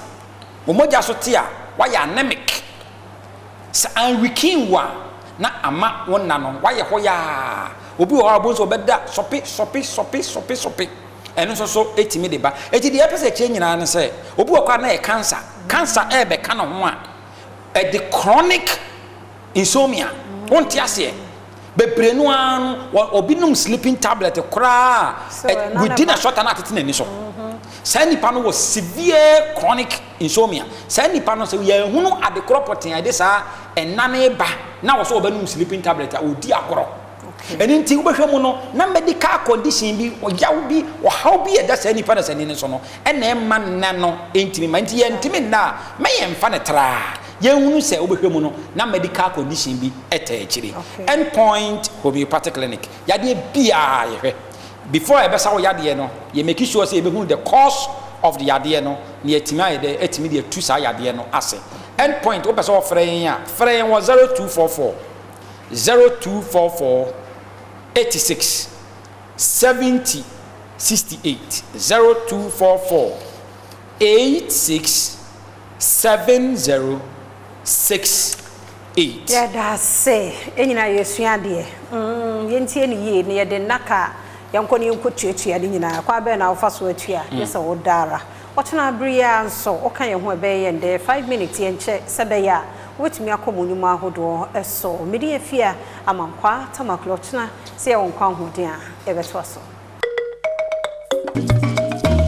wo moja so te a wa ya anemic sa an wikin wa na ama wonna no wa ye ho ya obi o abo so beda sopi eno so etimi de ba eti de epese che nyina ne se obi okwa na e cancer e be ka no ho a e the chronic insomnia wonti ase bebre no an obi num sleeping tablet kra within a short time atete ni so say nipa no was severe chronic insomnia say nipa no say ye hunu ade kropoten ade sa enane ba na wo so obanum sleeping tablet a odi akoro eni nti wo behwe mu no na medical condition bi oyaw bi o how bi e da say nipa na say ni so no ena e man na no entimi ma nti ye ntimi na me ye mfa ne tra ye hunu say wo behwe mu no na medical condition bi eta ekiri endpoint homeopathic clinic yade bia ye hwe before e besa wo yade no ye make sure say e be hu the cause of the yade no na etimi ayede etimi de tu sa yade no ase endpoint wo besa wo frɛ ya frɛ wo 0244 86 70 68 0244 86 70 68
yeah that's say enyina yesua de yentie ni ye ne de naka yankoni nkotuatua de nyina kwa be na ofa so atua yesa wo dara otena bria nso oka ye ho ebe ye nde 5 minutes ye nche sebe ya wetumi akomunyu ahodo eso medi afia amankwa tamaklotna se wonkwa hoden a ebeto so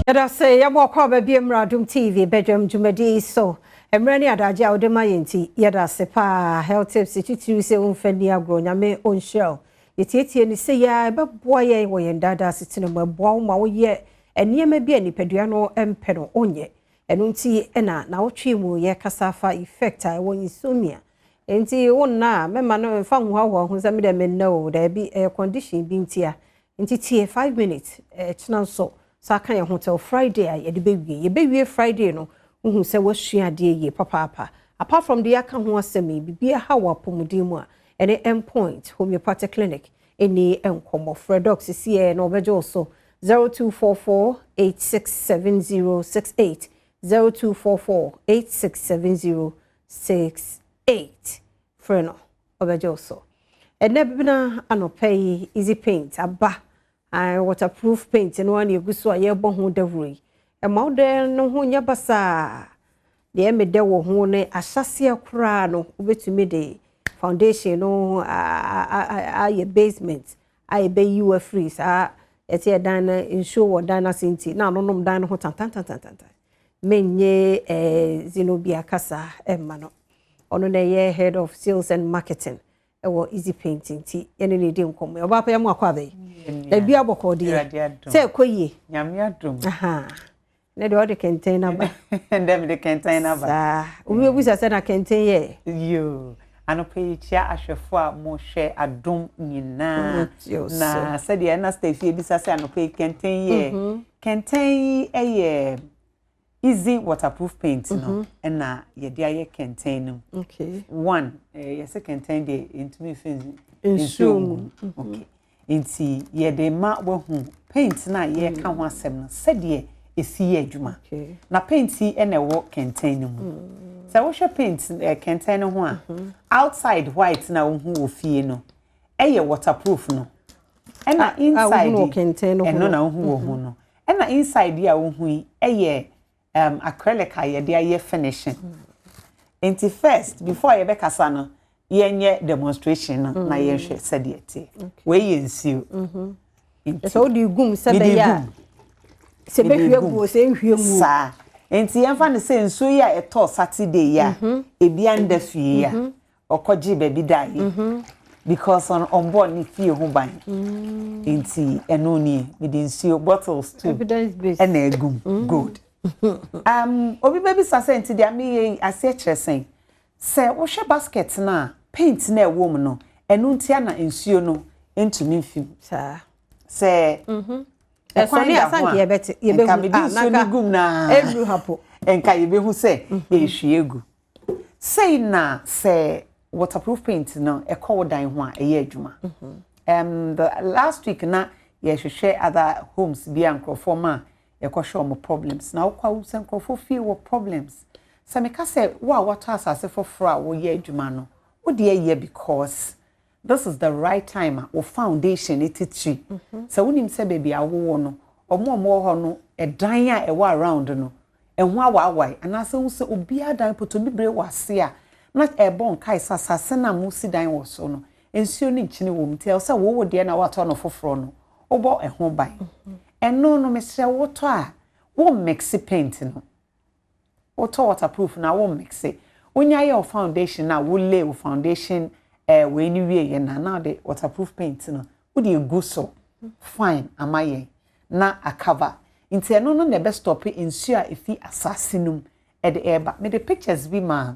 Yada say yabo kwa be Adom TV Badwam jumadi so emrani adaje a odema yenti yada se pa health tips titiri se unfani agro nyame onhel yetietie ni se ya ebeboa ye wo yendada sitine mboa ma wo ye eniema bi anipadua no empe no onye enu nti ena na wotwe mu ye kasafa effect a wo insomnia enti wonna mema no mfa ho ho za me de menno da bi condition bi ntia nti tie 5 minutes china so saka ye hotel Friday a ye de bewie Friday no hu se wo sua de ye papa apart from the aka ho asemi bibia ha wa pomudin mu a any endpoint homeopathic clinic any enkomo fredox CCA no bejo also 0244-867068 0244-867068 freno obejo so enebina anopay easy paint aba waterproof paint no one eguso ayebo ho dawuri e mawde no ho nya basa de emede wo ho ne ahyase akura no obetumi de foundation no a basement a be you free sa eti dan na insure dan na senti na no nom dan no ho tan menye Zenobia Kasa emma no ono na ye head of sales and marketing ewo easy painting ti ene ne di nkom e oba pa yam akwa be e bia boko de se koye
nyame adom
aha ne de ode kenten na ba
ndem de kenten na ba
sa ubi busa se na kenten ye
yo anope chia ahwefo a mo hwe adom nyina na se de na stay fie bisa se anope kenten ye kenten eye easy waterproof paint no na ye de aye kenten no
okay
one yes kenten de into me insumu okay inti ye de ma wo hu paint na ye ka ho asem no se de esi ye adwuma na paint e na wo kenten no mu so wo hwe paint kenten no ho a outside white na wo hu ofie no eye waterproof no na inside
wo kenten no
no na wo hu wo hu no na inside ya wo hu eye acrylic aye de aye finishing enti first before ye be kasa no yenye demonstration no na ye hwe se de ete we yensiu
so di gum se be ya se be hwe gu se hwe mu
sa enti yemfa ne se nso ya eto Saturday ya ebia nda fie ya okoji baby dai because on board ni fie ho ban enti eno ni me de nsuo bottles too
evidence based
and egum good obi baby sase enti dia me ase kyeresen se wo hwe basket na paint na ewo mu no enu ntia na nsuo no entumi mfim
sa
se
so ni asanke ye be
hu na
ebru hapo
enka ye be hu se ye hwie egu say na se waterproof paint no ekọ dan ho a eye adwuma the last week na ye hwehwe other homes bi ankrofo ma ekọ show mo problems na okwa wo sankrofo feel wo problems se me ka se wa water asase foforo a wo ye adwuma no wo de ye because this is the right time or foundation etitri so wonim se baby awo no omo ho no edan a ewa around no ehwa awawai anase wo se obi adan potobi bre wase a na ebon kai sasase na musi dan wo so no ensuo ni nchine wo mtel se wo de na wato no foforo no obo eho ban eno no mesre wo to a wo mix paint no wo to waterproof na wo mix onya ye foundation na wo lay wo foundation we ni wie ye na the waterproof paint no wo de egu so fine amaye na a cover inti eno no na be stop insu a efi assassinum e de eba me the pictures bi ma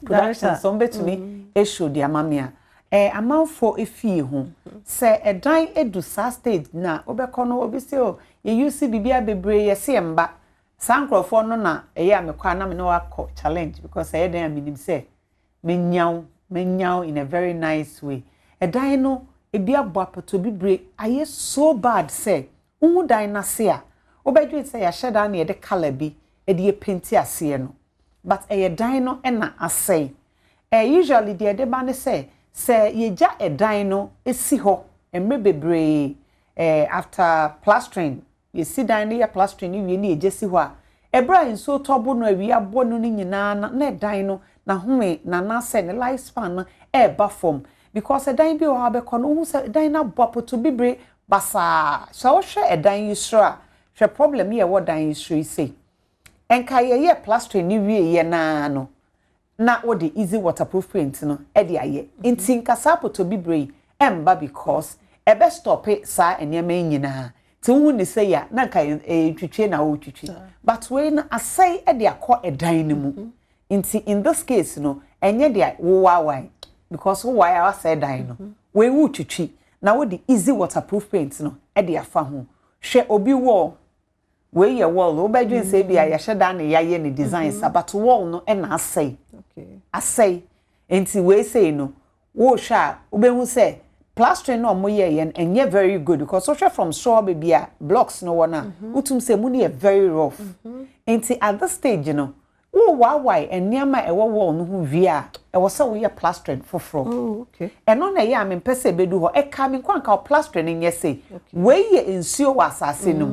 production so betumi e show the amamia amanfo efi ho se edan edu sa stage na obekọ no obi se o ye use bibia bebre ye se mba sankrofo no na eye amekwa na me no akọ challenge because e dan aminim se menyaw in a very nice way edan no ebi abo apato bibre aye so bad say uhu dan na se a obedwe say ya sheda na ye de color bi e de paint ase no but e dan no e na asay usually de ba ne say ye ja edan no esi ho emre bebre after plastering ye si dan ya plastering ni wie na ye jesi ho a ebra nso tobo no awi abo no ni nyina na edan no na home na na say ne lifespan no eba form because edan bi o ha be kono hu say edan na bopoto bibre basa so wo hwe edan yisra hwe problem ye wo dan yisra say enka ye plastering ni wie ye na no na wo the easy waterproof paint no e de aye nti nkasa poto bibre emba because ebe stop sa enema nyina ti hu ni say ya na nka twitwe na wo twitwe but we na asai e de akọ edan ni mu nti in this case no enye de wo wawai because wo why I say dan no we wu twitwi na wo the easy waterproof paint no e de afa ho hwe obi wall we ye wall wo badwin say bia ya hweda na ya ye ne designs but wall no e na asai okay asai nti we say no wo sha obehu say plastering no mo ye yen enye very good because social from store baby a blocks no one utum say mu ne very rough enti at this stage no wo why eniama ewo wo no hu via e wo say wo ye plastering foforo
okay
eno na ye am pese bedu ho e ka me kwanka plastering nye say we ye ensuo wa asase no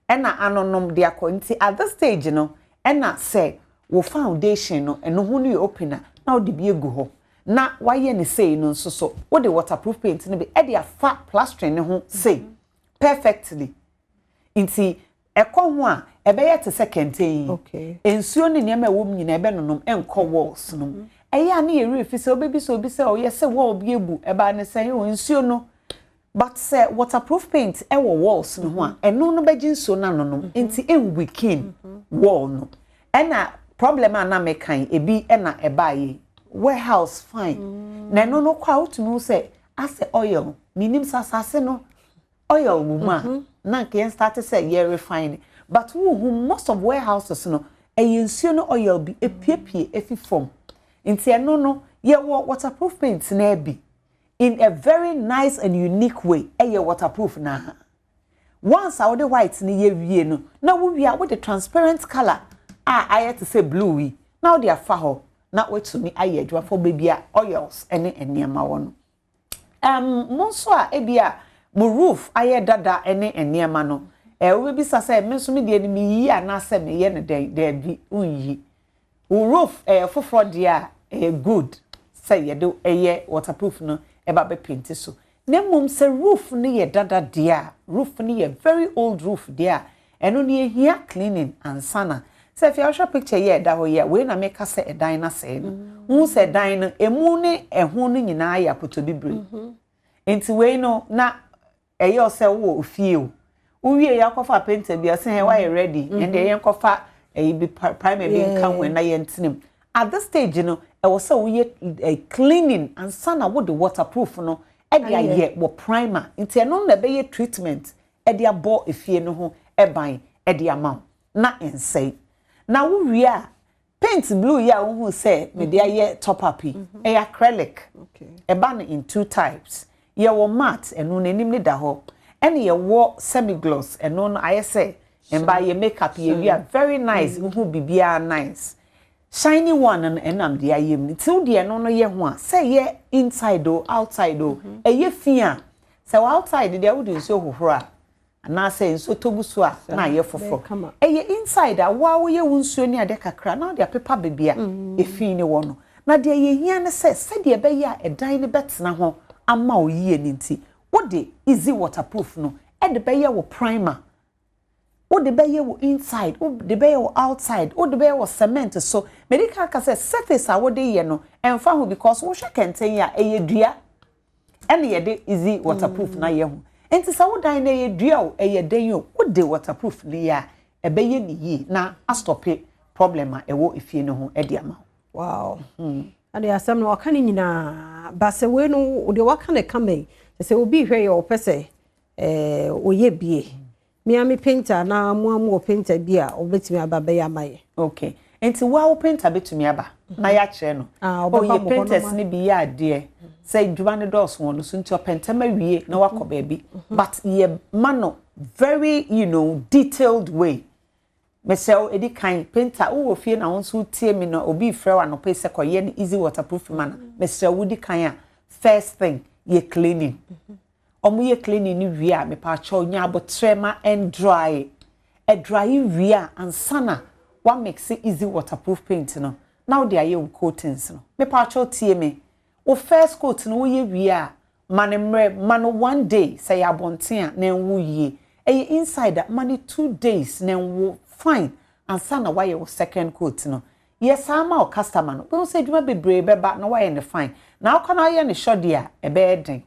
ena anonom de akonti at this stage no ena say wo foundation no eno hu no ye opener na wo de bi egu ho na waye ni say no so wo de waterproof paint no be e de afa plastering ne ho say perfectly inti ekọ ho a ebe ye te second yi
okay
ensuo ne niam ewo nyina ebe nonom enko walls no eya na ye refi say obebi so obi say o ye say wall bi ebu eba ne say o ensuo no but say waterproof paint ewo walls no ho a eno no beji nsuo na nonom inti en weekend wall no ena problem ana mekan ebi ena eba yi warehouse fine na no no kwa utunu say ase oil minim sasase no oil wuma na nke start say ye refine but who most of warehouses no ensuo no oil bi epiepie efi form nti eno no ye waterproof paint na bi in a very nice and unique way ye waterproof na once our the white ni ye wie no na wo wie with the transparent color I to say bluey now they are faho na wetumi aye adwa for baby oils ene eniema wono monso a ebia mo roof aye dada ene eniema no we bi sase me so me de ni yi ana se me ye ne de bi unyi roof foforo dia good say ye do eye waterproof no e ba be paint so na mum se roof ni ye dada dia roof ni ye very old roof dia eno ni ehia cleaning and sana. So if you show picture here that way we na make say a dan na say no hu say dan no emu ne ehun no nyina ya poto bibre enti we no na eyo say wo ofie o uwie ya kofa painter bia say why ready and dey yen kofa bi prime bi kan when na yen tinem at this stage no e was say we cleaning and sana wo the waterproof no e dia ye wo primer enti no na be ye treatment e dia bo efie no ho e ban e dia ma na insane. Na we paint blue ya who say me dey ye top up acrylic okay e ban in two types ye wo matte enu nanim ni da ho ene ye wo semi gloss enu no I say and by your makeup ye very nice who bibia nice shiny one and enam dey ayem till the enu no ye ho a say ye inside o outside o e ye fia say outside dey would nso hohoro na say nso toguso a na ye fofo eye inside a wa wo ye wunsuo ni ade kakra na de paper bebia efi ni wo no na de ye hia ne say de be ya edan ne betena ho ama oyie ni nti wo de easy waterproof no e de be ye wo primer wo de be ye wo inside wo de be ye wo outside wo de be ye wo cement so medical ka say surface a wo de ye no emfa ho because wo hwe kenten ya eye dua ene ye de easy waterproof na ye ho enti sa wo dan na ye dua o eye dan yo wo de waterproof ni ya e be ye ni yi na astope problem a ewo efie no ho e de ama
wow ade asem no waka ni nyina ba se we no de waka ne kame se obi hwe ye opese oye bie mi ami painter na mu painter bia obetimi aba be ya maye
okay enti wa painter betumi aba na ya kire no ye painters ni bi ya ade say dwuma ne dos won so nti opentama wie na wakọ baby but ye mano very detailed way mesel edi kan painter wo fie na won so tie mi na obi frɛ wa no pese koye ne easy waterproof man mesel wo di kan a first thing ye cleaning omo ye cleaning ni wie a me pa cho nya abotrema and dry e dry wie a ansana wa mix easy waterproof paint no now they are coatings no me pa cho tie me o first coat no ye wie a mano 1 day say abonten a na enwu yie e inside mani 2 days na enwu fine ansana why your second coat no yes ama o customer no we say dwuma bebre beba na why ne fine na akona ye ne shodi a e be den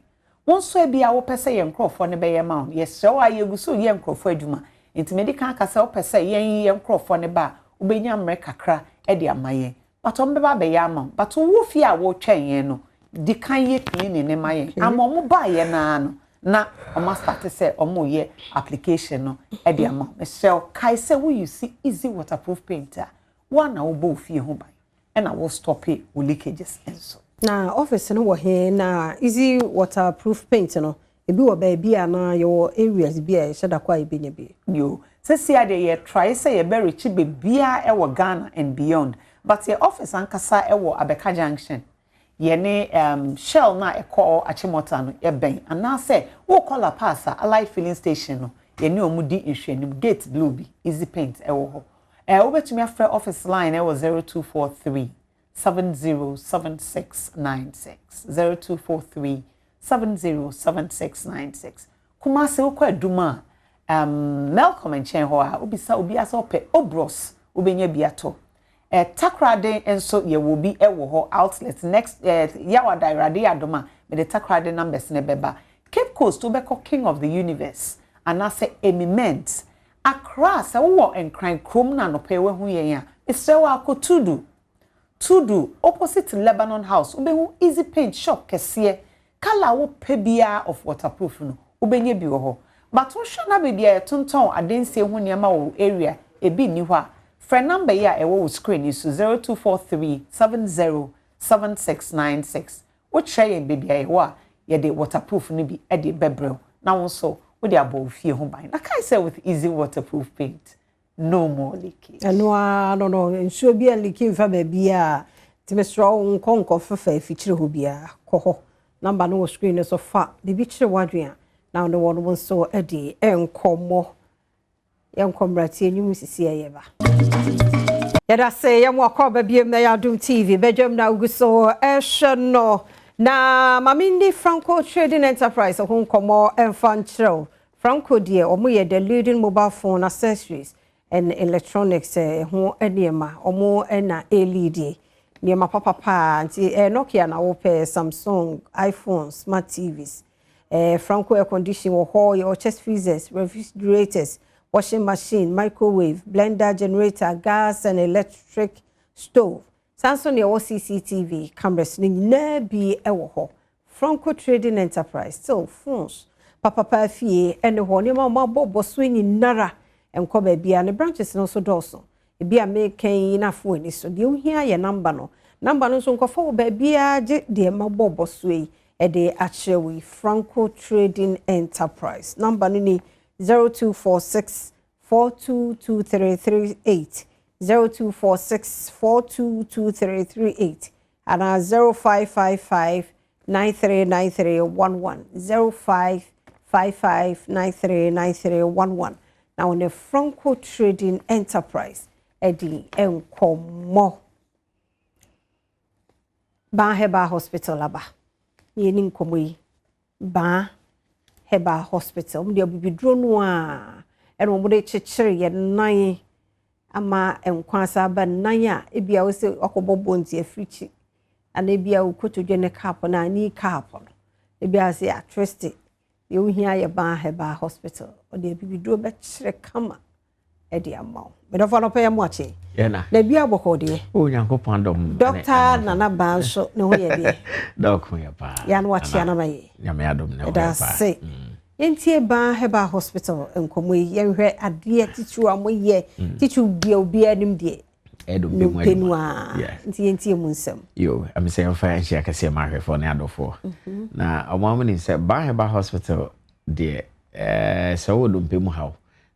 won so e bia wo pese ye nkrofo ne be ye ma yes so aye guso ye nkrofo adwuma enti medical akasa wo pese ye nkrofo ne ba ubenya mre kakra e de amaye but on beba be ya ma but wo fi a wo twen ye no di kan ye clean ne maye ama mo ba ye na no na o ma start say o mo ye application no e de ama Michelle kai say we you see easy waterproof painter one na wo bo fi ho ba e na wo stop it wo leakages enso
na office no wo he na easy waterproof paint no ebi wo ba bia na your areas bia e sheda kwa ibe nya bi
yo sesi ade ye try say ye be rich be bia e wo Ghana and beyond but your office ankasa e wo Abeka Junction ye ne Shell na e call Achimota no ye ben ana say wo call passa Allied filling station no ye ne omudi nhwenim gate blue bi easy paint e wo ho wo betumi afre office line e wo 0243 707696 0243 707696 Kumase ukwa duma Malcolm and Chen ho a obisa obi asa ope obros obenya biato takrade enso ye will be ewo ho outlet next yawa dairade adoma me the takrade numbers ne beba Cape Coast obeko king of the universe anase emiment Accra se wo enkran krom na no pe we hu yen a isrewa akotudu Tudu opposite Lebanon House ubehu easy paint shop kese kala wo pebia of waterproof no ubenye bi wo ho but wo hwe na bebia tonton adense hu niam wo area ebi ni ho a friend number ya e wo screen is 0243 707696 wo try en bebia e ho a ye de waterproof no bi e de bebrel na wo so wo de abo fie ho ban na kai say with easy waterproof paint no more leakage.
No. Nsuo bia leaking fa ba bia timestro nkonko fefa fichire ho bia koho. Number no screen so fa de bi chire wadua. Now the one won so edi enkomo. Yenkomrati enyum sisi ayeba. Yada say yamwa kwa ba bia na Adom TV bedwam na uguso ehwe no na mamindi Franco Trading Enterprise honkomo enfanchro. Franco die omo ye the leading mobile phone accessories and electronics ho eniema omo na LED niema papa anti Nokia na wo pe Samsung iPhone smart TVs Franco air condition wo ho your chest freezers refrigerators washing machine microwave blender generator gas and electric stove Samsung your CCTV cameras ni na bi wo ho Franco Trading Enterprise still phones papa fie ene ho niema mabobbo so ni nara enko ba bia ne branches no so doso e bia meken na fo ni so de ohia ye number no so nkofo ba bia je de mabobbo so e de achewe Franco Trading Enterprise number no ni 0246 422338 0246 422338 and 0555 939311 0555939311 now on the Franco Trading Enterprise edi enkomo ba heba hospital aba yeni nkomo yi ba heba hospital mde obibidro no a eno mo de chechire ye nan ama enkwasa ba nan a ebia wo se okobobo nti africhi ana ebia ukotodwe ne cap na ani cap no ebia se atresti ye ohia ye ba heba hospital ode bibidro be chire kama edi amaw me do follow pay mo ache
na
bia boko de
o nyankopon dom
doctor na ba nso ne ho ye de
doc ya pa
ya no ache na maye
nyame adom ne ho
ya pa yentie ba heba hospital enkomo ye hwe ade titu amoye titu bia obi anim de
Adom
be mu yentie mu nsem
yo am saying fa enche akase ma hwe for ne adofo na omam ni se ba heba hospital de so wodom pe mu haw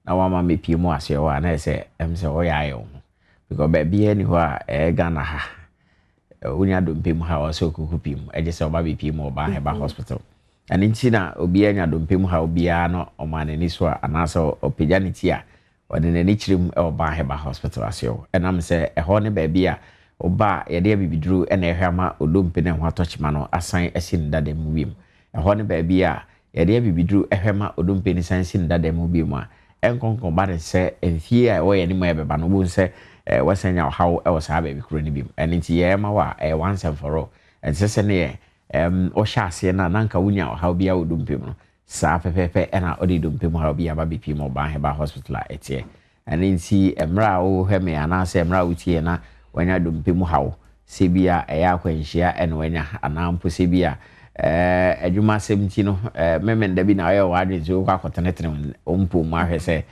na wama mepie mu ase wa na se se o ya yo because be bia ni ho a Ghana ha unya dompe mu ha o so kukupi mu eje se oba bepie mu oba heba hospital ani ntina obi anya dompe mu ha obi a no o ma ni so anasa opegya ni ti a ode ne chirim e oba heba hospital ase o enam se ho ne ba bia oba ye de bibiduru e na ehwama odompe ne ho atochima no asan asin dade mu wiem ho ne ba bia ye de bibiduru ehwama odompe ni san sin dade mu wiem a enkonkon ba de se enfie a wo ye ni mo ebeba no bo se wasanya how e was have be kuro ni bim and nti ye ma wa once and for all and se ne o sha ase na nanka wunya how bia odumpem no sa pepepe e na odi dumpem how bia ba bipi mo ba heba hospital etie and nti emra o heme ana se emra utie na wanya dumpem how se bia e ya kwanhia e na wanya anampo se bia adwuma 70 no memenda bi na ayo wadwe zo kwa kotenetene ompo mu ahwe se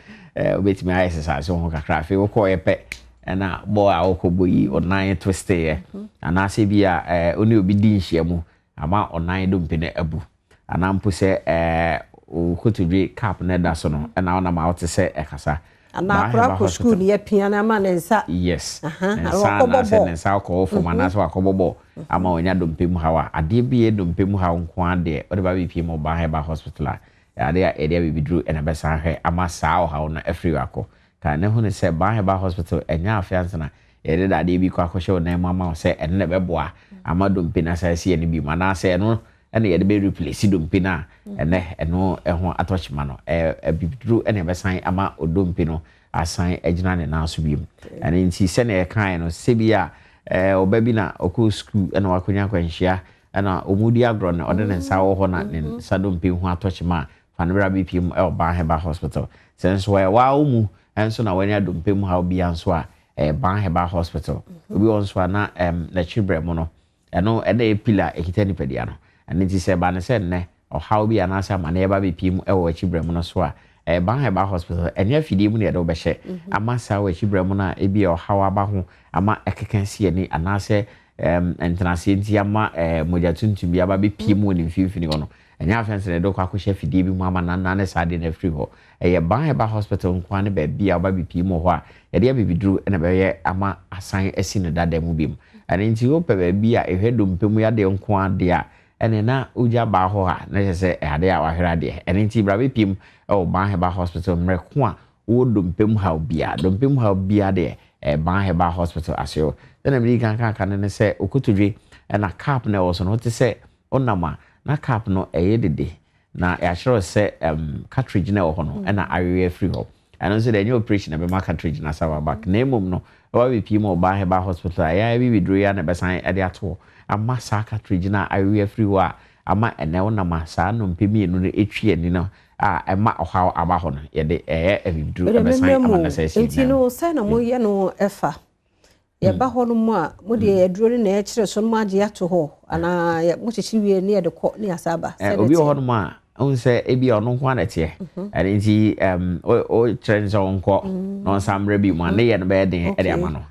obetimi ayesesa so ho kakra fe wo ko yepe na bo a okoboyi onan twiste ye
anaasɛ bi a oni obi di nhyiamu ama ɔnan dompe ne abu anampo sɛ o kotodwe cap ne da so no ɛna ona ma wote sɛ ɛkasa
ana akora ko school ye pia na ma nensa
yes nensa ko fo mana so akɔbɔbɔ ama onya dompe mu hawa ade bi e dompe mu hawo nko ade ɔde ba bi pie mo ba heba hospital a ade a ede bi bidru ɛna bɛsa hwɛ ama saa hawo na afri akɔ ka ne hu ne sɛ ba heba hospital ɛnya afianse na ede da ade bi kɔ akɔhwɛ na mu ama sɛ ɛne na bɛboa ama dompe na sa sie ne bi mana sɛ no ɛna yɛde bɛ replace dompe na ɛnɛ ɛno ɛho atɔchima no bibidru ɛna bɛsan ama odompe no asan agina ne na so biem ɛne nti sɛ na ɛkan no sɛ bi a ɔba bi na ɔkɔ school ɛna wakonya kwanhyia ɛna ɔmudi agro na ɔde ne nsa wɔ hɔ na ne nsa dompe ho atɔchima fa ne bra bpm ɛba heba hospital sɛ nso wa mu ɛnso na wani adompe mu ha obi anso a ban heba hospital obi won so na na chibre mu no ɛno ɛna pillar ekita nipadia no ɛne ti sɛ ba ne sɛ ne ɔhaw bi anasa amane ɛba bpm ɛwɔ chibre mu no so a ban heba hospital ɛnya fidie mu ne ɛde obɛhyɛ ama sa wɔ chibre mu na ebi ɔhaw aba ho ama ɛkeka sie ni anase entrance nti ama moja tuntum bi aba bpm mu ne mfimfini hɔ no ɛnya afense ne do kwa ko hye fidie bi mu ama na ne sade na free hɔ ban heba hospital nkwa ne ba bia aba bpm hɔ a yɛde abibiduru na bɛyɛ ama asan asi ne dada mu bi mu ɛne nti wo pɛ ba bia ehwɛ dompem ya de nkwa de a ɛne na ogya ba hɔ a na sɛ ade a wahwera de ɛne nti bra bpm ban heba hospital mreko a wo dompem ha bia de ban heba hospital aseo na mri kan ne sɛ okotodwe na cap na wɔ so no te sɛ onama na cap no dede na yɛakyerɛ sɛ cartridge na wɔ hɔ no na awewe free hɔ ɛno nso de ɛnyɛ operation na bɛma cartridge na sawa back na mmom no ɛwɔ bpm ban heba hospital ya bi biduro ya na bɛsan de ato ama saa cartridge na awewe free hɔ a ama ɛnɛ onama saa no mpemi no etwi ani no a ɛma ɔhaw aba hɔ no yɛde biduro bɛsan ama na sɛ
nti no sɛ na mo yɛ no ɛfa yɛba hɔ no mu a mo de yɛduro ne yɛkyerɛ so no ma agye ato hɔ ana mo kyekyi wie ne yɛde kɔ ne asaba
obi hɔ no mu a ɔn sɛ ebi ɔno nko anɛteɛ ɛne nti o kyerɛ sɛ ɔnkɔ na ɔnsa mmerɛ bi mu a ne yɛ no bɛyɛ den ɛde ama no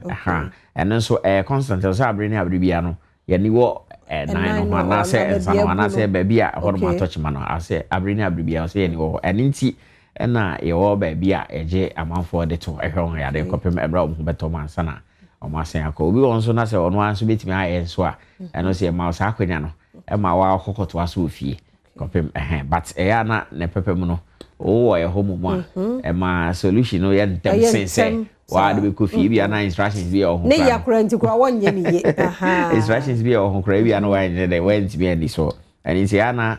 ɛno nso constant sɛ abere ne abere bia no yɛni wɔ nan no ho anaasɛ nsa no anaasɛ baabi a hɔ no mu atɔkyema no asɛ abere ne abere bia ɔsɛ yɛni wɔ hɔ ɛne nti ɛna yɛwɔ baabi a yɛgye amanfoɔ de to ɛhwɛ wɔn yɛade kɔpem ɛbrɛ wɔn ho bɛtɔ mu ansa na ɔmo asen akɔ obi wɔn nso na sɛ ɔno anso betumi ayɛ nso a ɛno sɛ ɛma ɔsa akwanya no ɛma wa akɔkɔto aso ofie kɔpem but ɛyɛ na ne pɛpɛ mu no owó ɛhɔ mu a ɛma solution no yɛ ntɛm sensɛ wa de bɛ kɔ fie bi a na instructions bi a ɔho
ne yɛ akora nti kora wɔnyɛ ne yie
instructions bi a ɔho kora bi a na wɔanyɛ dɛ wɔntumi ani so ɛne nti ɛyɛ na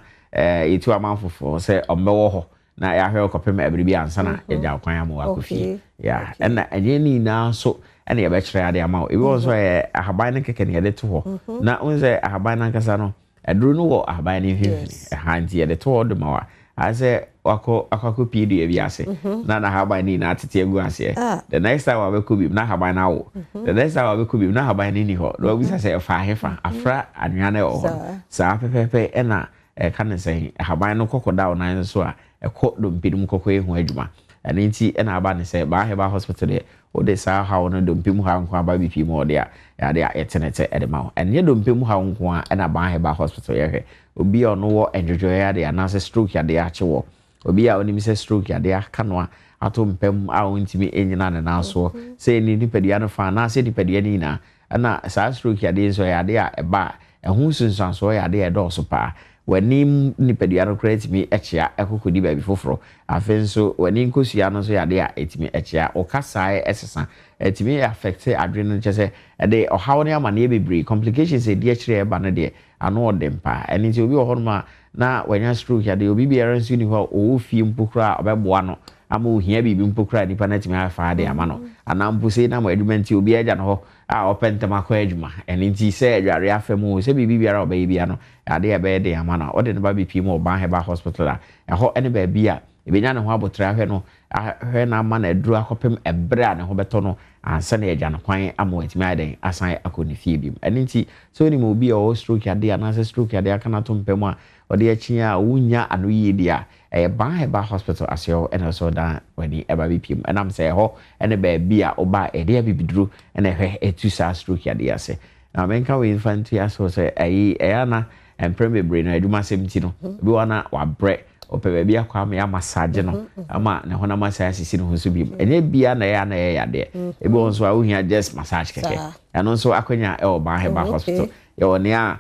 etu amanfofoɔ sɛ ɔmbɛwɔ hɔ na yɛahwɛ kɔpem ɛbere bi ansa na yɛgya kwan ama wakɔ fie ɛna ɛnyɛ ne nyinaa nso ɛna yɛbɛkyerɛ ade ama wo ebi wɔ nso ahaban no kɛkɛ ne yɛde to hɔ na wo sɛ ahaban no ankasa no aduro no wɔ ahaban no mfimfini ɛha nti yɛde to hɔ de ma wa asɛ wakɔ pie dua bi ase na ahaban no nyinaa tete agu aseɛ the next time wabɛkɔ bim na ahaban no awo the next time wabɛkɔ bim na ahaban no ni hɔ na wabisa sɛ ɛfa ahefa afra anwea no ɛwɔ hɔ saa pɛpɛpɛ ɛna ɛka ne sɛ ahaban no kɔkɔda wo nan so a ɛkɔ dompe no mu kɔkɔ ɛho adwuma ɛne nti ɛna aba ne sɛ ban heba hospital deɛ wode saa haw no dompe mu ha nko aba bpm ɔde a yɛade a yɛtenete ɛde ma wo ɛnyɛ dompe mu ha nko a ɛna ban heba hospital yɛhwɛ obi a ɔno wɔ ndwodwoeɛ ade anaasɛ stroke adeɛ akye wɔ obi a onim sɛ stroke adeɛ aka no a ato mpam a wontumi ɛnyina ne nan soɔ sɛ ɛni nipadua no fa anaasɛ nipadua no nyinaa ɛna saa stroke adeɛ nso yɛ adeɛ a ɛba a ɛho sunsuansoɔ yɛ adeɛ a ɛdɔɔso paa wani nipadua no kora etimi ɛkyea ɛkokɔdi baabi foforɔ afei nso wani nkosua no nso yɛ adeɛ a etimi ɛkyea ɔkasae ɛsesa etimi affect adwene no kyɛ sɛ ɛde ɔhaw ne amaneɛ bebree complications ɛdi akyerɛ ɛba no deɛ ano ɔde mpa ɛne nti obi wɔ hɔ nom a na wanya stroke adeɛ obi biara nso ni hɔ a ɔwɔ fie mpo koraa a ɔbɛboa no ama ohia biribi mpo koraa nipa no atumi afa ade ama no anaa mpo sɛ na mo adwuma nti obi agya no hɔ a ɔpɛ ntɛm akɔ adwuma ɛne nti sɛ adware afɛ mu sɛ biribi biara ɔbɛyɛ bia no ade a ɛbɛyɛ de ama no ɔde ne ba bpm ɔban heba hospital a ɛhɔ ɛne baabi a ebenya ne ho abotre ahwɛ no ahwɛ na ama na aduru akɔpem ɛbrɛ a ne ho bɛtɔ no ansa na yɛgya no kwan ama watumi ayɛ den asan akɔ ne fie bi mu ɛne nti sɛ onim obi a ɔwɔ stroke adeɛ anaasɛ stroke adeɛ aka no ato mpam a ɔde akyi a wonya ano yie deɛ a ɛyɛ ban heba hospital aseɛ ɛna sɛ ɔda w'ani ɛba bpm ɛnam sɛ ɛhɔ ɛne baabi a ɔba ɛde abibiduro ɛna ɛhwɛ ɛtu saa stroke adeɛ ase na menka we infantry aso say eya na empreme brain na adwuma semti no bi wana wa bre ope bia kwa me massage no ama ne hona massage sisi no so bi enye bia na ya de ebi won so a ohia just massage keke ano so akonya e oba heba hospital ye won ya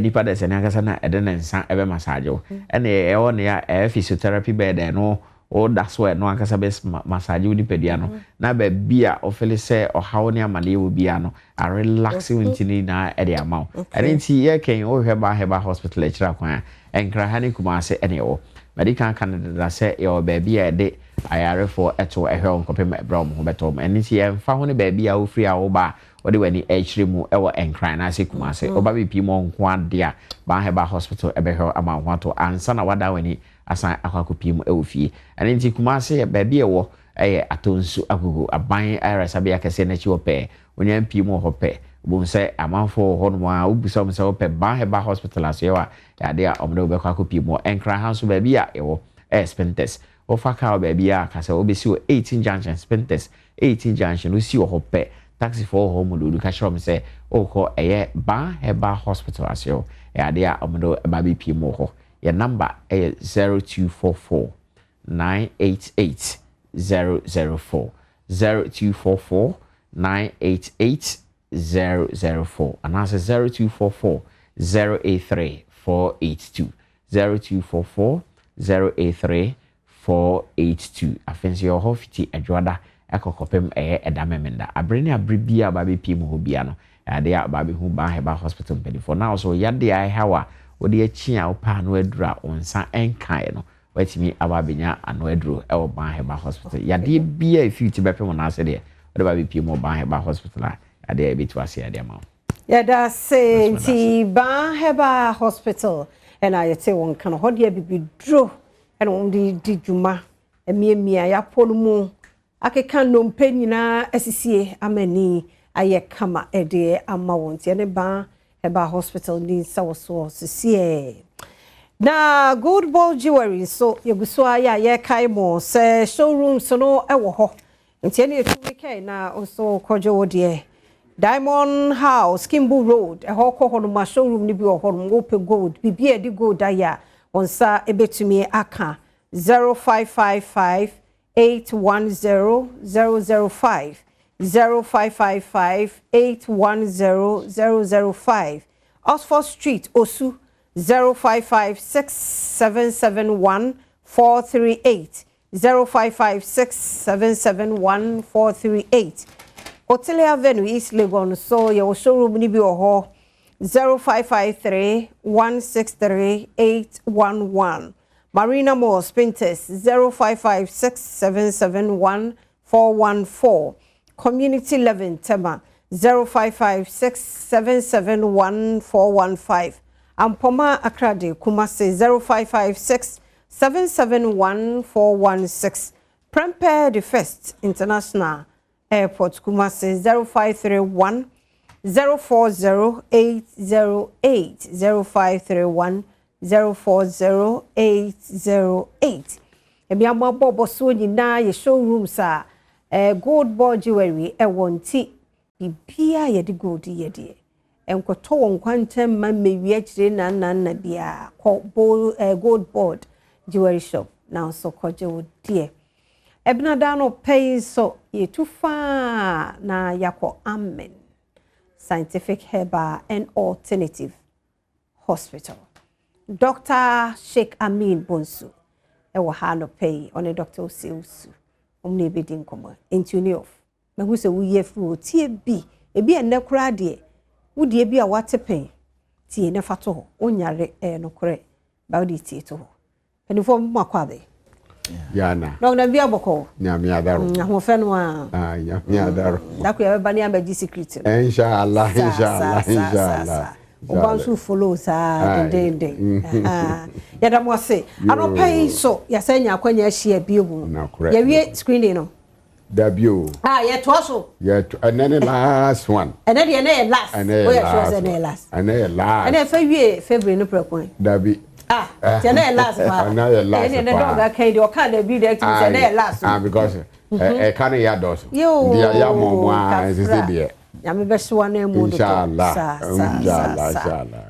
nipa de se na kasa na ede na nsa ebe massage wo ene e won ya physiotherapy bed no o that's why no akasa be massage wo nipadua no na ba bia o feel say o hawo ne amale wo bia no a relaxing wintini na e de amaw ene nti ye ken o heba hospital e kira kwan enkra hani kuma se ene wo medical Canada say your baby a de ayare for eto ehwe onkopem ebra mo betom eni ti emfa ho ne baby a wo free a wo ba wo de wani ehire mu ewo enkran na se kuma se oba bi pi mo nko ade a ba heba hospital ebehwe ama ho to ansa na wada wani asan akwako pi mu ewo fie eni ti kuma se baby ewo atonsu agugu aban ayare sabe akese na chi wo pe onya pi mu ho pe bon say amanfo ho no a obusa mo say wo pe ba heba hospital asewa ya de a omdo be kwako pi mo enkran hanso baby a ewo spentest o faka baby a ka say obesi o 18 junction spentest 18 junction o si o hope taxi for ho mo do ka shom say o ko eye ba heba hospital aseo ya de a omdo ba bi pi mo ho ya number 0244 988 004 0244 988 004 and that's 0244 083 482 0244 083 482 afensi yo hofiti adwada ekokopem edamemenda abreni abribia babe pim ho bia no ade a babe hu ba heba hospital pedi for now so yade ai hawa odi achi a opa no adura onsa enkan no watimi ababenya ano aduro e wo ba heba hospital yade bia ifiti bepem na ase de ode babe pim ho ba heba hospital ade e bitu ase ade ma
yada se nti ba heba hospital and I say one kind of hot year be draw and on the juma emia ya polumu akeka no mpenyina asisie amani aye kama ede ama wonti ene ba heba hospital ni sawoso sisie na Good Ball Jewelry so yeguso aya ye kai mo se showroom so no ewo ho nti ene etu weekend na also kojo wodie Diamond House, Kimbo Road, a hoko honoma showroom ni bi ohonum ope gold, bibi di gold aya, onsa ebetumi aka 0555 810 005 0555 810 005 Oxford Street, Osu 0556 771 438 0556 771 438 Hotel Avenue East Legon so your showroom ni bi oho 0553 163 811 Marina Mall Spintes 0556 771 414 Community 11 Tema 0556 771 415 Ampoma Akrade Kumase 0556 771 416 Prempeh the First International Airport Kumasi 0531 040808 0531 040808 Ebi amabo boso nyina ye showroom sa Gold Ball Jewelry wonti bibia ye de gold ye de enkoto won kwantem ma mewi akire na bia Gold Ball Jewelry Shop now so koje wo die Ebnadano pay so ye too far na yako amen. Scientific Herbal and Alternative Hospital. Dr. Sheikh Amin Bonsu. Ewa hano pay on a Dr. Oseusu. Omne bedin koma. Intune off. Mehu se uye fru tie bi. Ebi ene kura die. Udi ebi a wate pay. Tie ne fato ho. Onyare no kure. Baudi tie to ho. Penifo makwabe.
Yana.
No na bia boko.
Nyame adaro.
Ho fe no a.
Ah, nyame adaro.
Da ku ya ba ni abaji secret.
Inshallah, inshallah.
Obansu follow sa de. Ya da mo se. Ano pay so ya sanya akwanya hia biegu. Ya wie screening no.
Debut.
Ya to so.
Yeah, and then the last one.
And then the last.
And then last. And then last.
And then February no prekon.
Dabi.
Tena last pa.
Na last.
And then dog kind o can be there to say na last.
Because e can ya dos.
Yo.
Dia ya mo mo a is there.
ya me be so na mu do
inshallah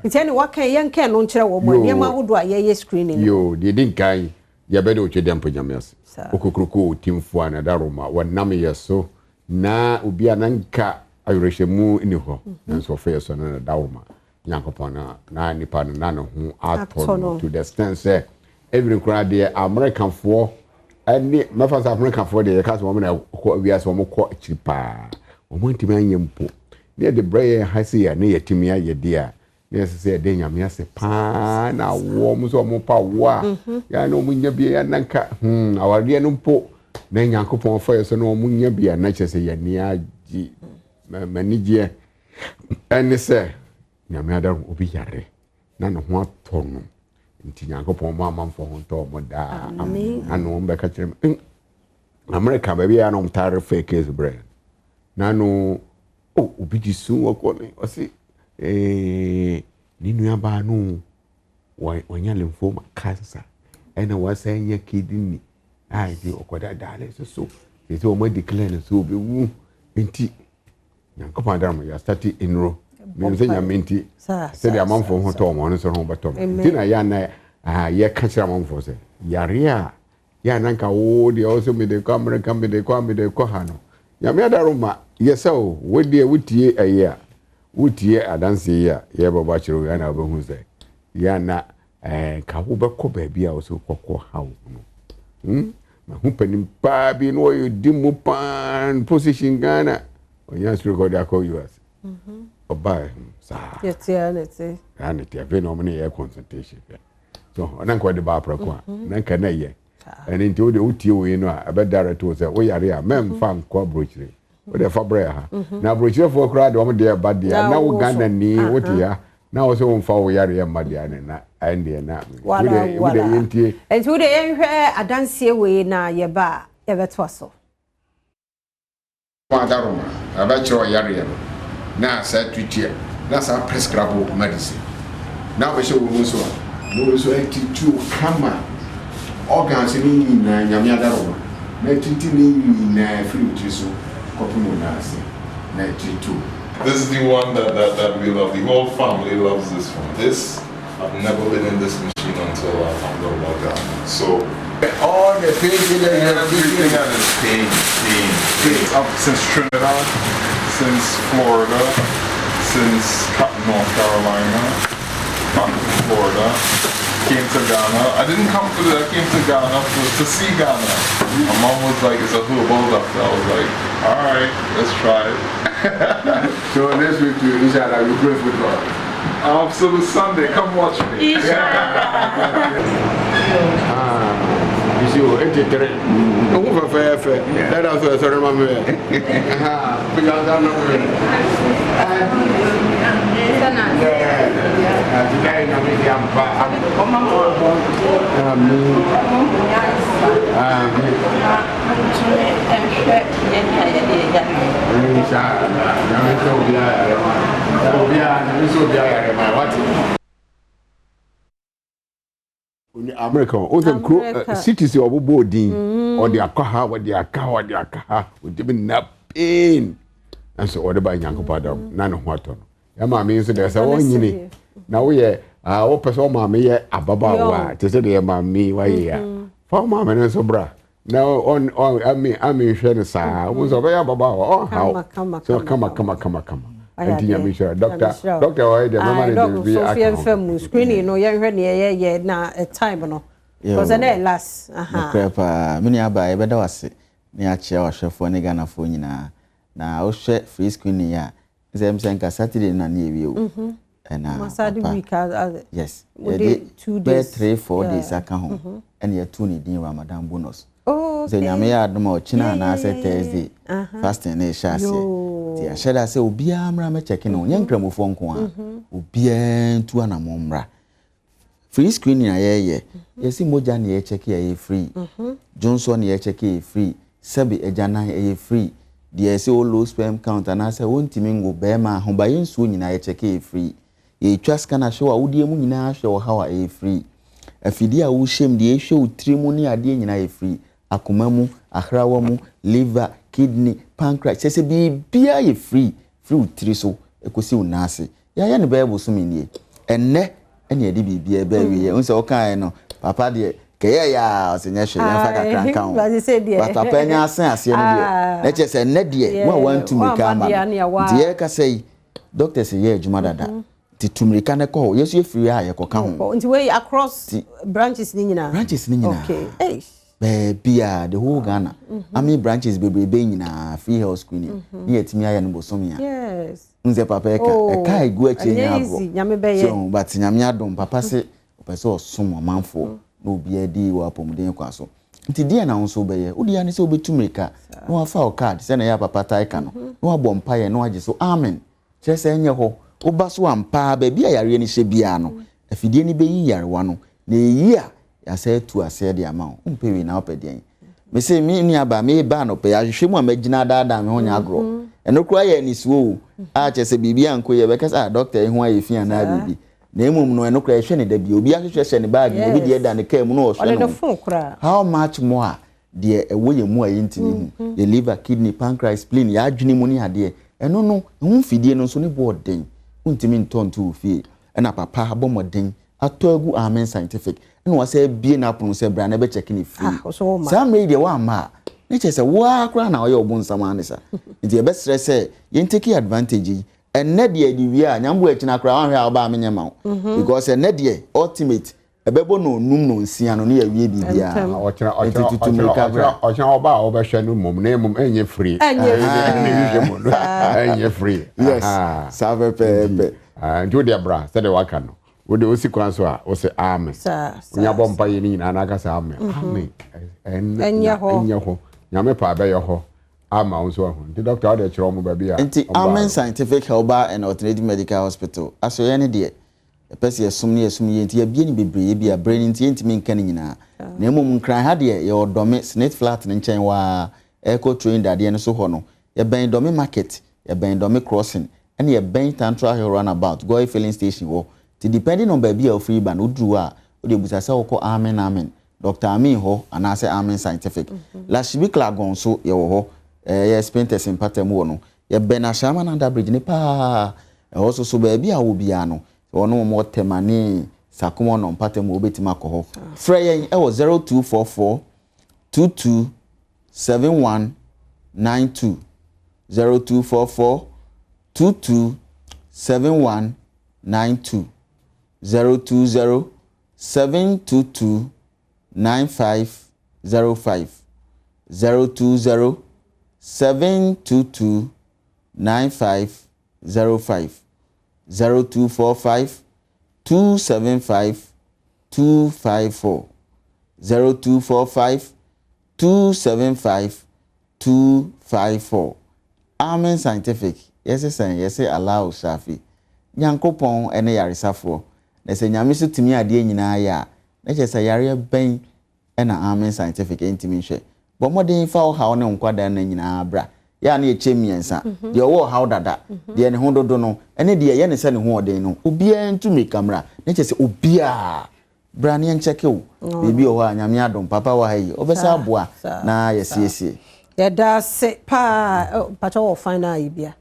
ntiani waka yenke no nkyere wo mo niam awodo aye screening
yo de din kan ya be de o twede mpanyamias okokruko timfo ana daroma wonam yeso na obi ananka ayurehemu ni ho nso fe yeso na daroma yankopon na nipa na no ho aton to the extent say every crowd there American for any mafasa American for there cause woman we as woman ko chipa omonti manyempo ne de braye hasi ya ne yetimi ya dia ne se de nyame ase pa na wo mo so mo pa wa ya no munya bia ya nanka awade no mpo na nyankopon fa yeso no munya bia na chese ya ni agi manije ene se nyame ada obi yare na no ho atono nti nyankopon mo amamfo ho to mo da anu mbeka kire America baby ya no mtare fake is bread na no obi di su okone o si ninu ya ba no wanya lymphoma cancer ena wasa nya kidney ai di okoda dale so eti o mo declare so be wu nti nyankopon da mo ya start enro me se nya menti se dia manfo ho to mo no so ho beto nti na ya na ye ka kira manfo se yare ya nanka wo de o so me de camera me de ko ha no ya me da roma yes o we de wutie aye wutie adanse ya ye baba chiro ya na obehu se ya na ka wo be ko ba bia o so kokko ha wo no ma hu panim pa bi no you dimu pan position Ghana o ya sure go da ko US oba sa
yetianete
anete ave no me ye consultation so nanka de ba prako nanka na ye eni nti o de wutie we no a be direct o se o yare a mem fan ko brochire o de fa bre ha na brochire fo kra de o de ba de na wo Ghana ni wo ti ya na o se o mfa wo yare ya ma de na ande na
wo de
yentie
enti wo de yenhwe adanse we na ye ba ye beto so
wa daroma aba chiro yare ya na sa tutia na sa prescribe medicine na be show wo so no so entitu kama organs ni na nyame adaroma na titi ni na free so kopuno na ase na entitu.
This is the one that we love. The whole family loves this one. This, I've never been in this machine until I found out about that. So
all the things that
everything that is pain. Up since Trinidad, since Florida, since North Carolina, back to Florida, came to Ghana. I didn't come to I came to Ghana to see Ghana. My mom was like, it's a herbal doctor. I was like, all right, let's try it.
So next week to inshallah you pray for God.
Absolute Sunday, come watch me.
You see, over fair. Let us remember. Because I'm not ready. America, other cities of boarding or the akaha, or the akaha, would give me pain. And so, what about Yanko Padam? None of what on. Yama means there's a one yini. Now we are our person, mammy, a baba, to say the mammy, why ya? For mamma and so bra. Now on, I mean, Shenasa was a very baba, or how? So come. And sure, Doctor,
Sophia film screening, no young ready, na a time no. Because I last.
Many are by better was near chair or chef for Negana for na I'll share free screening ya. Them saying Saturday na near you. And Saturday yes, 2 days, 3-4 days I come home. And you're 2 in Ramadan bonus. Oh, so you may add more China and I said Thursday. Fasting a chassis. I said, I say, Ubia Mra checking on young cremo phone coin. Ubia to an amomra. Free screening, I yes, Mojan ye check ye free. Johnson ye check ye free. Sabi Ejana ye free. The SO low sperm count and I say, won't Timingo Bema, whom by in soon I check ye free. Ye trust can I show a woody moon show how I free. A fidia who shame the show 3 money a day in I free. Akumamu, akrawamu, liver, kidney, pancreas. Say be free. free tiri so ekosi unase ya ne be boso menie enne ene ade bibia be wie unse o kan no papa de keye ya osenye hwe ya fa kakran kan but papa nya asen ase no de na che se enne de wa want to make am de ka say doctor say ye adwuma dada ti tumrika ne ko yesu efiri a ye ko ka ho
nti we across branches ni nyina
okay bia the whole Ghana I mean branches be nyina free health screening ni etimi aye no bosomia
yes
nze papa eka egu achi nya abro so but nyame adom papa se opese osom manfo na obi adi wa pomden kwa so nti dia na nso be ye odi ya ne se obetumrika na wa fa card se na ya papa taika no na wa bompa ye na wa so amen chese enye ho oba so ampa ba bia yare ni hye bia no afidie ni be yi yarewa no na eyi a ya se tu ase de ama o mpewi na opede me se mi ni aba me ba no pe ya hwehwe mu amagina daada me ho nya agro eno kura ye ni suo a chese bibia anko ye be kasa doctor ehu aye fia na bibi na emum no eno kura hwe ne da bi obi ahwehwe ne bag obi de da ne ka mu no hwe no how much more de ewo ye mu aye ntini hu ye liver kidney pancreas spleen ya adwene mu ni ade eno no hu fidie no so ne bo den untimi ntonto fie na papa abomoden atoagu amen scientific na wase bie na ponu se bra na be check ni free sam radio wa ma ne che se wa kra na oye obun sama ne sa nti e be stress e yen take advantage enne de adi wi a nyambo achi na kra wan hwe a ba amenye ma because enne de ultimate ebebo no num no nsia no ne ya wie bibia
ocha oba oba hwe no mum na mum enye free enye free
yes save pepe
nti de bra se de waka no wo de osi kwan so a wo se amen nya bompa ye ni na aka se amen amen enye ho nyame pa be ye ho ama unso ho nti doctor o de kire omo ba bia
nti amen scientific herbal and alternative medical hospital aso ye ne de pese yesum ye nti ya bie ni bebre ye bia brain nti ntimi nka ni nyina na emum nkran ha de ye odome snake flat ne nchen wa eco train dade ne so ho no ye ben dome market ye ben dome crossing and ye ben tantra hill runabout go filling station wo ti depending on baby of free ban odru a o de busa se wo ko amen Dr. Amin ho anase amen scientific la shibi klagon so ye wo ho ye spenters in patem wo no ye ben ashama na da bridge ne pa also so baby a wo bia no ono mo temani sakumo no patem wo betima ko ho frey yen e wo 0244 227192 0244 227192 020 722 9505 020 722 9505 0245 275 254 0245 275 254 Amen scientific yes allow shafi nyankopon ene yaresafo na se nyame so timi ade nyina ya na che se yare ben ena amen scientific entimi hwe bo modern fa ha ne nkwada na nyina bra ya na eche miensa de wo ha dada de ne ho dodo no ene de ye ne se ne ho oden no obia ntumi kamera na che se obia bra ne ncheke wo bebi o ha nyame adom papa wa ha yi obesa aboa na yesiesie
ya da se pa pacha wo final ibia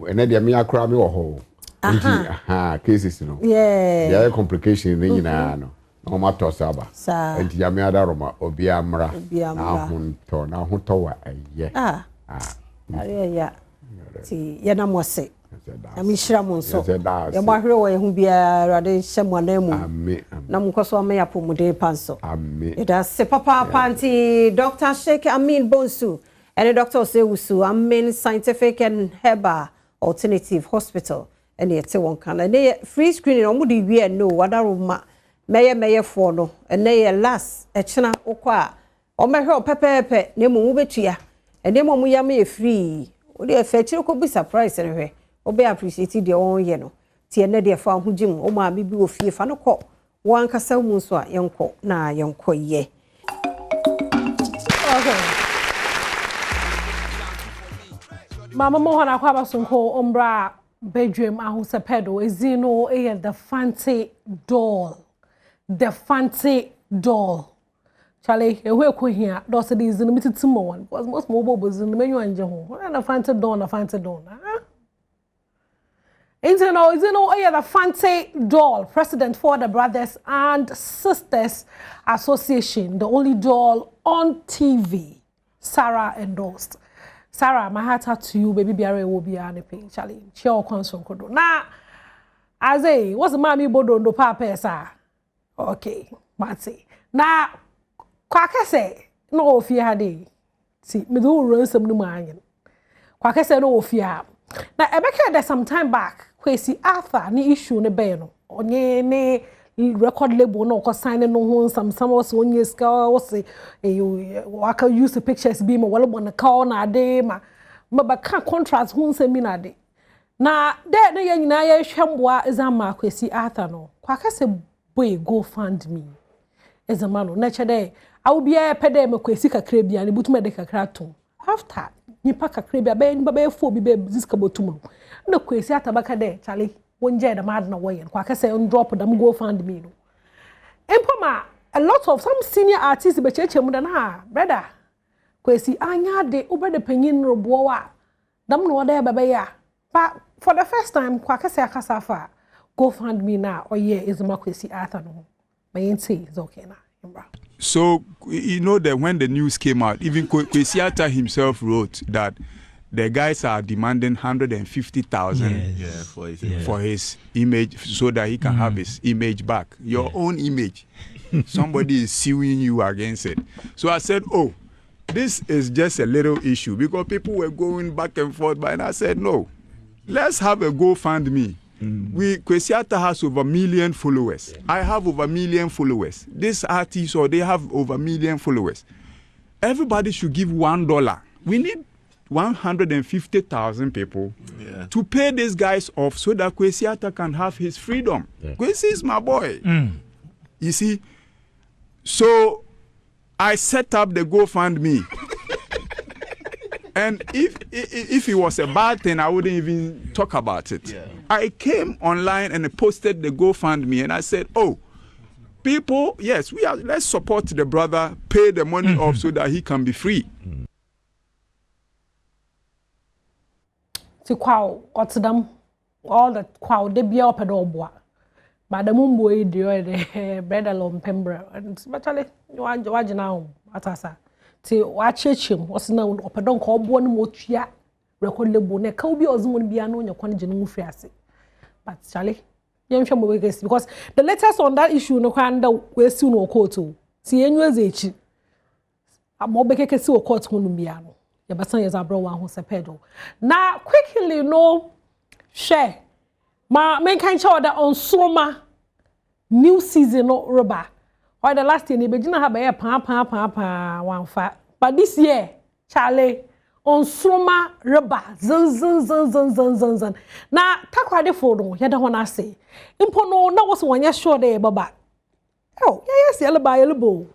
ene de me akra me wo ho cases no yeah complication ni nyina no no matter saba enti ya me adaroma obi amra na hunto na hunto wa aye
ya ti ya na mose amishira mo nso ya mahwe wo ye hu bia rade hyemo na mu na mo koso me ya pomude panso da se papa panti Dr. Sheikh Amin Bonsu and Dr. Osewusu Amin Scientific and Herbal Alternative Hospital and yet one can and free screening on the we no wadaruma meye for no and they last echna okwa o me hwe pepepe na mu betua and dem mu ya me free o dey fetchire ko be surprise hwe o be appreciate the on ye no tie na dey fa ho jim o ma bibi ofie fa no ko wan kasa mu so a yenko na yenko ye okay mama mo hana kwa basunko ombra Badwam ahusepedo ezino the fancy doll Charlie ewe ko hia do se di zinu mititi mo one because most mobile bozinu menyu anje ho na fancy doll
Is the Fante doll, president for the Brothers and Sisters Association, the only doll on TV. Sarah endorsed. Sarah, my heart out to you, baby. Biare will be an epic challenge. Sure, console kodo. Now, as a what's the mommy bodo no papa sir? Okay, Matty. Now, Quacker say no fear day. See, me do run some new man. Quacker say no fear. Now, Ebeka there some time back, Kwesi Arthur ni issue ne beno. Onye ne record label no ko sign no ho some was one year scar say I can use the pictures be mo wala bona call na de ma ba ka contract ho nsemi na de. Na de ne ya nyina ya hwemboa ezama Kwesi Arthur no. Kwa ka se boy go fund me. Ezama no na chede awu bia pede me Kwesi kakra bia ne butuma de kakra to. After nipa kakra bia be nipa be fo bi be ziska botum na Kwesi atabaka de chale wonje da mad na woyen kwa kase on drop them go fund me no empoma a lot of some senior artists be cheche mu da na brother Kwesi anya de obede panyin robo wa dam no da baba ya but for the first time kwa kase akasa fa go fund me na oye is ma Kwesi Arthur no my enti is okay na.
So you know that when the news came out, even Kwesi Arthur himself wrote that the guys are demanding 150,000 for his image so that he can have his image back. Your own image. Somebody is suing you against it. So I said, oh, this is just a little issue because people were going back and forth. But I said, no, let's have a GoFundMe. Kwesi Arthur has over 1 million followers. I have over 1 million followers. This artist or they have over 1 million followers. Everybody should give $1. We need 150,000 people to pay these guys off so that Kwesi Arthur can have his freedom. Kwesi is my boy. You see? So I set up the GoFundMe. And if it was a bad thing, I wouldn't even talk about it. I came online and posted the GoFundMe and I said, oh, people, yes, let's support the brother, pay the money off so that he can be free.
Kwao what's them all the kwao de bia opedobwa but the mumbo e dio de bread alone pembra and especially wajina home atasa ti wa chechim what's na opedon ko obo no motua record label ne ka obi ozun bia no nyekwan gye no mfiri ase but chale yemhwe mo because the latest on that issue no kwanda we si no court o ti enyu ezechi amobekeke si o court ho no bia no yabasan yazabro wa ho sepedo na quickly no share ma men kan cha order on soma new season no roba or the last year ni begina ha be pa wanfa but this year chale on soma roba zan na takwade fo no yeda ho na say impo no na wo so wanya sure dey baba oh yes yelebo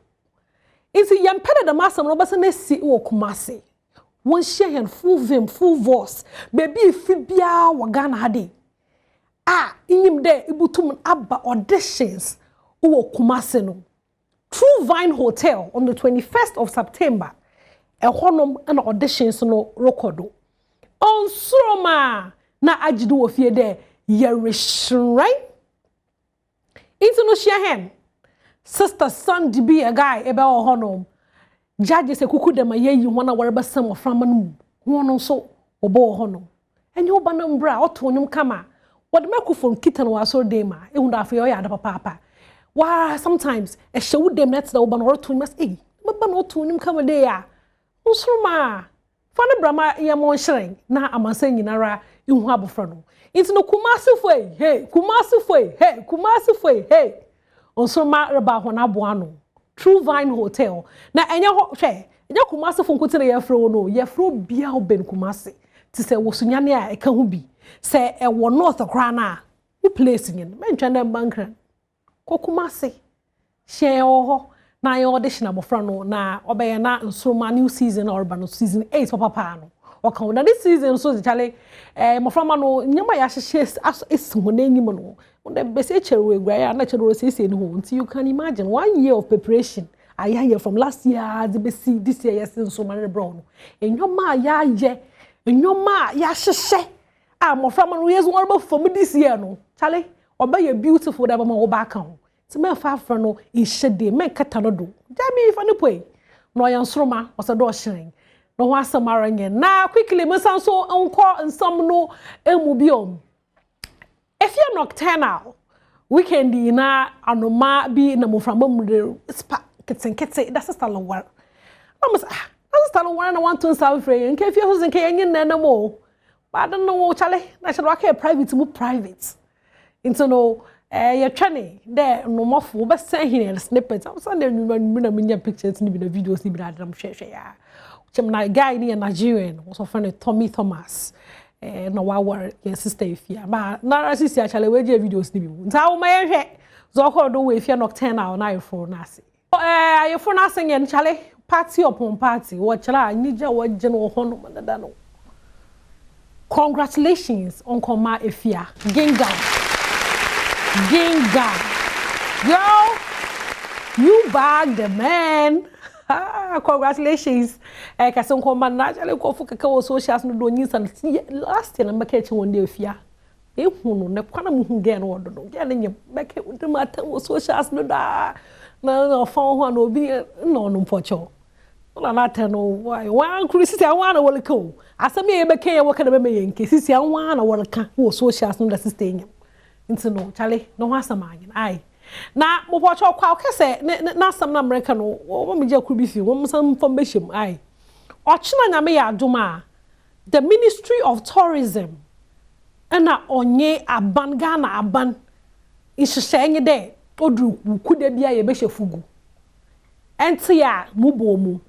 isi yampede the masam no basa na si wo kumase one share full vim, full voice. Baby, if you be a wagana hadi. In him there, ibutum abba auditions. Kumase no. True Vine Hotel on the 21st of September. A honum and auditions no rokodo. On Suroma na ajidu of ye there. Yerish, right? Into no share hen. Sister son to be a guy about honum. Judge se kuku de maye yi wana wareba sam oframa no wono so obo ho no enye oba na mbra oto nyum kama wode microphone kita no aso de ma ehunda afa yo ya da papa wa sometimes e shewu dem net da oba no oto nyum eh baba no oto nyum kama de ya usuruma fa ne brama ye mo hyiren na amansa nyinara ihu abofra no inti no kumase foi hey usuruma reba ho na bo ano True Vine Hotel. Na enya ho hwe, enya Kumase fo nkote na yefro no, yefro bia oben Kumase. Ti se wosunyane a eka ho bi. Se e wo north kra na, wo place nyen. Mentwa na bankra. Ko Kumase. Share ho na ye audition abofra no na obeye na nsoma new season or ba no season 8 papa no. Oka na this season so chale moframa no nyama ya hyehye esiho na enyim no. The best chere gwa ya na chere sese no ho. You can imagine 1 year of preparation. I hear from last year the best this year yes so many brown. Enyoma ya ye enyoma ya hyehye mo from no years one for me this year no Charlie obey you beautiful that mama back on to me far from no in shade me kata no do jami if any pay no yan sroma was a door shine no wa samaranye na quickly me san so onko nsam no emu biom if you're nocturnal weekend na anoma bi na mo from mumre spa kitten that's a war almost that's a war na want to serve free in case you think yen na mo but I don't know Charlie na should work private mu private into no your training there no more for but say here snippets I'm sending you pictures ni bi na videos ni bi na drum share ya chimna guy ni Nigerian was friend Tommy Thomas no wa war your sister ifia ba na sister Charlie we je videos ni bi nta wo ma ye hwe zo ko do we ifia nocturnal na ifo na ase ifo na ase yen Charlie party upon party what chala ni je wo je no ho no dada no. Congratulations on Koma Efia. Ginga. Girl, you bagged the man. Congratulations. Kason Koma naturally go for Kakao socials no do news and last year I'm catching one day Efia. Ehuno ne kwana mu gen wo do. Gen nye make the matter socials no da. Na phone ho no bi no pocho. Na later no why one Christy I want to go. Asami ebeke ye woka na be ye nke sisi anwa na worka wo socials no da sister nyam nti no Charlie no ho asamanya ai na mo pocho kwa okese na asam na America no wo me je akubi fi wo msam fam behim ai ochina nyame ya adoma the Ministry of Tourism na onye aban Ghana aban ihyehenye de odru kuda bia ye behye fugu enti ya mubomu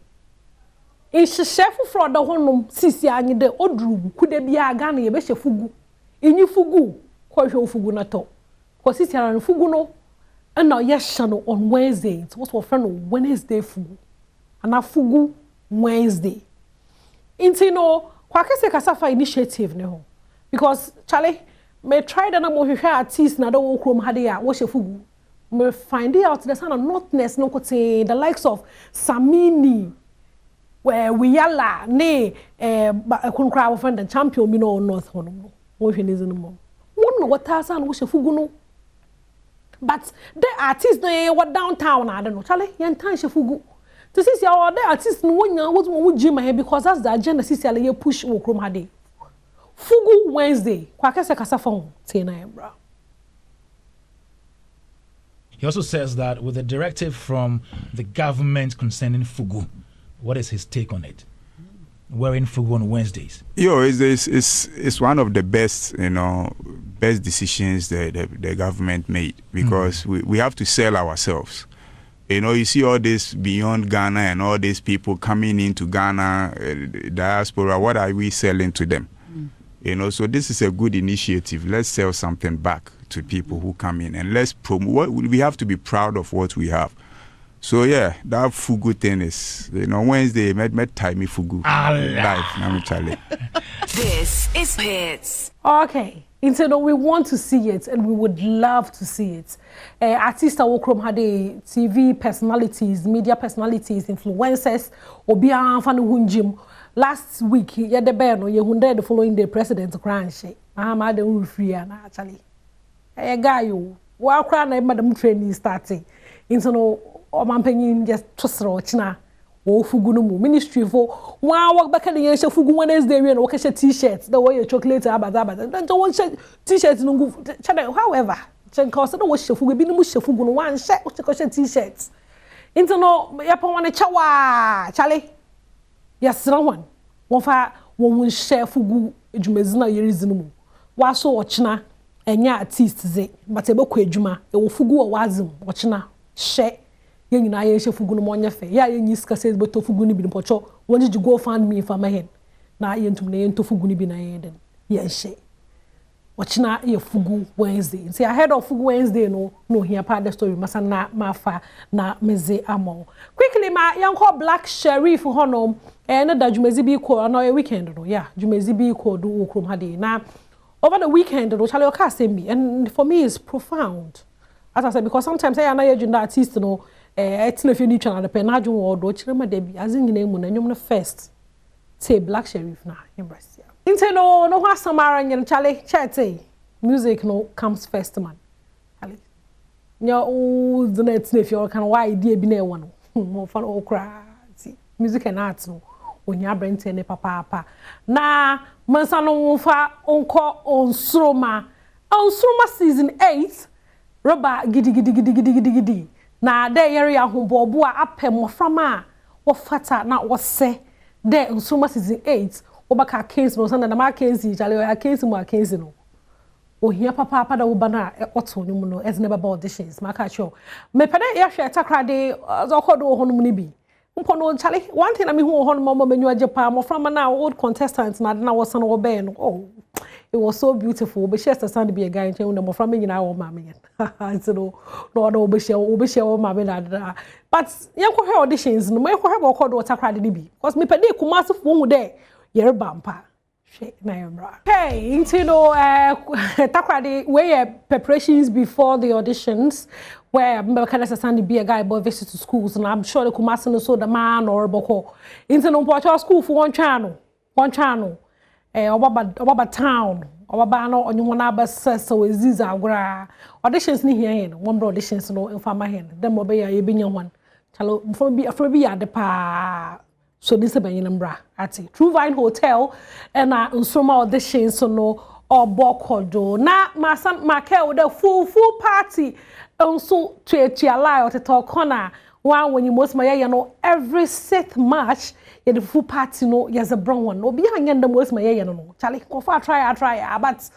Inshefu from the honum sisi anyi de odru kude bia Ghana ye be fugu inyi fugu ko hwe fugu na to ko sisi an fugu no na ye shano on Wednesday it was for friend Wednesday fugu ana fugu Wednesday intino kwa kese kasafa initiative ne ho because Charlie me try na mo hwe artist na do wo krom hade ya wo hwe fugu me find out the sana notness no kote the likes of Samini where we yalla ne kunkra wo friend champion bi no north hono wo hwe ne zinu mo won what asa no wo shefugu no but the artist no what downtown I don't know Charlie yan tan shefugu to see our the artist no wonya wo jima here because that's the agenda see you push wo krom hade fugu Wednesday kwa kese kasa fon te na bra.
He also says that with the directive from the government concerning fugu, what is his take on it? Wearing fugu on Wednesdays.
It's one of the best, best decisions the government made because we have to sell ourselves. You see all this beyond Ghana and all these people coming into Ghana, diaspora, what are we selling to them? So this is a good initiative. Let's sell something back to people who come in and let's promote. We have to be proud of what we have. So yeah, that fugu thing is, Wednesday, met time me fugu live. Now Charlie.
This is Hits.
Okay, so we want to see it and we would love to see it. Artists Awokrom had TV personalities, media personalities, influencers, Obia Fanu Hunjim. Last week, the the following day, President Kranche. Mahama de Urufria actually. A guy you walk around Madam Training starting. Into Omanpenyin just trustrochna. O Fugunumu Ministry for one walk back at the Fugu Wednesday and work t-shirts, the way you chocolate ababa. Don't want t-shirts no however. Cause no wash Fugu be mush Fugu one shirt t-shirts. Into no yapon chawa Charlie. Yes, someone. One won share fugu ejumezina yerizinu. Waso ochina enya artist ze but ebekọ ejuma e wo fugu o wazim ochina share ye nyina ye she fugu no monye fe ya ye nyi ska says beto fugu ni bi pocho woni ji go find me for my head na ye ntum na ye nto fugu ni bi na ye den ye she ochina ye fugu Wednesday say ahead of fugu Wednesday no here part the story masana mafa na meze amo quickly ma yanko Black Sheriff honom na da jumezi bi ko na weekend no yeah jumezi bi ko do okrom hade na over the weekend no chale oka sembi and for me it's profound as I said because sometimes I na yejunda artist no etina fi ni twa na de pe na adwo wo do chire ma da bi azin nyina mu na nyom no first say Black Sheriff na embrace. Inte no ha samara nyen chale chete. Music no comes first man. Ali. Nya o the net if you can why idea bi na e wono. Mo fa no kra. Music and arts no. Onya brente ne papa. Na mansa no fa onko onsroma. Onsroma season 8. Roba gidi. Na de yere ahombobo a apem moframa wo fata na wo se de nsoma season 8 obaka case no sanda na ma case jale ya case mo case no ohia papa da wo bana oto nyum no as never auditions ma ka show me pede ya hwe takra de zokodo ho no mu ni bi mpo no chale one thing na me hu ho no mo menyu ajepa moframa na old contestants na de na wo san wo be no oh it was so beautiful but she has to stand be a guy and no from me nyina wo ma me so no be share wo ma me na but yanko he auditions no me ko he bo do takra de bi because me pede kumase fo hu de yere bampa she na yembra hey into no takra de we preparations before the auditions where me can stand be a guy boy visit to schools and I'm sure the kumase no so the man or boko into no po school for one channel Obaba town obaba no onyo na ba so eziza agora auditions ni here no one auditions no infama here dem obe ya yebinya hwan chalo afro bi ya de pa so this be yin mbra ati True Vine Hotel na nsoma auditions no obokodo na makel the full party nso tuatua oteto corner one when you most my no every 6th March the full party no yes a brown one no be hanging the most my no Charlie go for try but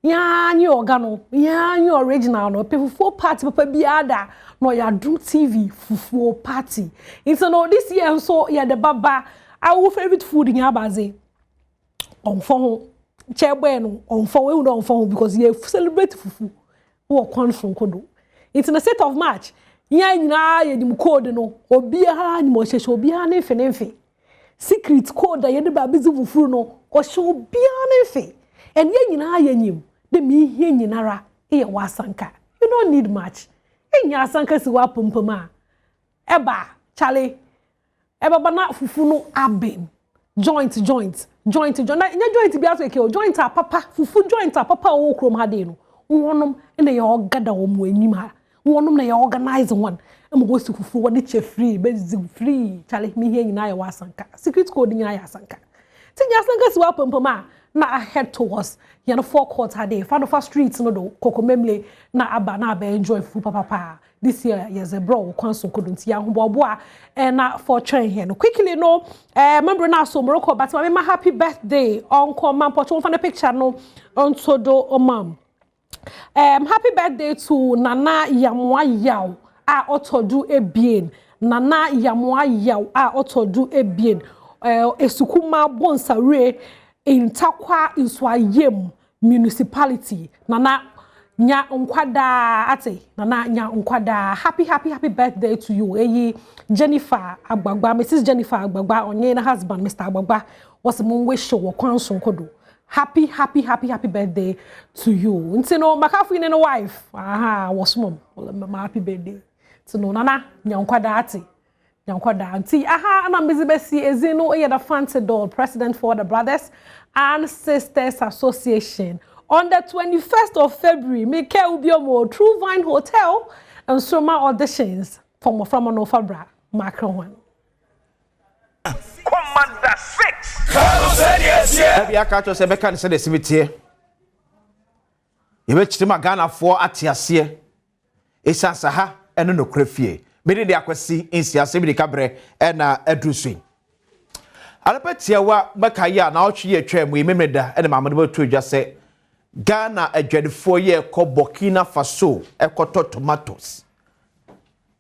ya new organo ya new original no people full party papa bi ada no ya Adom TV full party so no this year so ya the baba our favorite food in Abaze on phone chair bueno on phone we don't on phone because you celebrate fufu wo kon from kodo it's in the 6th of March ya nyina ye dim code no obi ha ni mo hwehwe obi ha ne mfe secret code ye de ba bizi fufuru no o hwe obi ha ne mfe en ye nyina ye nyim de mi hie nyinara e wasanka you don't need much enya asanka si wa pompoma eba chale eba bana fufu no aben joint na nya joint bi aso ke o joint a papa fufu joint a papa wo krom ha de no wonom ene ye ogada wo mu enyim ha wonom na ye organize one em go si fufu wo de che free bezi free chale mi hie nyina ye wasanka secret code nyina ye asanka tinya asanka si wa pompoma na ahead towards you know forecourt hade fa streets no do kokomemle na aba na ba enjoy fufu papa this year yes a bro kwanso kodunti ya hoboboa na for train here no quickly no remember na so Morocco but my happy birthday uncle man pocho for the picture no onto do omam happy birthday to Nana Yamwa Yaw a otodu ebien Nana Yamwa Yaw a otodu ebien esukuma bonsare in Takwa Inswayem municipality Nana nya nkwada ate Nana nya nkwada happy birthday to you Jennifer Agbagba Mrs Jennifer Agbagba onye na husband Mr Agbagba was mo wish wo kwanso kodo happy birthday to you nti no makafu ine no wife was mom happy birthday to no Nana nya nkwada ate nti na mbizibesi ezino the fancy doll president for the Brothers and Sisters Association on the 21st of February make ubiomo True Vine Hotel and Soma auditions from no fabra Macron
Commander 6 Carlos said yes yeah aka say be kan say the cimetière ye be chitima Ghana for atiase esansa ha eno no krefie me de akwasi insiase bi de kabre na adrusuin alapetia wa makaya na otwe atwa mu memeda ene mamade batu dwa se Ghana adwadefo ye ko Burkina Faso ekoto tomatoes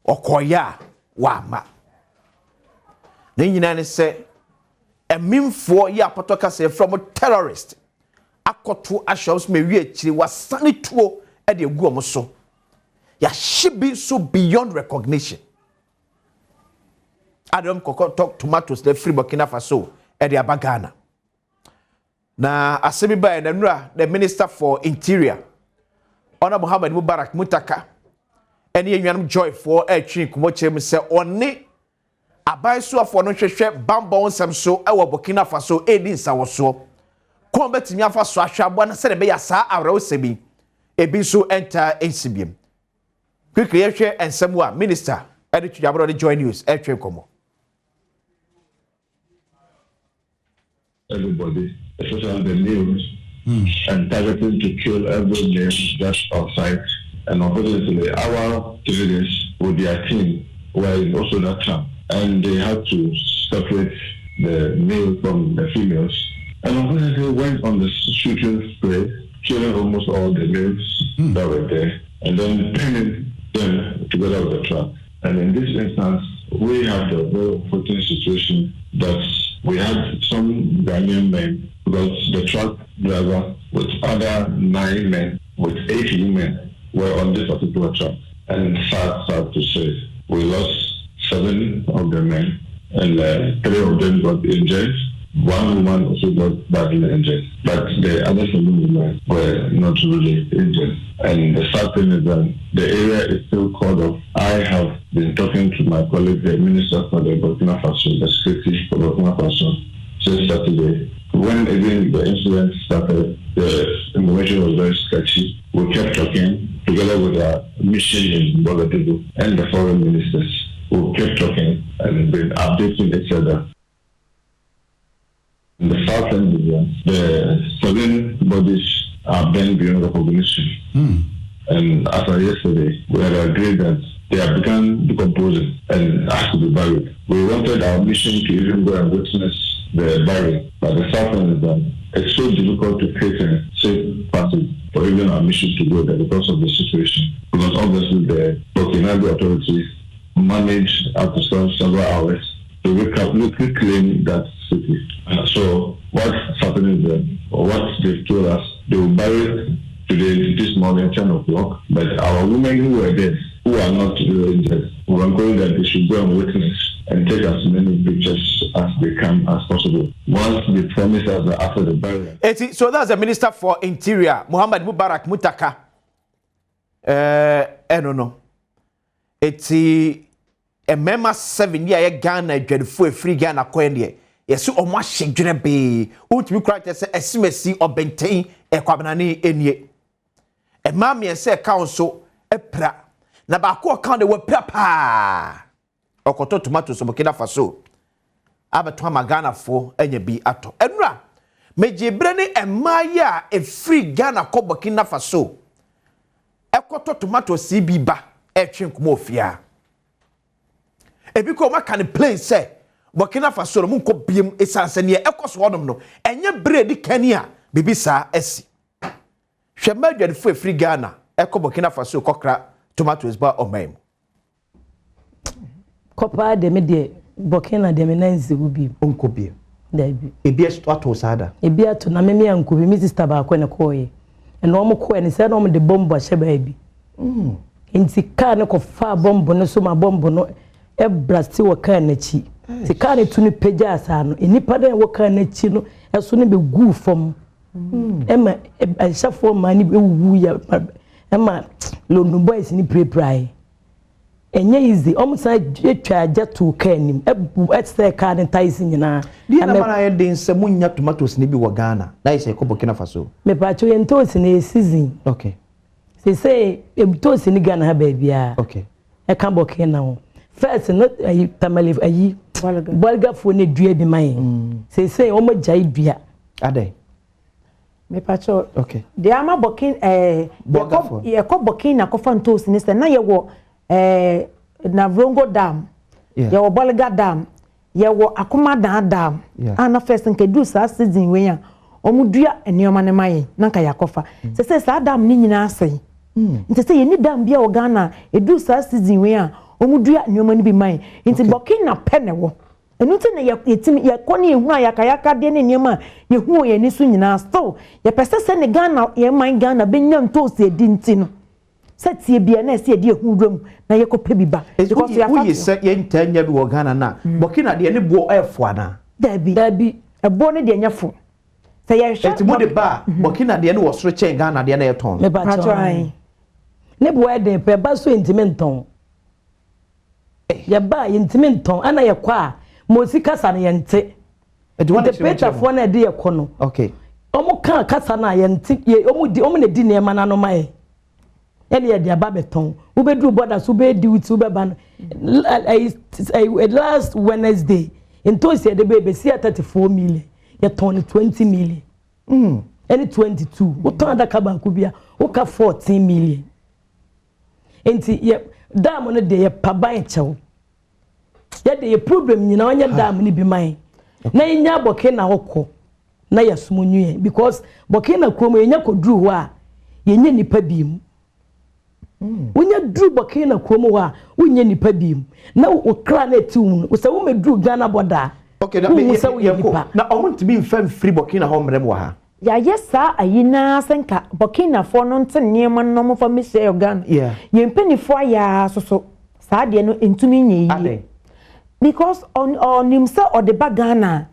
okoya wa ma ne nyina ne se emimfo ye apotoka se from terrorist akoto ashows me wi akiri wasane tuo e de egu omo so ya shibi so beyond recognition Adom talk tomatoes the free Burkina Faso e de abagana na asebi ba na nura the minister for interior Honorable Muhammad Mubarak Mutaka ene yenwanum joy for a twin kumo chem se one aban so afọ no hwehwe bambọ nsem so ewo Burkina Faso edi nsawoso ko betimi afa so ahwabo na se be ya saa awrawo sebi ebi so enter ensibiem quickly yehwe ensem a minister edi twabro de join news etwe komo.
Everybody, especially the males, and targeting to kill every male just outside. And unfortunately, our civilians with their team were also that trap, and they had to separate the male from the females. And unfortunately, went on the shooting spree, killing almost all the males that were there, and then pinning them together with the trap. And in this instance, we had a very unfortunate situation that we had some Ghanaian men, because the truck driver with other 9 men with 8 women were on this particular truck. And sad to say, we lost 7 of the men, and 3 of them got injured. 1 woman also got badly injured, but the other 7 women were not really injured. And the sad thing is that the area is still called off. I have been talking to my colleague, the minister for the Burkina Faso, the secretary for Burkina Faso, since Saturday. When again the incident started, the information was very sketchy. We kept talking together with our mission in Bogotá and the foreign ministers. We kept talking and been updating each other. In the southern region, the 7 bodies are banned beyond recognition. And after yesterday, we had agreed that they have begun decomposing and have to be buried. We wanted our mission to even go and witness the burial, but the southern region, it's so difficult to create a safe passage for even our mission to go there because of the situation. Because obviously the Burkina authorities managed after several hours to reclaim that city. So what's happening there, or what they've told us, they will bury it today, this morning, 10 o'clock. But our women who were dead, who are not really injured, we are encouraging that they should go and witness and take as many pictures as they can as possible. Once they promise us that after the burial.
So that's the Minister for Interior, Muhammad Mubarak Mutaka. I don't know. It's a member 7 year Ghana, Jedfu, free Ghana coin. Yes, so on my shake be out to crack as a simesi or bentain a quabanani in ye. A mammy and say council a pra. Nabako account they were papa. Okoto tomatoes of Burkina Faso. Abatwa Ghana for any be ato. Enra, meje brene and Maya a free Ghana ko Burkina Faso. Ekoto tomatoes CB ba e chink mofia. E biko ma kan play say Burkina Faso mu ko biem esansane e ekoso hodom no enye bredi kania bibisa esi hwema dwadefo free Ghana eko Burkina Faso kokra tomatoes ba omam
kopa de me de Burkina de me nanzi ubi
onko biem
dabi
ebi ato sada
ebi ato na me anko bi mi sister ba ko ne koye eno mo ko ne se no mo de bombo ahye ba bi enti ka ne ko fa bombo no so ma bombo no e brasti wo ka na chi ti ka ne tuni peja asa no enipa de wo ka na chi no eso ne be gu fom ema ahye ma ni be wu ya ema London boys ni pray enye easy omusa etwa aja to ka anim ebu etse ka ne tais nyina
di na mara ye den se munya tomatoes ne bi wo Ghana na ise ko Burkina Faso
me pa cho ye ntosi na season
okay
say ebtosi ni Ghana ha ba bia
okay
e kan Burkina ho first no ayi tamale ayi bolga fo ne dua bi man say o ma jai dua
adai
me pa cho
okay
de ama Burkina ye ko Burkina ko fan tosi ni se na ye wo na Vrongo Dam ye wo bolga dam ye wo Akoma dam ana first nke du sa season we ya omudua enioma ne maye na nka yakofa se sa dam ni nyina asai nti se ye ni dam bia o Ghana edu sa season we a omudua enioma ni bi maye nti Burkina pene wo enu ti ne ye koni ehu ayaka de ne enioma ye hu ye ni su nyina so ye pese se ne Ghana ye man Ghana benyam to se di nti no se tie bia na se di ehu dwam na ye ko pebiba
because ye se ye ntanya bi wo Ghana na Burkina de ne bo efo ana
dabi ebo ne de nyafo say ye
sha mo de ba Burkina de ne wo soro chen Ghana de na ye ton
me ba try ne bo e de pe ba so intimenton ya ba yentimi nton ana ye kwa mosi kasa na yente the paper for na de ye kono
okay
omo kan kasa na yente ye omo ne di ne ma na no mai ele ye de aba beton wo be do border so be di with wo be ban last Wednesday into se de be see 34 million ye ton 20 million any 22 wo ton da ka ba ku bia wo ka 14 million enti ye dam no de ye paban chew ye de ye problem nyina onye dam ni bi man na nya boke na hokọ na yasumunyue because boke na kromo nya koduru ho a ye nya nipa biem wonya duru boke na kromo ho a wonya nipa biem na wo kra na etiwum wo se wo meduru Ghana border
okay na me na omuntimi mfam free boke na ho mrem wa ha
ya yesa ayina senka Burkina fo no ntene man no mo fa me share Ghana ye mpenifo ya soso saa de no entumi nyeyi because on himself or the Ghana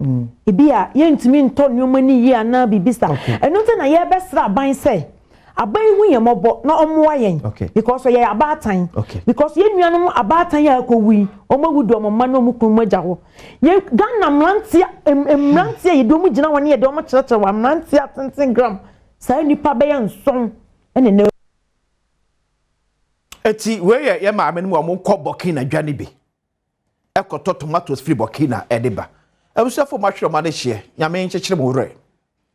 ebia ye ntumi nto nyoma ni yi ana bibisa eno nte na ye besra ban say aban hu ye mobo na omoa yen because ye abatan because ye nuanom abatan ya akowi omawudo omma na omukun majaho ye Ghana mrantia ye do mu gina woni ye do mo cheche wa mrantia 10 gram sa nipa be ye nson ene ne
eti we ye ma amenu mo nkọ Burkina dwane bi ekoto tomatoes free Burkina ediba ebusafo mahwere ma ne hye nyame nkyekere mo wure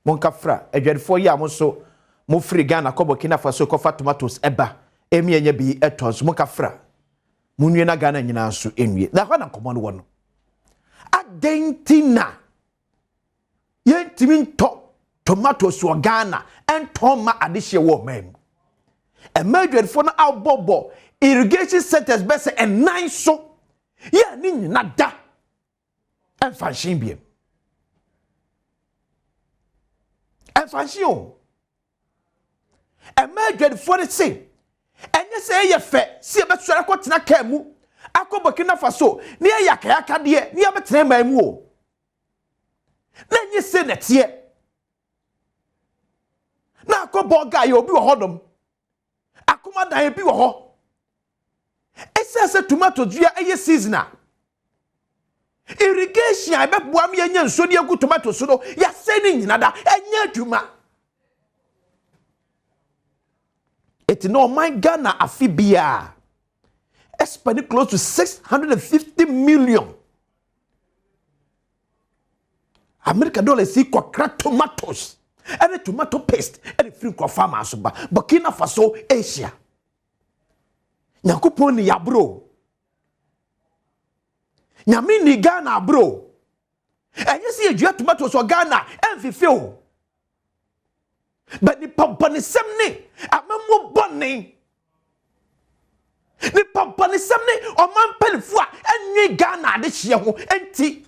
mo nkafra adwadefo yi amo so mo free Ghana ko Burkina Faso ko fa tomatoes eba emi enya bi etons mo nkafra mo nwie na Ghana nyina so enwie na hwana komo no wono adentina yentimi nto tomatoes wo Ghana enton ma adehye wo mem emadwadefo no awbobo irrigation centers bese en so ya ni nyina da enfanshin biem enfanshin o emadwadefo ne se enye se ye fe si ebetwere ko tena ka mu akọ Burkina Faso ni yakayaka de ni abetena ma mu o na enye se netie na akọ boga ye obi wo hodom akoma dan bi wo ho ese tomato dua eye seasonal irrigation abeboa me enya nso de agu tomato so no ya se ni nyina da enya adwuma it no my Ghana afibia spending close to 650 million American dollars equal crack tomatoes and a tomato paste and free kwa farmers ba Burkina Faso Asia Nyakupon ni ya bro Nyami ni Ghana bro enye si edua tomatoes o Ghana enfife o but ni pampani semne amamo bonni ni pampani semne o man pelfo a enwe Ghana de hye ho enti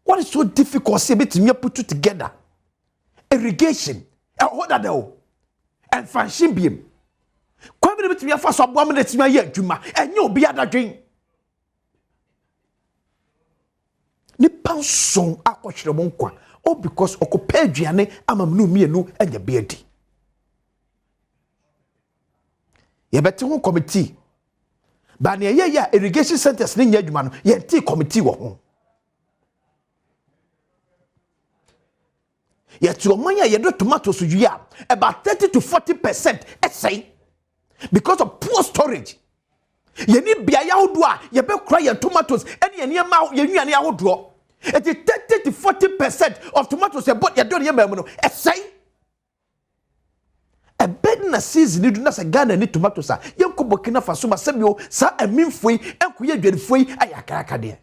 what is so difficult say betimi put together irrigation order there and fashion biem kwabere betimi afa so aboam na timi aye adwuma enye obi adadwen ni panson akohwere mo nkwa all because okopa aduane amamnu mienu enye beadi ye beti ho committee ba na ye ya irrigation centers ni nya adwuma no ye ti committee wo ho yet your money you do tomatoes you are about 30 to 40% essay because of poor storage. You need be a yaudua, you be cry your tomatoes, any amount you need any outdraw. It is 30 to 40% of tomatoes you bought your don't remember essay. A bed in a season, you do not say Ghana need tomatoes. Young Burkina Faso, Masabio, sa a mean free, and create free, ayaka.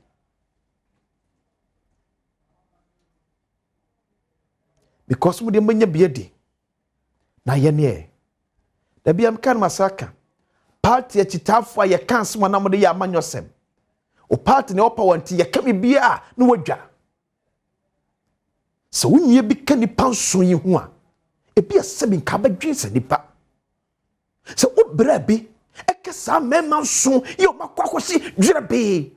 Because we didn't be a na ye da bi am kan masaka party a chitafo ye kan so na mo de ya manyosem o party ne opa wanti ye ka bibia na wadwa so wunye bi kan nipa nso yi ho a e bi asem nka ba dwinsa nipa so obra bi e ka sa mema nso ye o makwa kwashi dwira bi.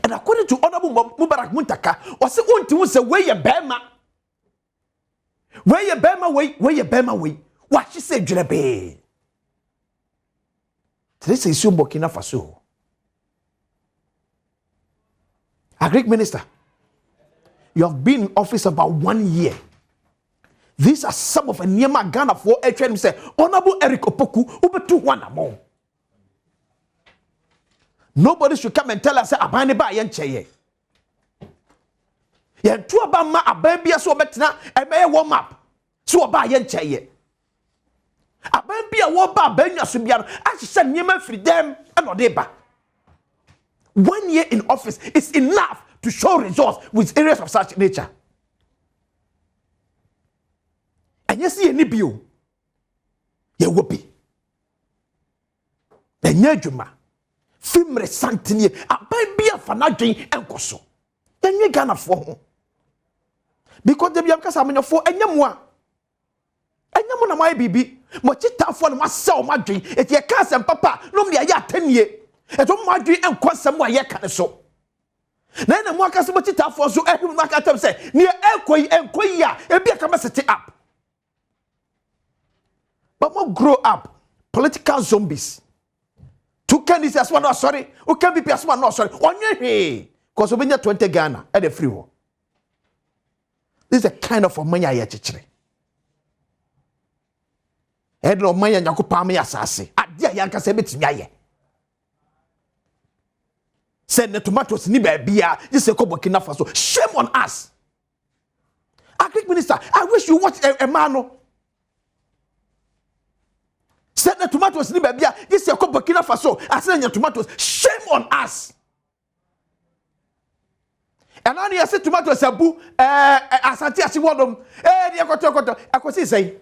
And according to Honorable Mubarak Muntaka, or say unti wo se we ye bema where ye bema way, what she said, Jirabe. This is Burkina Faso. A Greek minister, you have been in office about 1 year. These are some of the Nyema Ghana for HM say, Honorable Eric Opoku, over 2-1 more. Nobody should come and tell us, Abane ba yen cheye. Yen two about ma abambia so betina, and may warm up. So about yen cheye. Abambia warm up, Benya Subian, as she said, Nyema freedom and Odeba. 1 year in office is enough to show results with areas of such nature. And you see any bill, you will be. And Yajuma, Fimre Santini, a baby of Fanadjin and Koso. Then you gonna for because the Bianca's are for and Yamwa. And Yamuna, my baby, Mochita for myself, my dream, if your cousin papa, normally I 10 years. And don't my dream and quite somewhere yet can so. Then I'm walking so much for so everyone back at them say, near Elquay and Quaya, and be a capacity up. But more grow up, political zombies. Two candidates as one, no sorry, who can be as one, no sorry. 1 year, hey, because we need 20 Ghana at the free war. This is the kind of money I actually. I don't money and Yakupa me assassin. At dear Yanka Sebit Yaye. Send the tomatoes ni beer, this is a Burkina Faso. Shame on us. Agric Minister, I wish you watch a man. Send the tomatoes ni beer, this is a Burkina Faso. I send your tomatoes. Shame on us. And now you say tomatoes abu asante asiwodom. Dear koto. I could say.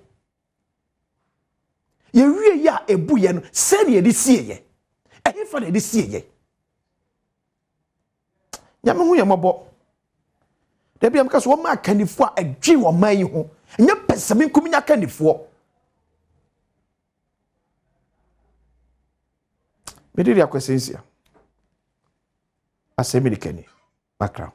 You really are a buyen, send ye this year. And if for this year. Yamu Yamabo. There be because 1 man candy for a G or my home. And your pessimim coming a candy for. Media questions here. I say, Kenny. Background.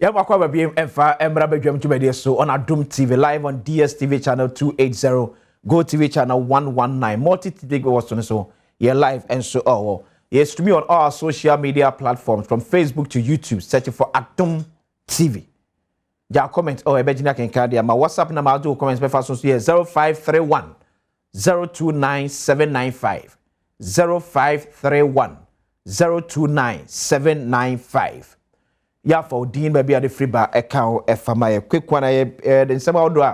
Yamakwa BM Emfa Embra Badwam to media so on Adom TV live on DSTV channel 280, Go TV channel 119, Multi TV go was so yeah live and so oh. Yes, to me on all social media platforms from Facebook to YouTube, searching for Adom TV. Ja comment oh ebejina kenkadia my WhatsApp number do comments befa so here 0531 029 795 0531 029 795. Ya for Dean baby at the free bar account efama quick one the same do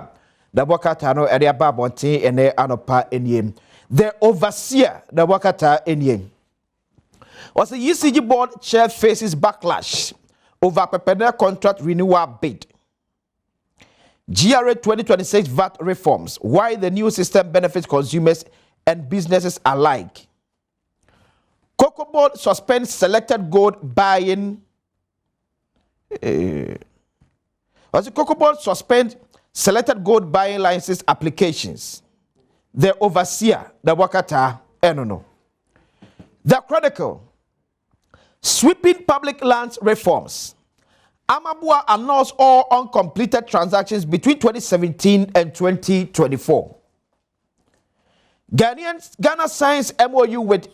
the wakata no area babontin ene anopa eniem the overseer the wakata eniem was the ECG board chair faces backlash over Pepene contract renewal bid. GRA 2026 VAT reforms, why the new system benefits consumers and businesses alike. Cocoa Board suspends selected gold buying. Cocoa Board suspend selected gold buying license applications. The overseer, the Wakata, Enono. The Chronicle. Sweeping public lands reforms. Amabua announced all uncompleted transactions between 2017 and 2024. Ghana signs MOU with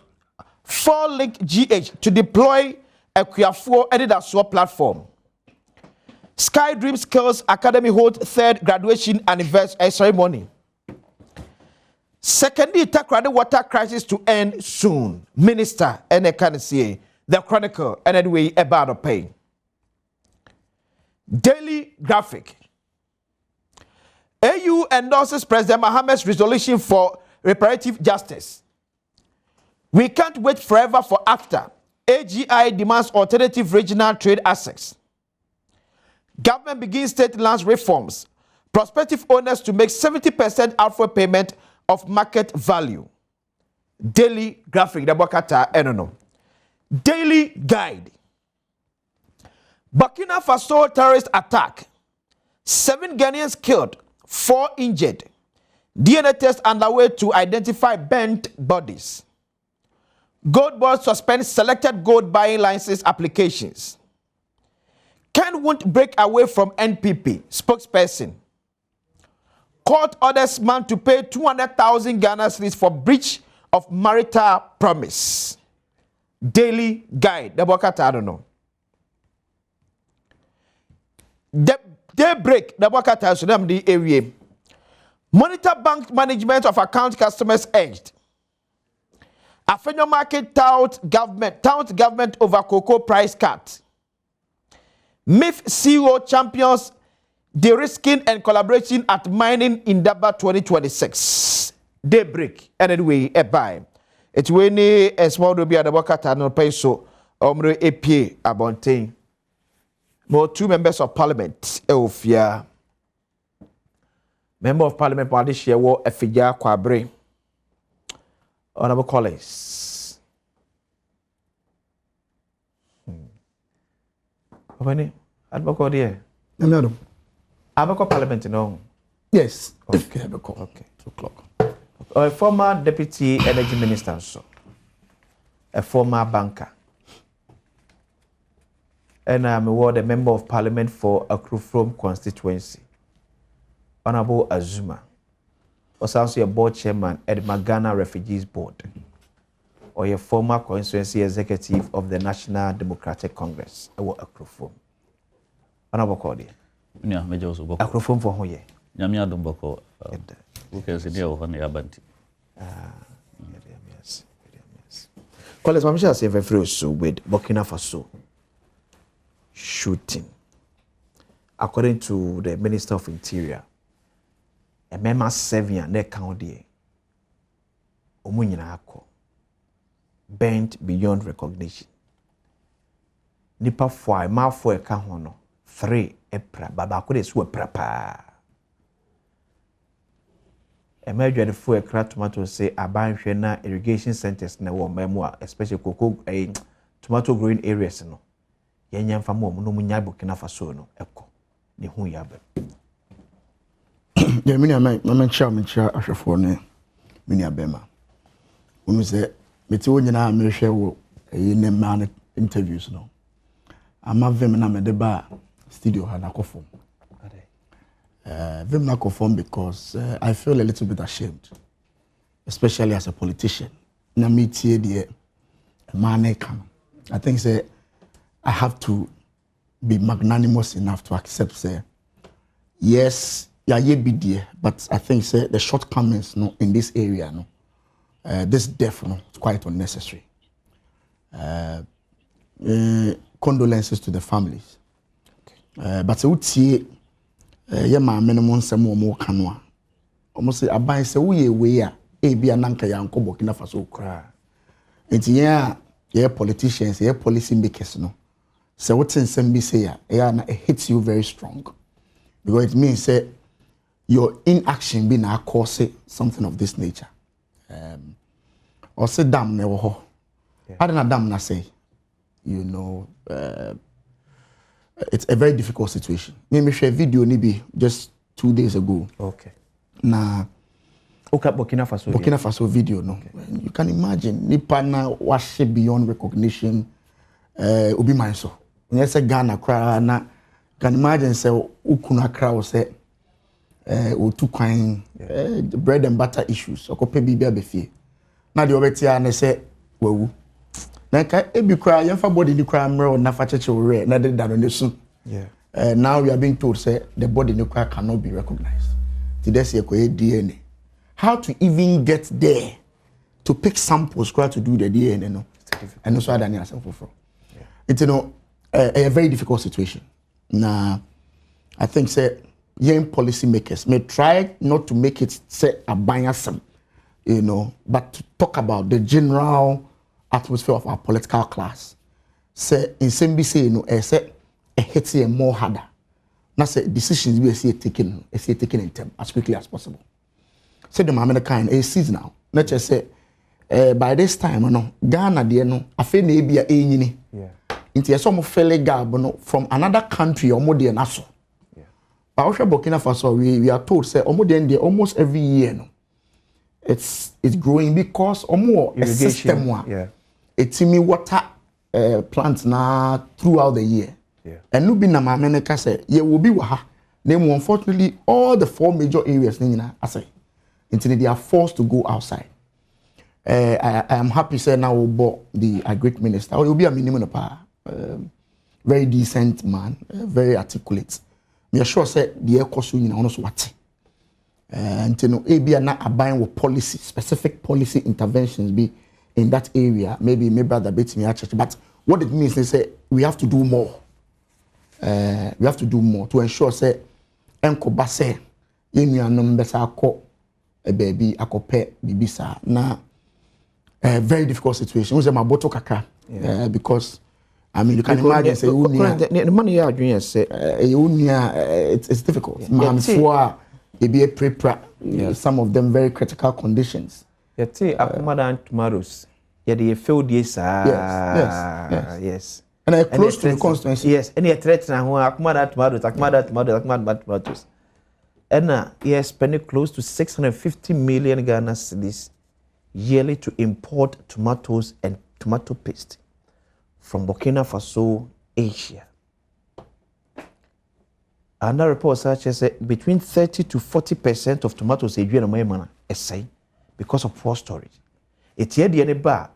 4Link GH to deploy a Kwiafo Edidasua platform. Sky Dream Skills Academy holds 3rd graduation anniversary ceremony. Secondly, Takrade water crisis to end soon. Minister Enekanisiye. The Chronicle, and anyway, about a pay. Daily Graphic. AU endorses President Mohammed's resolution for reparative justice. We can't wait forever for after. AGI demands alternative regional trade access. Government begins state lands reforms. Prospective owners to make 70% outflow payment of market value. Daily Graphic, the Bokata Enono. Daily Guide. Burkina Faso terrorist attack. 7 Ghanaians killed, 4 injured. DNA test underway to identify burnt bodies. Gold Board suspends selected gold buying license applications. Ken won't break away from NPP, spokesperson. Court orders man to pay 200,000 Ghana cedis for breach of marital promise. Daily Guide. The Bokata, I don't know. Daybreak. The Bokata, so them the area. Monitor bank management of account customers urged. Afenyo market tout government over cocoa price cut. MIF CEO champions de-risking and collaboration at mining in Daba 2026. Daybreak. Anyway, a buy. It's when a small ruby at the Wakata no peso omre APA abontain. More 2 members of parliament. Eofia. Member of Parliament for this year war Efija Kwabre. Honorable Collins. Open Advocate there.
Madam.
Advocate Parliament no.
Yes.
Okay. Okay. 2 o'clock. A former deputy energy minister so. A former banker. And I'm a member of Parliament for Akrufrom constituency. Honorable Azuma was also a board chairman at the Magana Refugees Board, or a former constituency executive of the National Democratic Congress. Honorable Cordia.
Yeah, Major Boko.
Akrofom for who ye?
Yamia Dumboko. Who can see the Abanti?
Yes. College, I'm sure very free so with Burkina Faso shooting. According to the Minister of Interior, a member 7 ne county omunyinako bent beyond recognition. Nipa 4 ma 4 ka ho no 3 epra baba ko de so epra pa. Emerged the 4 ekra tomato say abanhwe na irrigation centers na wo memu especially cocoa tomato growing areas no. Yenya mfa mo no munya Burkina Faso no eko ne hu ya ba.
Yeah, I'm chair ahwefo ne mini abema. Unu say meti wo nyina me hwe wo ne man interviews no. Ama vem na me de ba studio ha na kofom. Vem na kofom because I feel a little bit ashamed, especially as a politician. Na me tie de man kan. I think say I have to be magnanimous enough to accept say yes, yeah, be there, but I think say the shortcomings no in this area no, this death no, it's quite unnecessary. Condolences to the families. But I would say, yeah, my minimum some more canwa. Almost say abai say we a be ananka ya nko Burkina Faso kra. Enti yeah, politicians, yeah, policy makers no. So what in some be say it hits you very strong because it means say your inaction be na cause something of this nature. Or say damn never ho. I don't know damn na say. You know, it's a very difficult situation. Me share video ni be just 2 days ago.
Okay.
Na
okay, Burkina
Faso video no. Okay. You can imagine nipa na wash beyond recognition. Obi man so. Yes, Ghana cry na can imagine say ukuna crowd say otu kwan bread and butter issues okope bibia be fie na de obetia na say wawu na ka ebi cry yemfa body ni cry mre na fa cheche we na de dano ne so now we are being told say the body ni cry cannot be recognized today say ko DNA how to even get there to pick samples to do the DNA no and also adani asemfo for it's a very difficult situation. Now, I think say young policymakers may try not to make it say a biasm, but to talk about the general atmosphere of our political class. Say in CNBC, say a hit more harder. Now say decisions we see taken in term as quickly as possible. Say the American a season now. Not just say by this time, Ghana I feel maybe a yini. Into some fairly gab from another country or more than us. But Burkina Faso, we are told say almost every year it's growing because or more a system one. It's me water plants now throughout the year. And no be na America say ye will be waha Name unfortunately all the 4 major areas I say until they are forced to go outside. I am happy say now we bought the great minister. He will be a minimum very decent man, very articulate. Me sure say the air cost you know what. And you know, maybe not abiding with policy, specific policy interventions be in that area. Maybe brother beats me at church. But what it means is say we have to do more. We have to do more to ensure say enko base yenu anom besa akọ baby akọpe bibisa na very difficult situation. We say my bottle kaka because I mean you can imagine say
the money you are doing say
it's difficult. Man for be a prepare some of them very critical conditions.
Yeti akumada tomatoes. Yeah, they failed yes. Yes.
And I close to the constituency.
Yes, and you threaten akumada tomatoes. And yes, spending close to 650 million Ghana cedis yearly to import tomatoes and tomato paste from Burkina Faso, Asia. Another report such as between 30 to 40% of tomatoes are because of poor storage. It's here the bar.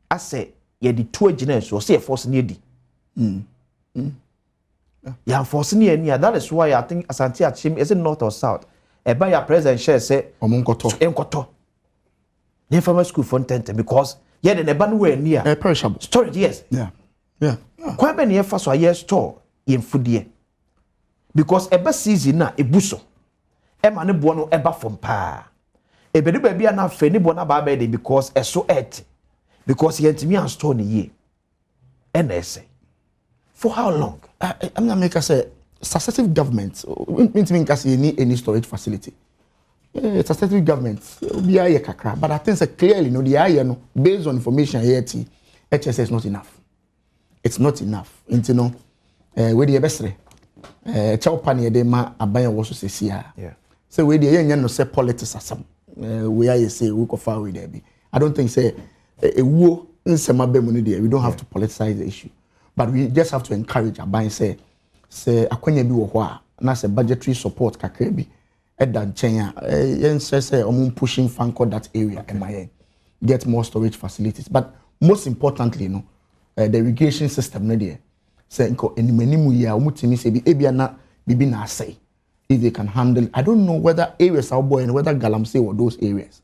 I say, yeah, the 2 generations will see a force near the. Yeah, force near. That is why I think Asante Achim is it north or south. A by your president share say, Omunkoto. The farmer school for 10 because yeah, the neighbor near
perishable
storage. Yes,
yeah.
Quite many years for a year store in food. Because eba season na ebuso ema ne bo no eba from pa ebe de baby na fe ne bo na ba be because eso et because yentimi an store ne ye and say for how long
I'm not make say successive governments mean can say any storage facility successive governments be aye kakra but I think say clearly no the aye no based on information here HSS is not enough. It's not enough you know where the best Chowpani de ma aban was to say here. So we the young no say politics asam. We are say we go far with there. I don't think say a wo nsema be money there. We don't have to politicize the issue. But we just have to encourage aban say akwanya bi wo ho a na say budgetary support kakra bi edan chen a yen say pushing fanko that area get more storage facilities. But most importantly the irrigation system no there. Say nko enimanimu ya omutimi say bi ebia na bibi na say if they can handle. I don't know whether areas are boy and whether galamsey or those areas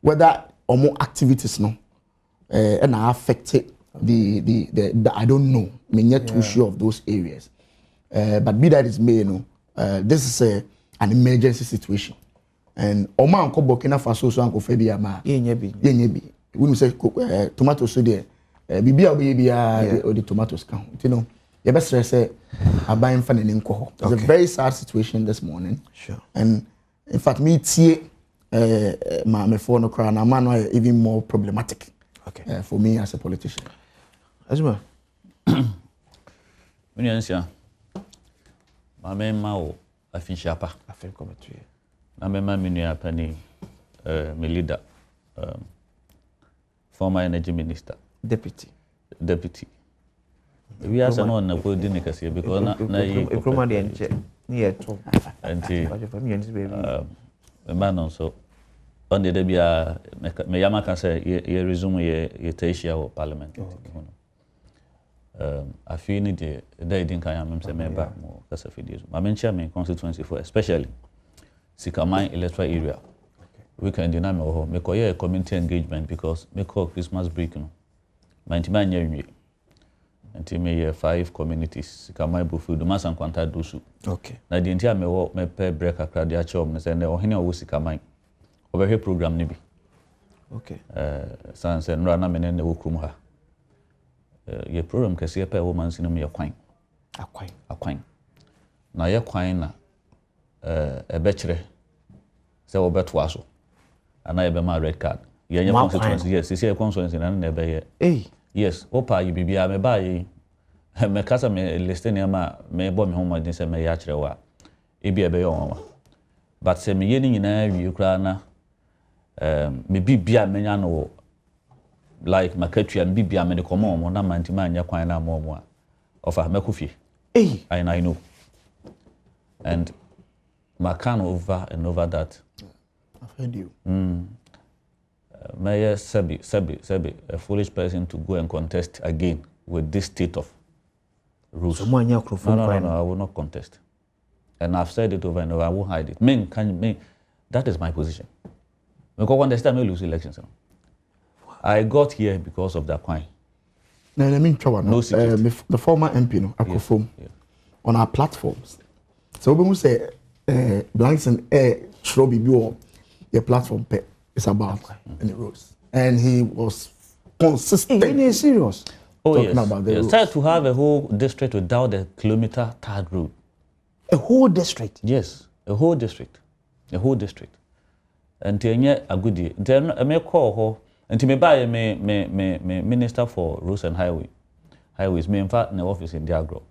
whether or more activities and are affected the I don't know me not too sure of those areas but be that is may this is an emergency situation and oma anko Burkina Faso so anko febia ma yenye bi we say tomatoes so there bibia bibia or the tomatoes count you know you best say aban fa nani nko ho. It's a very sad situation this morning.
Sure.
And in fact me tie my phone cry na man even more problematic for me as a politician.
Azuma
Mini ansia ma me ma o afinshapa
afin come to you
na me ma mini apani me leader former energy minister
deputy
we are someone na go din kase because na yi
ekroma de enche ni eto
anti man so on the bia me yama kan say ye resume ye tasia or parliament I feel ni de day din kan yam say member mo kase fidie ma mencha me constituency for especially Sikamai electoral area we can deny me ho me koye community engagement because me call Christmas break no mantima nya nwie nti me ye 5 communities Sikamai bufu do masan kwanta dosu na di ntia me wo me pe break akra de ache om se ne ohene wo Sikamai obehwe program ni bi sanse nra na me ne wo krum ha ye program kase pe wo man sinu me kwan akwan na ye kwan na ebe kire se wo beto aso ana ebe ma red card ye nya constituency yes see constituency na ebe ye yes opa yi bibia me ba yi me kasa me listeni ama me bo me homo din se me ya kire wa ebi ebe yo wa but se me ye ni nyina wi kura na me bibia me nya no like makatua me bibia me de komo mo na mantima anya kwan na mo a ofa me kofie I know And Macan over and over that.
I've heard you.
Mayor Sebi, a foolish person to go and contest again with this state of rules.
So no,
I will not contest. And I've said it over and over, I won't hide it. That is my position. Because one time I lose elections. I got here because of that coin.
No secret. The former MP, no, Akufo, on our platforms. So when we say blanks and Shrobi your platform is about and it rose. And he was consistent.
He is serious.
Talking about the roads. To have a whole district without a kilometer tarred road.
A whole district?
Yes, a whole district. A whole district. And tenye a good day. Then I may call her and me buy me minister for roads and highways. Me in fact in the office in Diagro.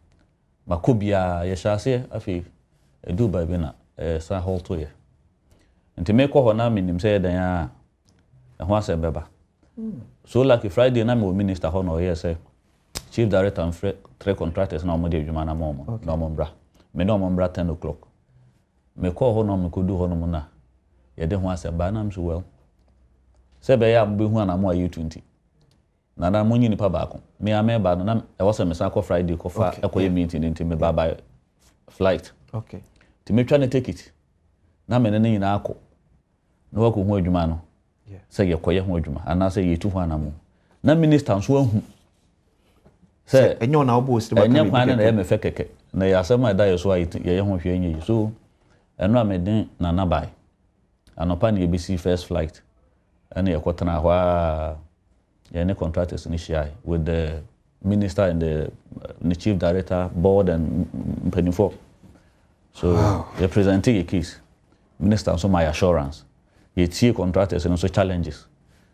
Makubia yeshase afi do by bena sa hall to ye. And to make call her na minim say then ya ho say beba. So like Friday na me minister ho no here say chief director and three contractors na omode adwuma na mo na mo bra. Me no mo bra 10 o'clock. Me call ho no me ko do ho no mo na. Ye de ho asem ba na am so well. Say be ya mbe hu na mo ayi 20. Na na mo nyi nipa ba ko. Me am ba no na e was me san ko Friday ko fa ekoye meeting nti me ba by flight.
Okay.
Ti me try na take it. Na me ne nyina akọ. Na wa ko hu adwuma no. Say ye koye hu adwuma. Ana say ye tu hu anamo. Na minister nso ahu. Say
enyo na obo sti ba
kan. Enyo kwan na e me fe keke. Na ya asema da ye so ayi ye hu hwe enyi. So eno ameden na nabai. Anopa na ebisi first flight. Ana ye kwotana hwa any contractors initially with the minister and the chief director board and Penifo. So they presenting a case. Minister also my assurance. You see contractors and also challenges.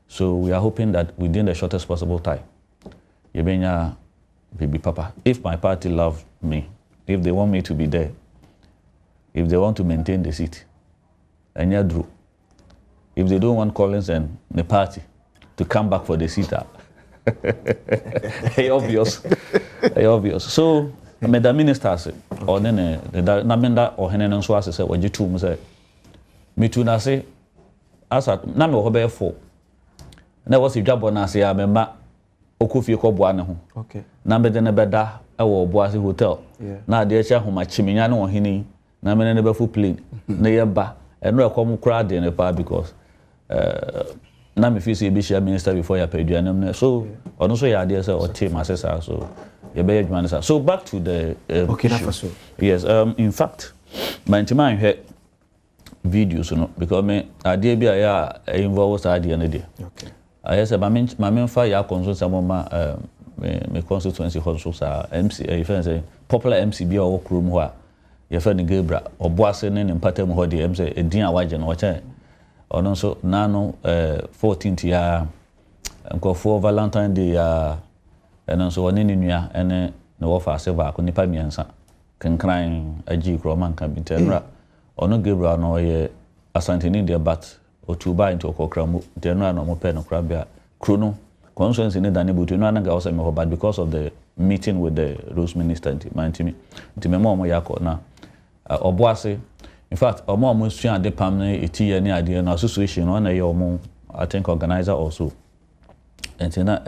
So we are hoping that within the shortest possible time, Yebenya baby papa, if my party love me, if they want me to be there, if they want to maintain the seat, and Drew, if they don't want Collins and the party to come back for the seat, obvious. So, the minister said, or then the Namenda or Henan Swassa said, what you two say, me too, I say, as at number of 4. There was a job on us, I remember Okufi Kobuano.
Okay.
Number then a better, our Boise Hotel. Now, dear Cha, whom my Chiminiano or Hini, Naman never full plane, near bar, and no common crowd in a bar because. Na me feel say be share minister before you pay you so also your idea or team assessor so you be adwuma. So back to the
okay issue. So
yes in fact my man heard videos no because me idea bi ya involve that idea no dey okay I say my men fa ya consult some me constituency also sa MC if say popular MC bi o krom ho a ye fa ni Gebra oboase ne mpatam ho dey MC edin a waje no wache ono so nano 14th ya nkofo Valentine Day ya eno so woni nua ene ne wo fa se ba ko nipa miensa kankran agi kroman kan bintenra ono Gabriel no ye asanteni de but otuba into okokramu denra no mo pe no krabia krono constituency ne dane butu no anaga also me ho but because of the meeting with the Rose Minister ntimi mo yakọ na oboase. In fact, omo sua de pam na eti ne ade na association no na ye omo I think organizer also. Entina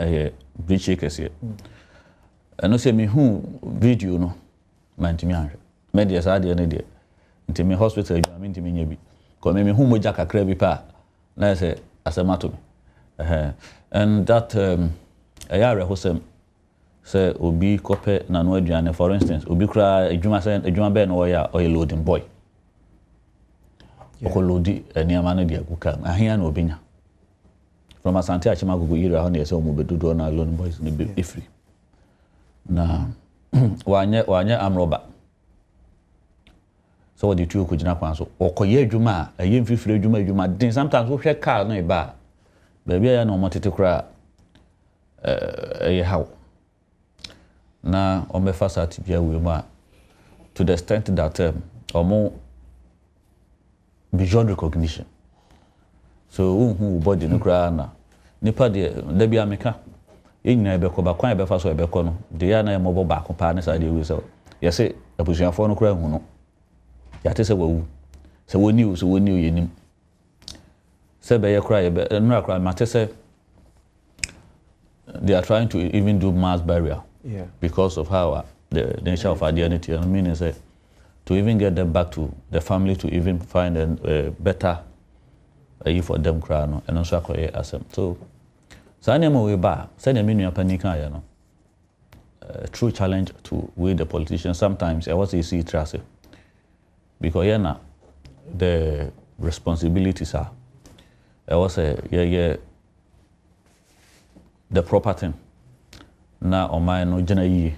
bridge kese. Eno se me hu video no mantimi anhwe. Media sa ade na de. Ntimi hospital adwa me ntimi nya bi. Ko me hu moja kakra bi pa na se asemato me. And that ayare hosem say obi kope na no aduane for instance obi kra adwuma be no ya oil loading boy. Okolodi eniama no dia kuka ahia na obinya from Asante Achimagogo area ho na yese omobedudo na loan boys no be free na wanye amroba so what the two kujina kwan so okoye adwuma aye mfifire adwuma din sometimes wo hwe car no eba baby ya no motete kra how na omefa sat bia we ma to the extent that omo beyond recognition. So who body no cry na nipa de da bia meka enyina ebeko ba kwan ebefa so ebeko no de ya na emobo ba ko pa ne sa de we so ye say abusuafo no kra hu no yate se wawu se woni yenim se be ye kra ye be no kra mate se they are trying to even do mass burial because of how the nature of identity. I mean, is to even get them back to the family to even find a better for them crown and also acquire as them. So Sanya we ba send a minu panika ya no. True challenge to we the politicians. Sometimes I was see trust because the responsibilities are I was the proper thing. Na omai no jena yi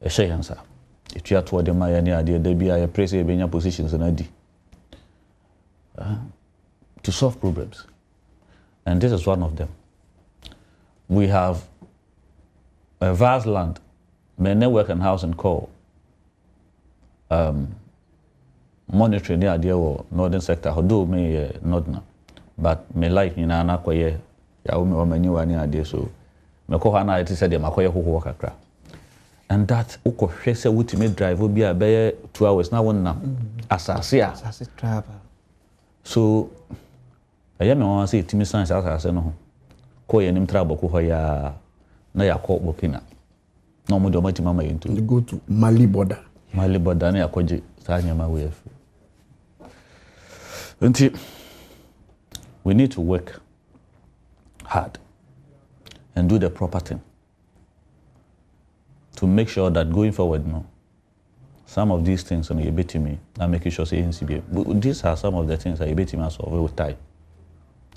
e sheyansa etua to de ma ya ni ade da bia ya press e benya positions na di to solve problems, and this is one of them. We have a vast land, may network and house and call monitoring the idea or northern sector although may northern, but may like in an akwaye ya umi o many one idea so me ko hana it said dem akoye hoho kakra, and that uko hwese ultimate drive will be a 2 hours na wonna asase travel. So I me wan say timi science asase no ho ko ye nim travel ko ya na yakọ Burkina no mo de o matima ma yinto go to Mali border na yakoje sa nyama we afi until we need to work hard and do the proper thing to make sure that going forward, some of these things on me and making sure these are some of the things that you bet me solve with time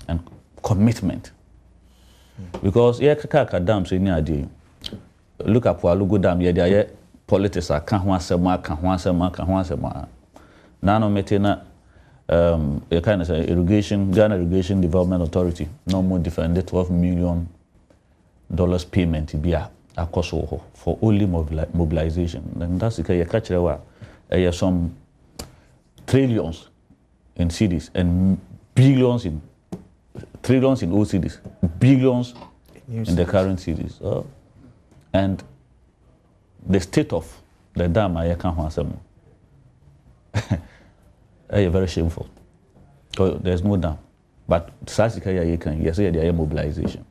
and commitment. Because kaka dam so ni ade look at Lugu Dam there politics can ho asema na no metena a kind of Ghana Irrigation Development Authority no more defended $12 million payment bia akoso for only mobilization, and that's the catch some trillions in cities and billions in trillions in old cities, billions in the current cities, and the state of the dam I can't answer. Very shameful. So there's no dam, but Sasika you can yes, there is mobilization.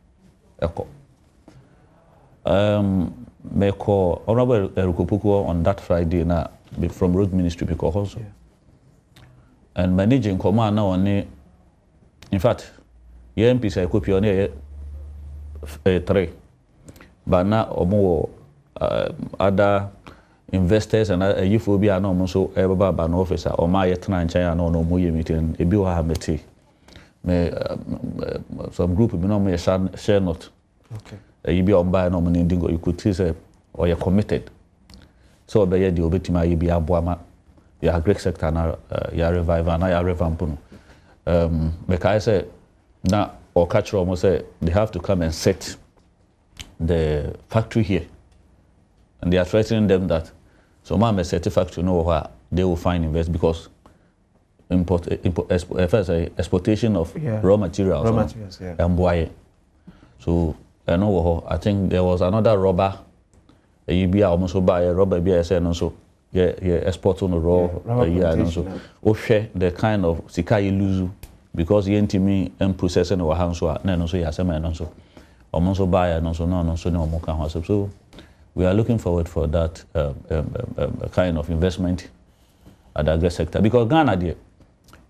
Me call Honorable Erukopuko on that Friday na from Road Ministry because also, and managing command now on in fact, MPs I could on 3, but now more other investors and euphobia no so ever ban officer or my China no more meeting a bill have me some group me share not. Okay. You be on by no money you could say or you're committed. So be the obetima you be Badwam, you are great sector now, you are revive and I are revamp. Because I say now or catch almost say they have to come and set the factory here. And they are threatening them that so man may set a factory know where they will find invest because exportation of raw materials and boy. So I think there was another rubber. You be almost buy a rubber beer and also export on the raw and also the kind of sika you lose because you intimi and processing our hands so and also and also almost buy and also no more can so we are looking forward for that kind of investment at the agri sector because Ghana the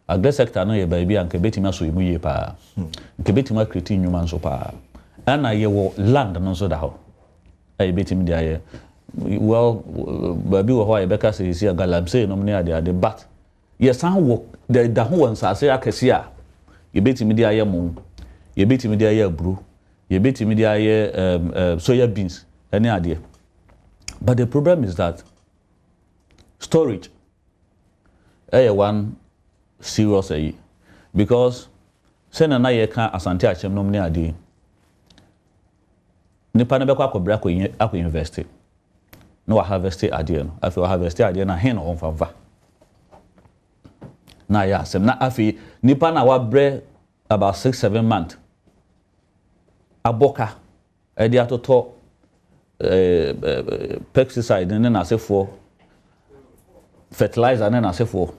agri sector no ye baby and kebetima so imu ye pa kebetima create human so pa and I land and also that I bet him there. Well, baby, why Becca says here, Galam say, no, near the but yes, I work the whole ones I say, I can see you bet him there, moon, you bet him there, brew, you bet him there, soya beans, any idea. But the problem is that storage, one serious because send an I can't asante achem no near idea. Nipa na beko akobra ko invest no harvest idea no afi harvest idea na hen on favor na ya sem na afi nipa na wa bre about 6-7 months aboka e dia toto pesticide ne na se for fertilizer na asefo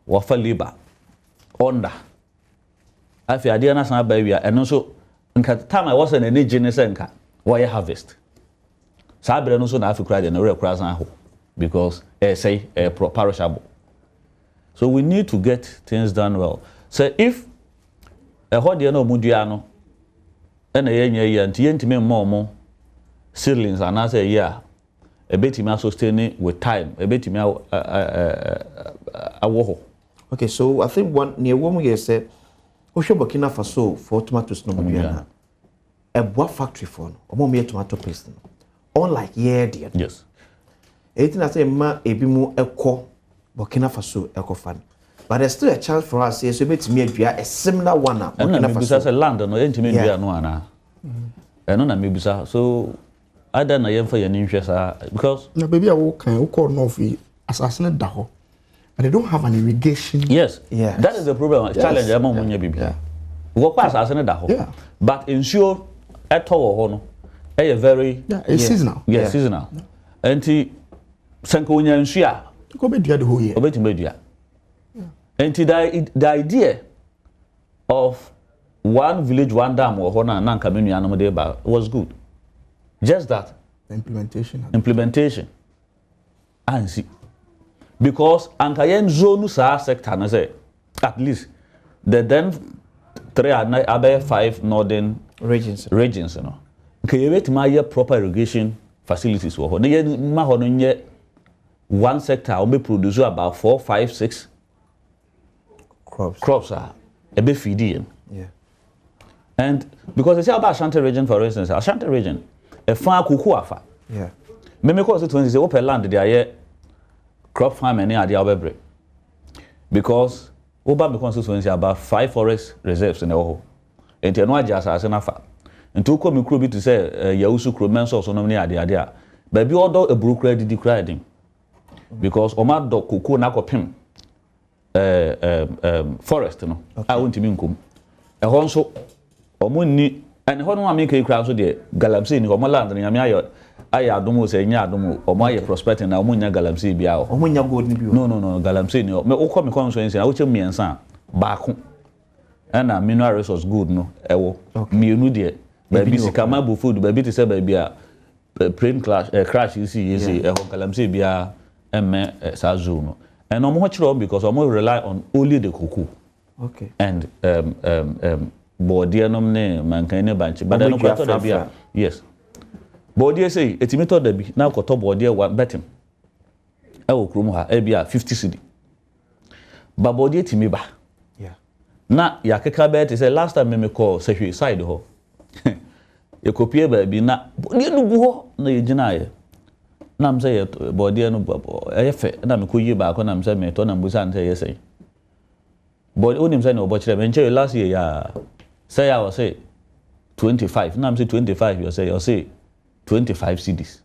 wo fa labor onda afi ade na san ba wi eno so nka time I was an energy ne senka why harvest sabre no so na afi kura de na re kura san ho because say perishable. So we need to get things done well. So if a hot no mudiano and a yen and yentime more seedlings and as a year, a bit me sustain with time, a bit me a war.
Okay, so I think one near woman here said, Osho Burkina Faso for tomatoes no mudiana. A what factory for no more tomato paste. Unlike dear.
Yes.
18 I say ma ebimu eko Burkina Faso eko fan. But there's still a chance for us here so bet me a similar one now.
Burkina Faso say land no entime dua no ana. Eno na mebusa so ada na yemfa ye ninhwe sa because
na baby awo kan ukọ north assassin da ho. And they don't have an irrigation.
Yes. Yeah. That is the problem. Challenge among munya bibi. Wo kwa assassin da ho. But ensure eto wo ho no. E very
it's seasonal.
Yes, seasonal. Enti sanka wonya nsua
go be dua the whole year.
Obetimbe dua. Enti the idea of one village one dam or hona na nka menu anom dey ba was good. Just that implementation and see because anka yen zone sa sector na say at least the then 3 and 5 northern regions you know nke yebetima ye proper irrigation facilities wo ho na ye ma ho no nye one sector will be produce about 4, 5, 6 crops are a bit feeding.
Yeah.
And because they say about Ashanti region, for instance, Ashanti region, a farm kuku afa.
Yeah.
Maybe because it when say open land they are crop farm and they are break. Because Oba constituency about 5 forest reserves in the whole. And no adjust as an afa. And to come include to say Yausu Cromenso so no near the idea. But be order a brook ready declaring. Because Omar do kuku na kopim forest no a wontimi nkom e ho nso omonni and ho no ma make kra so de galamsey ni omoland ni nyame aye adomo se nya adomo omo aye prospecting na omonya galamsey bia o
omonya gold ni bio
no galamsey ni me ukọ me constituency na wo chem miensa baako na mineral resource good no ewo mienu de ba bi sikama bu food ba bi te se ba bia brain crash is e ho galamsey bia sa zone and no more because I rely on only the cocoa.
Okay.
And body ne mankane banchi but no kwato da bia yes body say etimitor da bi na kwato body one betim e wo krum ha e bia 50 cedi ba body etimi ba
yeah
na ya keka be say last time me call say side ho e kopie ba bi na body no gu ho na ye gina ye nam say body no e fe na me ko yi ba ko nam say me to na mbusa say yes say body onim say no bo kire me nche last year ya say I was say 25 nam say 25 you say 25 cedis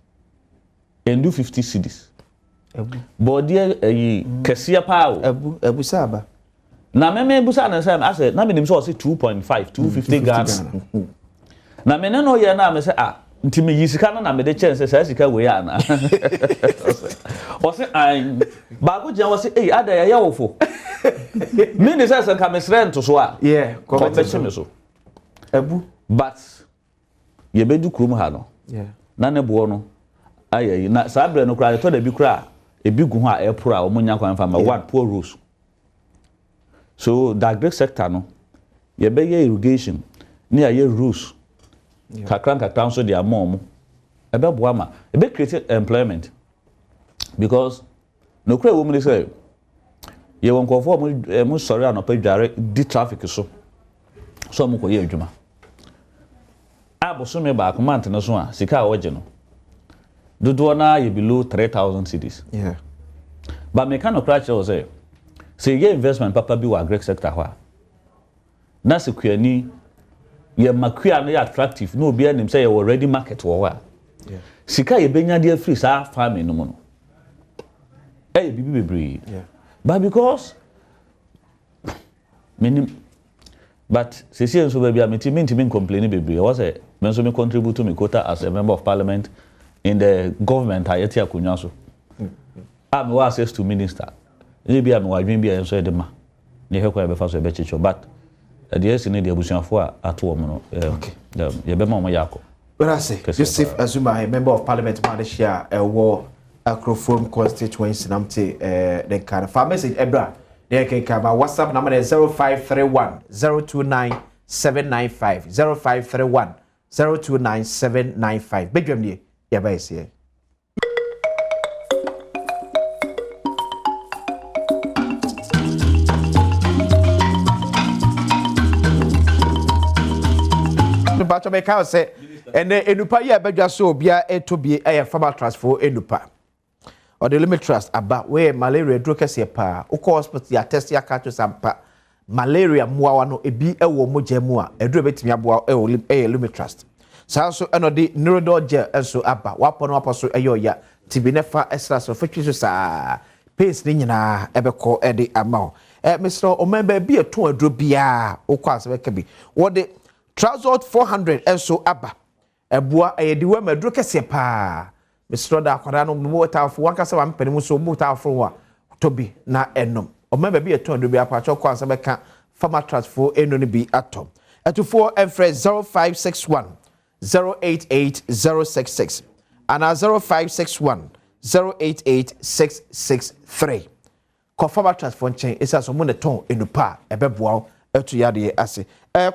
and do 50 cedis body kesia pa
ebu saba
na me busa na say I say na me nim say 2.5 250 Ghana na me no ye na me say ntimi yisika na me de chance say sika we ya na o say an ba go jan o say ada ya wofo me ni say ka me strength so a
yeah
competition so
ebu
but ye bedu krum ha no
yeah
na ne bo no ayi na sabre no kra to da bi kra ebi gu ho a epro a omunya kwan fa ma one poor rules so that great sector no ye be ye irrigation ni aye rules kakran so dia mom ebe boama ebe create employment because no kra woman say ye won ko for mo sorry anopa dware di traffic so mo ko ye adwuma aboso me ba command no so a sika a woje no dodo na ye below 3,000 cedis
yeah
but me kan okra che say ye investment papa bi wa agri sector ho na sekuani ye makua no attractive no obi anim say ye already market wo wa
yeah
sika ye benya de free sa farming no mo no bibi bebre
yeah
but because many but sisi so baby me complain bebre was say me so me contribute to me quota as a member of parliament in the government ayeti akunwa so I'm access to minister. Maybe I'm wondering be and so the ma. Ne he kwa be fa so be chicho but the yes in the abusuafo ato wo no. Okay. Ye be ma mo yako.
But I say Joseph Azuma, a member of Parliament Malaysia, a war Acroform constituency namte the kind of message Ebra. There can come our WhatsApp number is 0531 029 795 0531 029 795. Bedroom ni yaba ese. But I can say and enupa ya bedwa so bia etobie e farmer transfer enupa. Or the limit trust about where malaria drug kese pa ukọ hospital ya test ya ka to sampa malaria muawa no ebi ewo moja mu a edro betimi aboa e limit trust sa so eno de neurodol gel enso aba wapo no wapo so eyo ya tibinefa extra so fetwi so sa pace ni nyina ebekọ ede ama Mr. Omemba bi eto adro bia ukọ asebeka bi wo de Trousers 400 enso aba ebua eyediwa madro kese pa Mr. Da kwara no mo tafo wankasa wa mpani mu so mo tafo wa tobi na enom omemba bi eto adro bia pa chokọ asebeka farmer transfer eno ni bi atom etufo enfre 0561 088066 and 0561 088663 ko farmer transfer chain isa so mo ne ton enupa ebeboa etu yade ase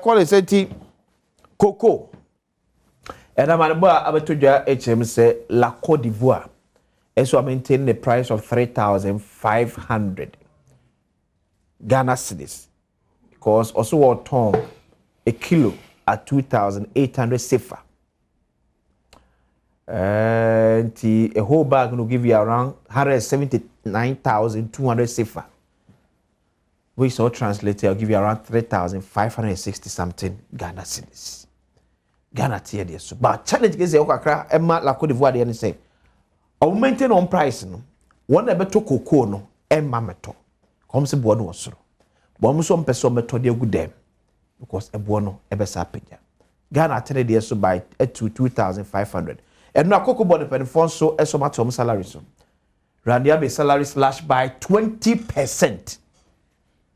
call senti Coco. And I'm about Abatoja HM say La Côte d'Ivoire. And so I maintain the price of 3,500 Ghana cedis. Because also a ton a kilo at 2,800 sefa. And a whole bag will give you around 179,200 sefa. Which so translated, I'll give you around 3,560 something Ghana cedis. Ghana tier there so. But challenge is the okakra Emma La Côte d'Ivoire dey say. O maintain on price no. One ebe to cocoa no Emma meto. Come se bo no osoro. Bo mo so mpeso meto dey good dem. Because ebo no ebe sa peja. Ghana tier there so by to 2,500. And no cocoa body pen phone so eso matom salary so. Randia be salary slash by 20%.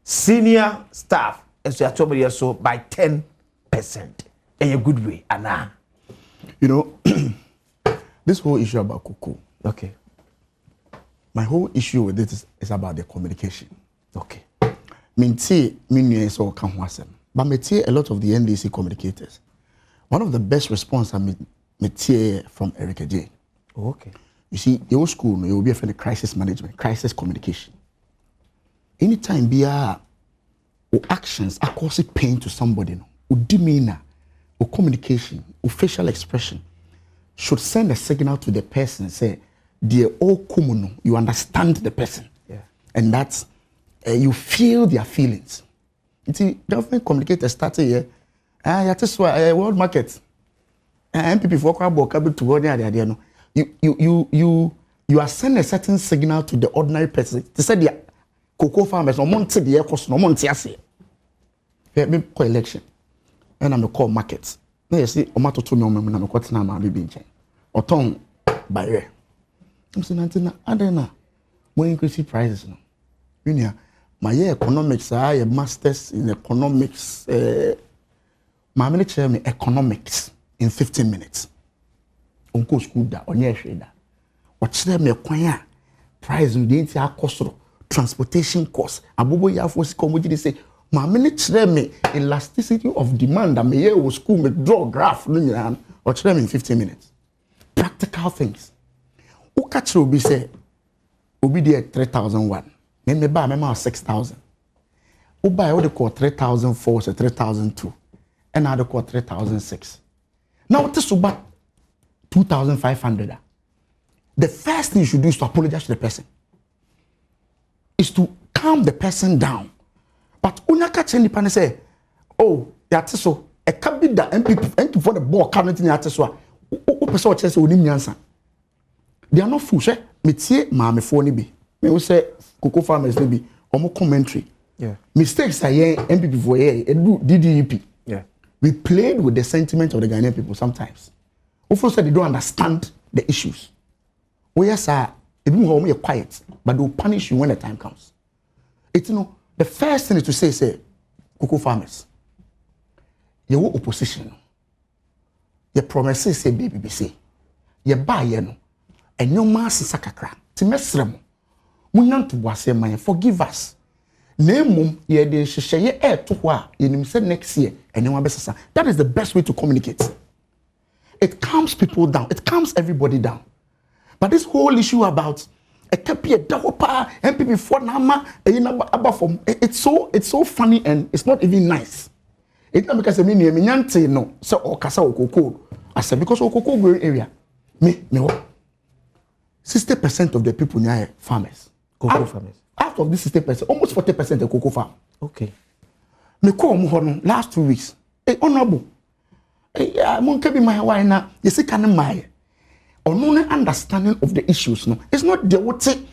Senior staff eso atomri so by 10%. A good way, Anna.
You know, this whole issue about cocoa.
Okay.
My whole issue with this is about the communication.
Okay.
Minti so kanwasem. But a lot of the NDC communicators. One of the best response I meet from Erica J.
Oh, okay.
You see, your school, you will be a crisis management, crisis communication. Anytime be or actions are causing pain to somebody, or demeanor, or communication, or facial expression should send a signal to the person, say, dear all kumuno, you understand the person.
Yeah.
And that's, you feel their feelings. You see, government communicators started here, that's why, world market, MPP for Kwabo to go there, no. You are sending a certain signal to the ordinary person. They said, the cocoa farmers, no month the air cost, no month, yes. Me call election. And I'm a call markets. Now you see, Omato to me, I'm a quarter now, my baby. Or tongue by air. I'm saying, I don't know. More increasing prices. No. My economics, I have masters in economics. My minister me economics in 15 minutes. Uncle school that on your shade. What's them a choir? Price in the entire cost of transportation costs. Abubo ya force come say. My minister me elasticity of demand that me was school me draw graph or them in 15 minutes. Practical things. Who catch will be say will be there 3,001. Then me buy me 6,000. Who buy what they call 3,004 so 3,002. And now they call 3,006. Now what is about 2,500? The first thing you should do is to apologize to the person. Is to calm the person down. But when you catch any say, oh, that's so a cabin that MPP for the ball coming in the so person chess will answer. They are not fools, eh? Me mammy phone be. Me will say cocoa farmers be or more commentary.
Yeah.
Mistakes are here, MPP for here, and do DDEP.
Yeah.
We played with the sentiment of the Ghanaian people sometimes. Often said they don't understand the issues. Oh yes, sir. Ebi home you're quiet, but they'll punish you when the time comes. It's the first thing is to say, cocoa farmers. Your opposition. Your promises say baby be say. Your buy no. And your mass sakakra. Timesrem. Munyan to wase man forgive us. Name ye de sheye air to wa ye said next year and you besasa. That is the best way to communicate. It calms people down. It calms everybody down. But this whole issue about a copy of Dawopa, MPP for Nama, it's so funny and it's not even nice. It's not because I mean no, so or Casa Okoko. I said because Okoko growing area. Me 60% of the people near farmers. Cocoa farmers. Out of this 60%, almost 40% are cocoa farm. Okay. Me call Muhono last 2 weeks. Hey, honorable. Hey, mon kebi my why na. You see can my or no understanding of the issues. No, it's not the what say.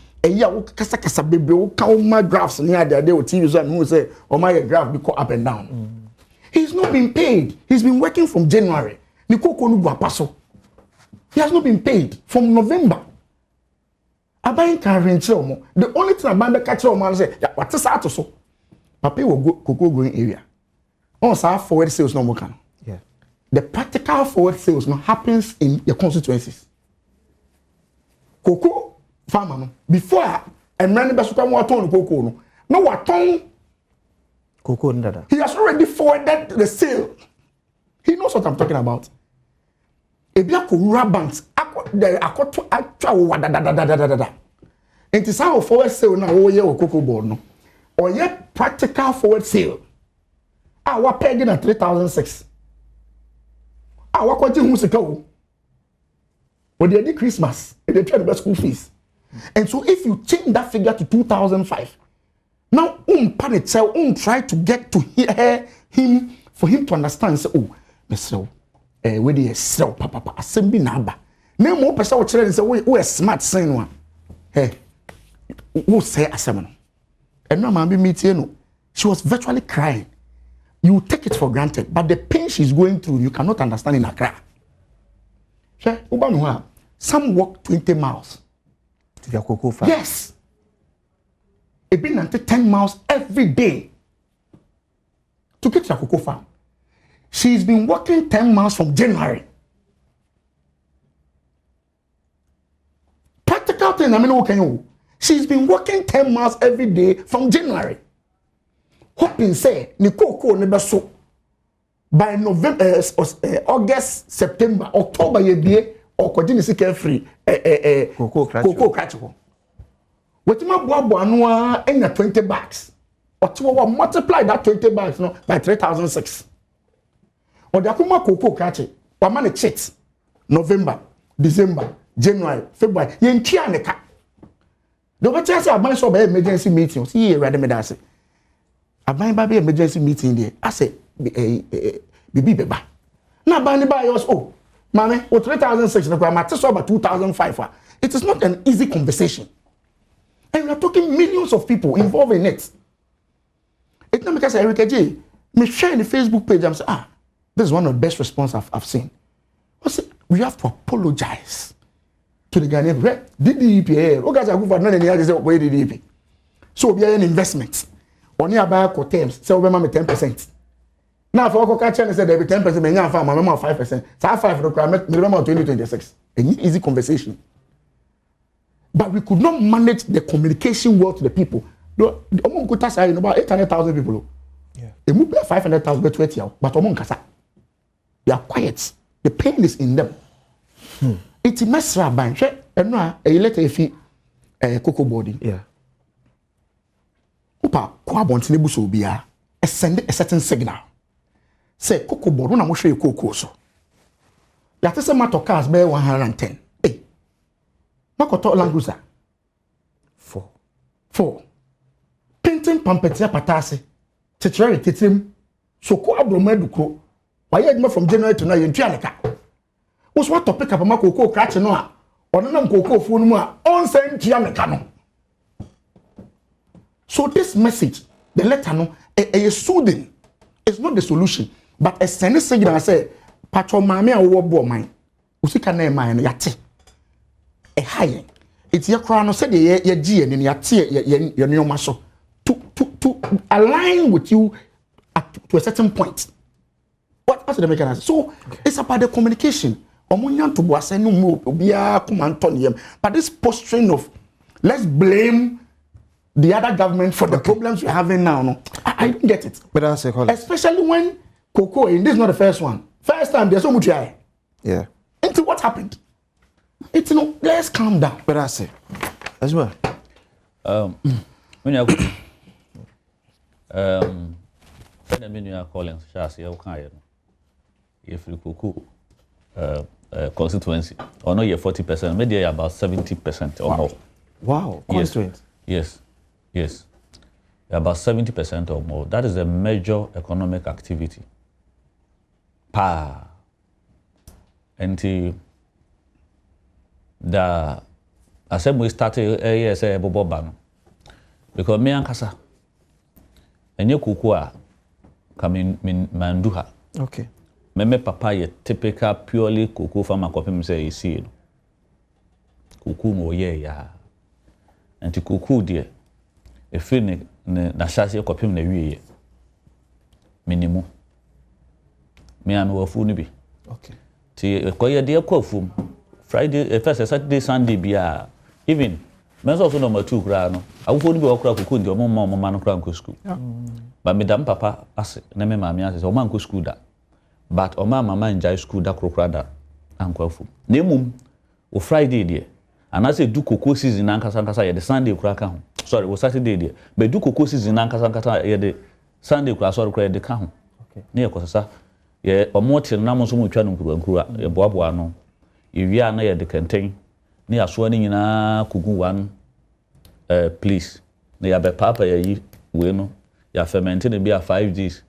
Kasa baby, count my graphs near the day with TV and who say, oh my graph be caught up and down. He's not been paid. He's been working from January. He has not been paid from November. The only thing about catch man say, what is that so? Papa will go cocoa growing area. Also, forward sales no more can. Yeah. The practical forward sales no happens in your constituencies. Cocoa farmer no before and many basuka mo aton cocoa no waton cocoa ndada. He has already forwarded the sale. He knows what I'm talking about. Ebia ko rural banks akoto atwa wo da. It is how forward sale na wo ye cocoa board no. Or yet practical forward sale. Our pegging at 3,006. Our kwaji hu sika wo. When they did Christmas, they try to buy school fees. And so if you change that figure to 2005, now try to get to hear him for him to understand say oh Mr. Where they sell papa assembly number. No more person will tell say we smart saying one. Hey, who say assembly? And no man be meeting. She was virtually crying. You take it for granted, but the pain she's going through, you cannot understand in Accra. Some walk 20 miles to their cocoa farm. Yes. It's been 10 miles every day to get to their cocoa farm. She's been walking 10 miles from January. Practical thing, I mean, what can you? She's been walking 10 miles every day from January. Hoping say, ni cocoa never so. By November, August, September, October, ye or continue to get free cocoa catchable. What my boy annual in 20 bags. Or to multiply that 20 bags no, by 3,006. Or the Akuma cocoa catch it. Or money chits. November, December, January, February. Yen Tianeka. The what I say about so by emergency meeting. See here, rather me that I buy baby emergency meeting there. I say baby beba. Now buy by yours. Oh. Mame, with 3,006, about 2,005. It is not an easy conversation. And we are talking millions of people involved in it. It's not because Erica J. Me share in the Facebook page, I'm saying, this is one of the best responses I've seen. I say, we have to apologize to the Ghanaian. DDP, what guys are good for none of the others where DDP. So we are an investment. On your buy terms, so we have 10%. Now, for Oko Kachan said there be 10%, may not farm, my 5%. So I 5 requirement, minimum 2026. An easy conversation. But we could not manage the communication well to the people. About 800,000 people. Yeah. They move 500,000 by 20 hours, but they are quiet. The pain is in them. It's a mess bank. And now a letter if cocoa body. Yeah. Upa kwa bonti nebuso bia send a certain signal. Say cocoa board when I show you cocoa so. That is a matter of cars by 110. Hey, Makoto Languza. 4. Painting pampetia patase. Tetrary titrim. So ko abromeduko. Why you from January to now you Tianeka? What's what to pick up a cocoa catch no? Or no cocoa phone more on send Tianeka no. So this message, the letter no, a soothing. It's not the solution. But a sending signal say, Patro Mamma or War Mine. Usika name mine, yate. A high. it's your crown said your G and your tear your new muscle to align with you to a certain point. What's the mechanism? So it's about the communication. But this posturing of let's blame the other government for the problems we're having now. No, I don't get it.
But that's
especially when Cocoa, and this is not the first one. First time there's so much eye.
Yeah.
Into what happened? It's no. Let's calm down.
But that's it. As well.
When you when you are calling Shasi, you can't. If you Cocoa constituency, or no, you're 40%, maybe you're about 70% or more.
Wow. Constituency.
Yes. About 70% or more. That is a major economic activity. And the assembly started a year say Bobo Bano. Because me and Kasa, and you kukua come in Manduha.
Okay.
Me papa ye typical purely kuku farmer copy say you see. Kuku mo ye ya. And to kuku dear. If you na shasi copy na wiye. Minimum. Me and wafu ni bi.
Okay.
Ti koye dear kofu. Friday, first Saturday, Sunday bia. Even men's also number 2 kra no. Awufo ni bi okra kuku ndi omo mama no kra nko school. But me dam papa ase na me mama ase o man nko school da. But oma mama enjoy school da krokra da ankwafu. Na emum o Friday there. And I say do cocoa season ankasa ye the Sunday kra ka ho. Sorry, o Saturday there. But do cocoa season ankasa ye the Sunday kra sorry kra ye the ka ho.
Okay.
Na ye kosasa ye omote na mo so mo twa no nkuru ye boaboa no. Ye wia na ye the kenten. Na ya so ani nyina kugu one please. Na ya be papa ye yi we no. Ya ferment na be 5 days.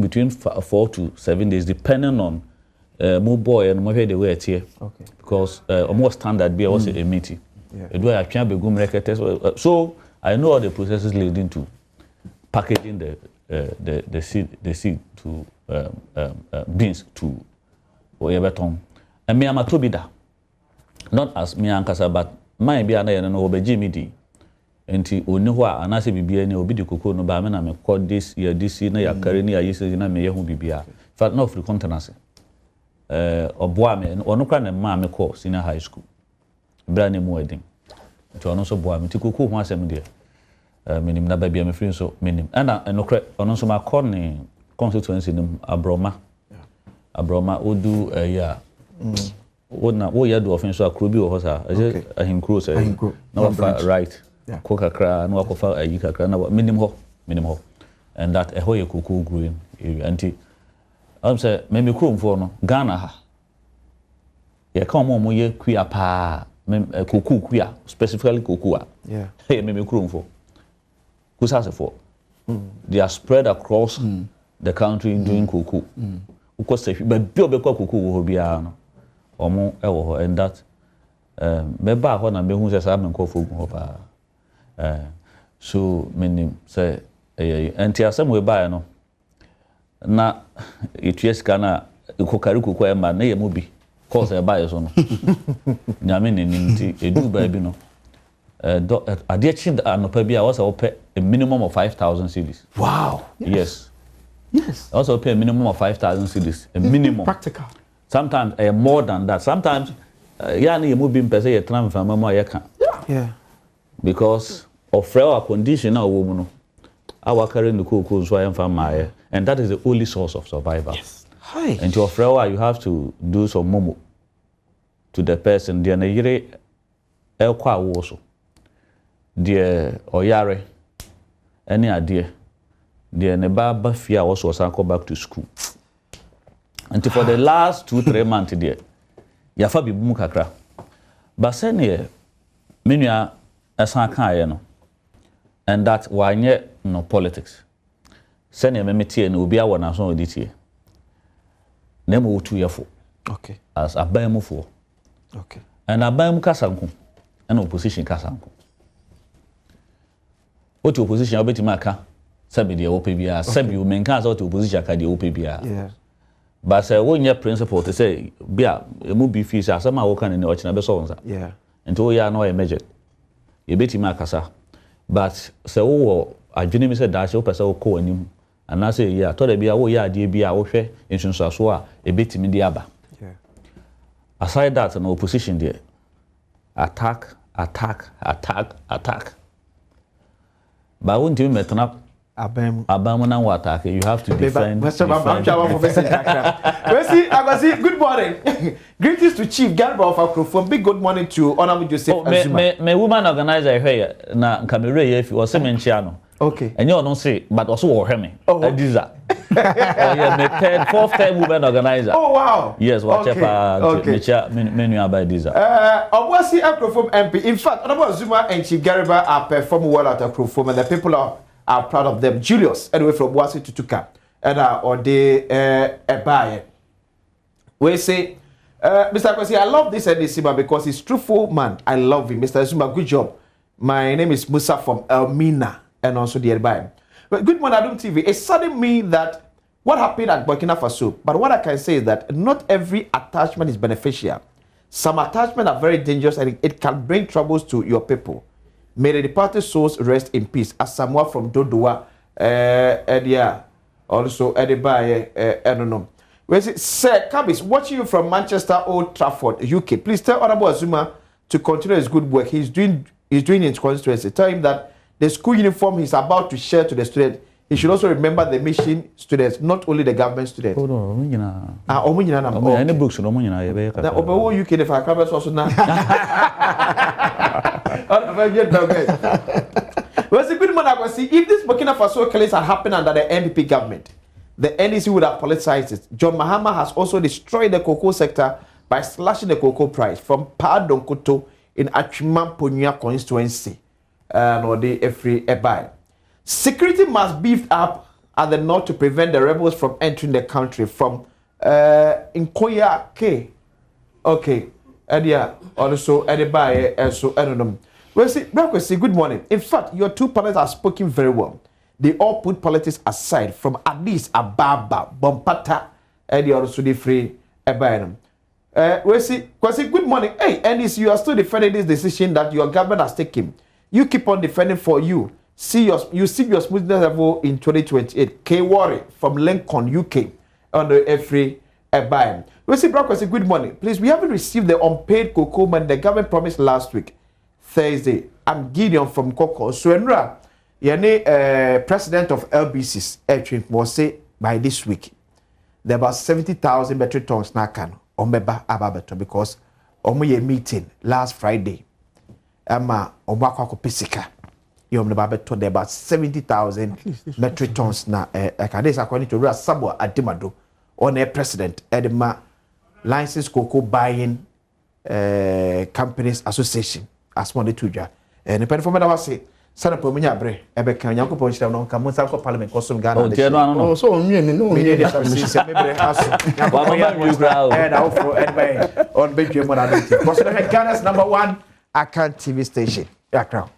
Between 4 to 7 days, depending on more boy and more the way it's here.
Okay.
Because almost standard beer was a meeting. So I know all the processes leading to packaging the seed to beans to Oyebeton. And me am a tobida. Not as me and Kasa, but my be an no obejimidi. Enti onihwa anase bibia ni obi di kokoo no ba me na me call this year na ya carry ni ayese na me ye hu bibia fa no free contenance oboa me ono kra na ma me call senior high school bra ne mu edin nti ono so boa me ti kokoo hu asem de menim na ba bia me free so menim ana eno kra ono so ma call ni constituency nim abroma odu ya wona wo ya do offense so akro bi wo hosa ahinkro say na right. Yeah. Kokakra no akofa ayikakra na minimum ho and that ehoye kuku growing area anti say me krom for no Ghana ha ye ka mo ye kuya pa kuku kuya specifically kuku
yeah
hey me krom for kusase for they are spread across the country doing kuku uko say but bi obekwa kuku wo bia no omo ewo ho and that me ba ho na me hu say sa me nkofo gu ho pa. So many say anti asem we buy no na etwes kana ikokari kokwa e ma na ye mobi cause e buy so no nyame ne nti edu ba bi no ade chi anopa bi a was pay a minimum of 5,000 cedis.
Wow.
Yes.
Yes.
Also pay a minimum of 5,000 cedis, a minimum.
Practical.
Sometimes more than that. Sometimes ya na ye mobi mpese ye transfer mama ye kan.
Yeah.
Because of our condition now woman our carrying the cocoa so I am from my and that is the only source of survival.
Yes. Hi.
And to offer you have to do some momo to the person the na el kwa wo so the oyare any idea the ne ba fia also go back to school. And for the last 2-3 months there ya fa bi mu kakra ba se ne menua esa kan no and that wanye no politics sene me metie no obi awo na so oditie na mo tu yefo
okay
as abamufo
okay
and abam kasanku and opposition kasanku what opposition obeti maka sabi de ope bia sabi o menka as opposition ka de ope bia
yeah
but say wonye principle to say bia emu bi fi say asama wo kan ni o china be so wonsa
yeah
nti wo ya no measured ye betimi akasa but se wo adwene mi se da se wo pese wo ko anim ana se ya to da bia wo ya ade bia wo hwɛ nsunsuaso a ebetimi di aba aside that no opposition there attack but won't you metna abam na wa attack you have to defend
Mr. Good morning. Greetings to Chief Garba of Akrofo. Big good morning to Honorable Joseph Azuma.
Me woman organizer here na camera here if you was menchia no.
Okay.
And you don't say but also wo hwe me. Adiza. Oh yeah, me third fourth time woman organizer.
Oh wow.
Yes, what chepa menu about Adiza.
Obwasi Akrofo MP. In fact, Honorable Azuma and Chief Garba are performing well at Akrofo and the people are proud of them. Julius, anyway, from Obwasi to Tuka. And or they buy. We say Mr. Kwesi, I love this Adesima because he's truthful man. I love him. Mr. Azuma, good job. My name is Musa from Elmina and also the Adbai. But good morning, Adom TV. It suddenly means that what happened at Burkina Faso, but what I can say is that not every attachment is beneficial. Some attachments are very dangerous and it can bring troubles to your people. May the departed souls rest in peace. As someone from Dodowa, also Adbai, I don't know. Sir Kabis, watching you from Manchester, Old Trafford, UK. Please tell Honorable Azuma to continue his good work. He's doing in his constituency. Tell him that the school uniform he's about to share to the students, he should also remember the mission students, not only the government students.
Hold on,
any books UK the fire cabins also now. Well, a good man I see if this Burkina Faso case had happened under the NPP government, the NDC would have politicized it. John Mahama has also destroyed the cocoa sector by slashing the cocoa price from Padonkoto in Achimam Ponya constituency. Or the every buy. Security must beef up at the north to prevent the rebels from entering the country from Nkoya K. Okay. And yeah, also buy and so I don't know. Well, see, good morning. In fact, your two panelists are speaking very well. They all put politics aside from at least Ababa, Bompata, and you also the free Ebainum. Well, see, good morning. Hey, and you are still defending this decision that your government has taken. You keep on defending for you. You see your smoothness level in 2028. K Worry from Lincoln, UK, on the every Ebain. Well, see, good morning. Please, we haven't received the unpaid cocoa money the government promised last week, Thursday. I'm Gideon from Coco. So, Enra. President of LBC's was say by this week there about 70,000 metric tons now can omeba ababeto because omoye meeting last Friday ama obakwa pesika yom ne babeto there about 70,000 metric tons na this according to Ras Sabo Adimado on a president Edema License Cocoa Buying Companies Association as one tuja and the performer was say sana po munya bre ebe kan yanko po nchira no kan mo sa ko parliament ko sum Ghana
no so onwie ni no onwie
dey se me bre aso yanko po ya and now for anybody on bedroom on identity because Ghana's #1 account TV station. Yeah, crown.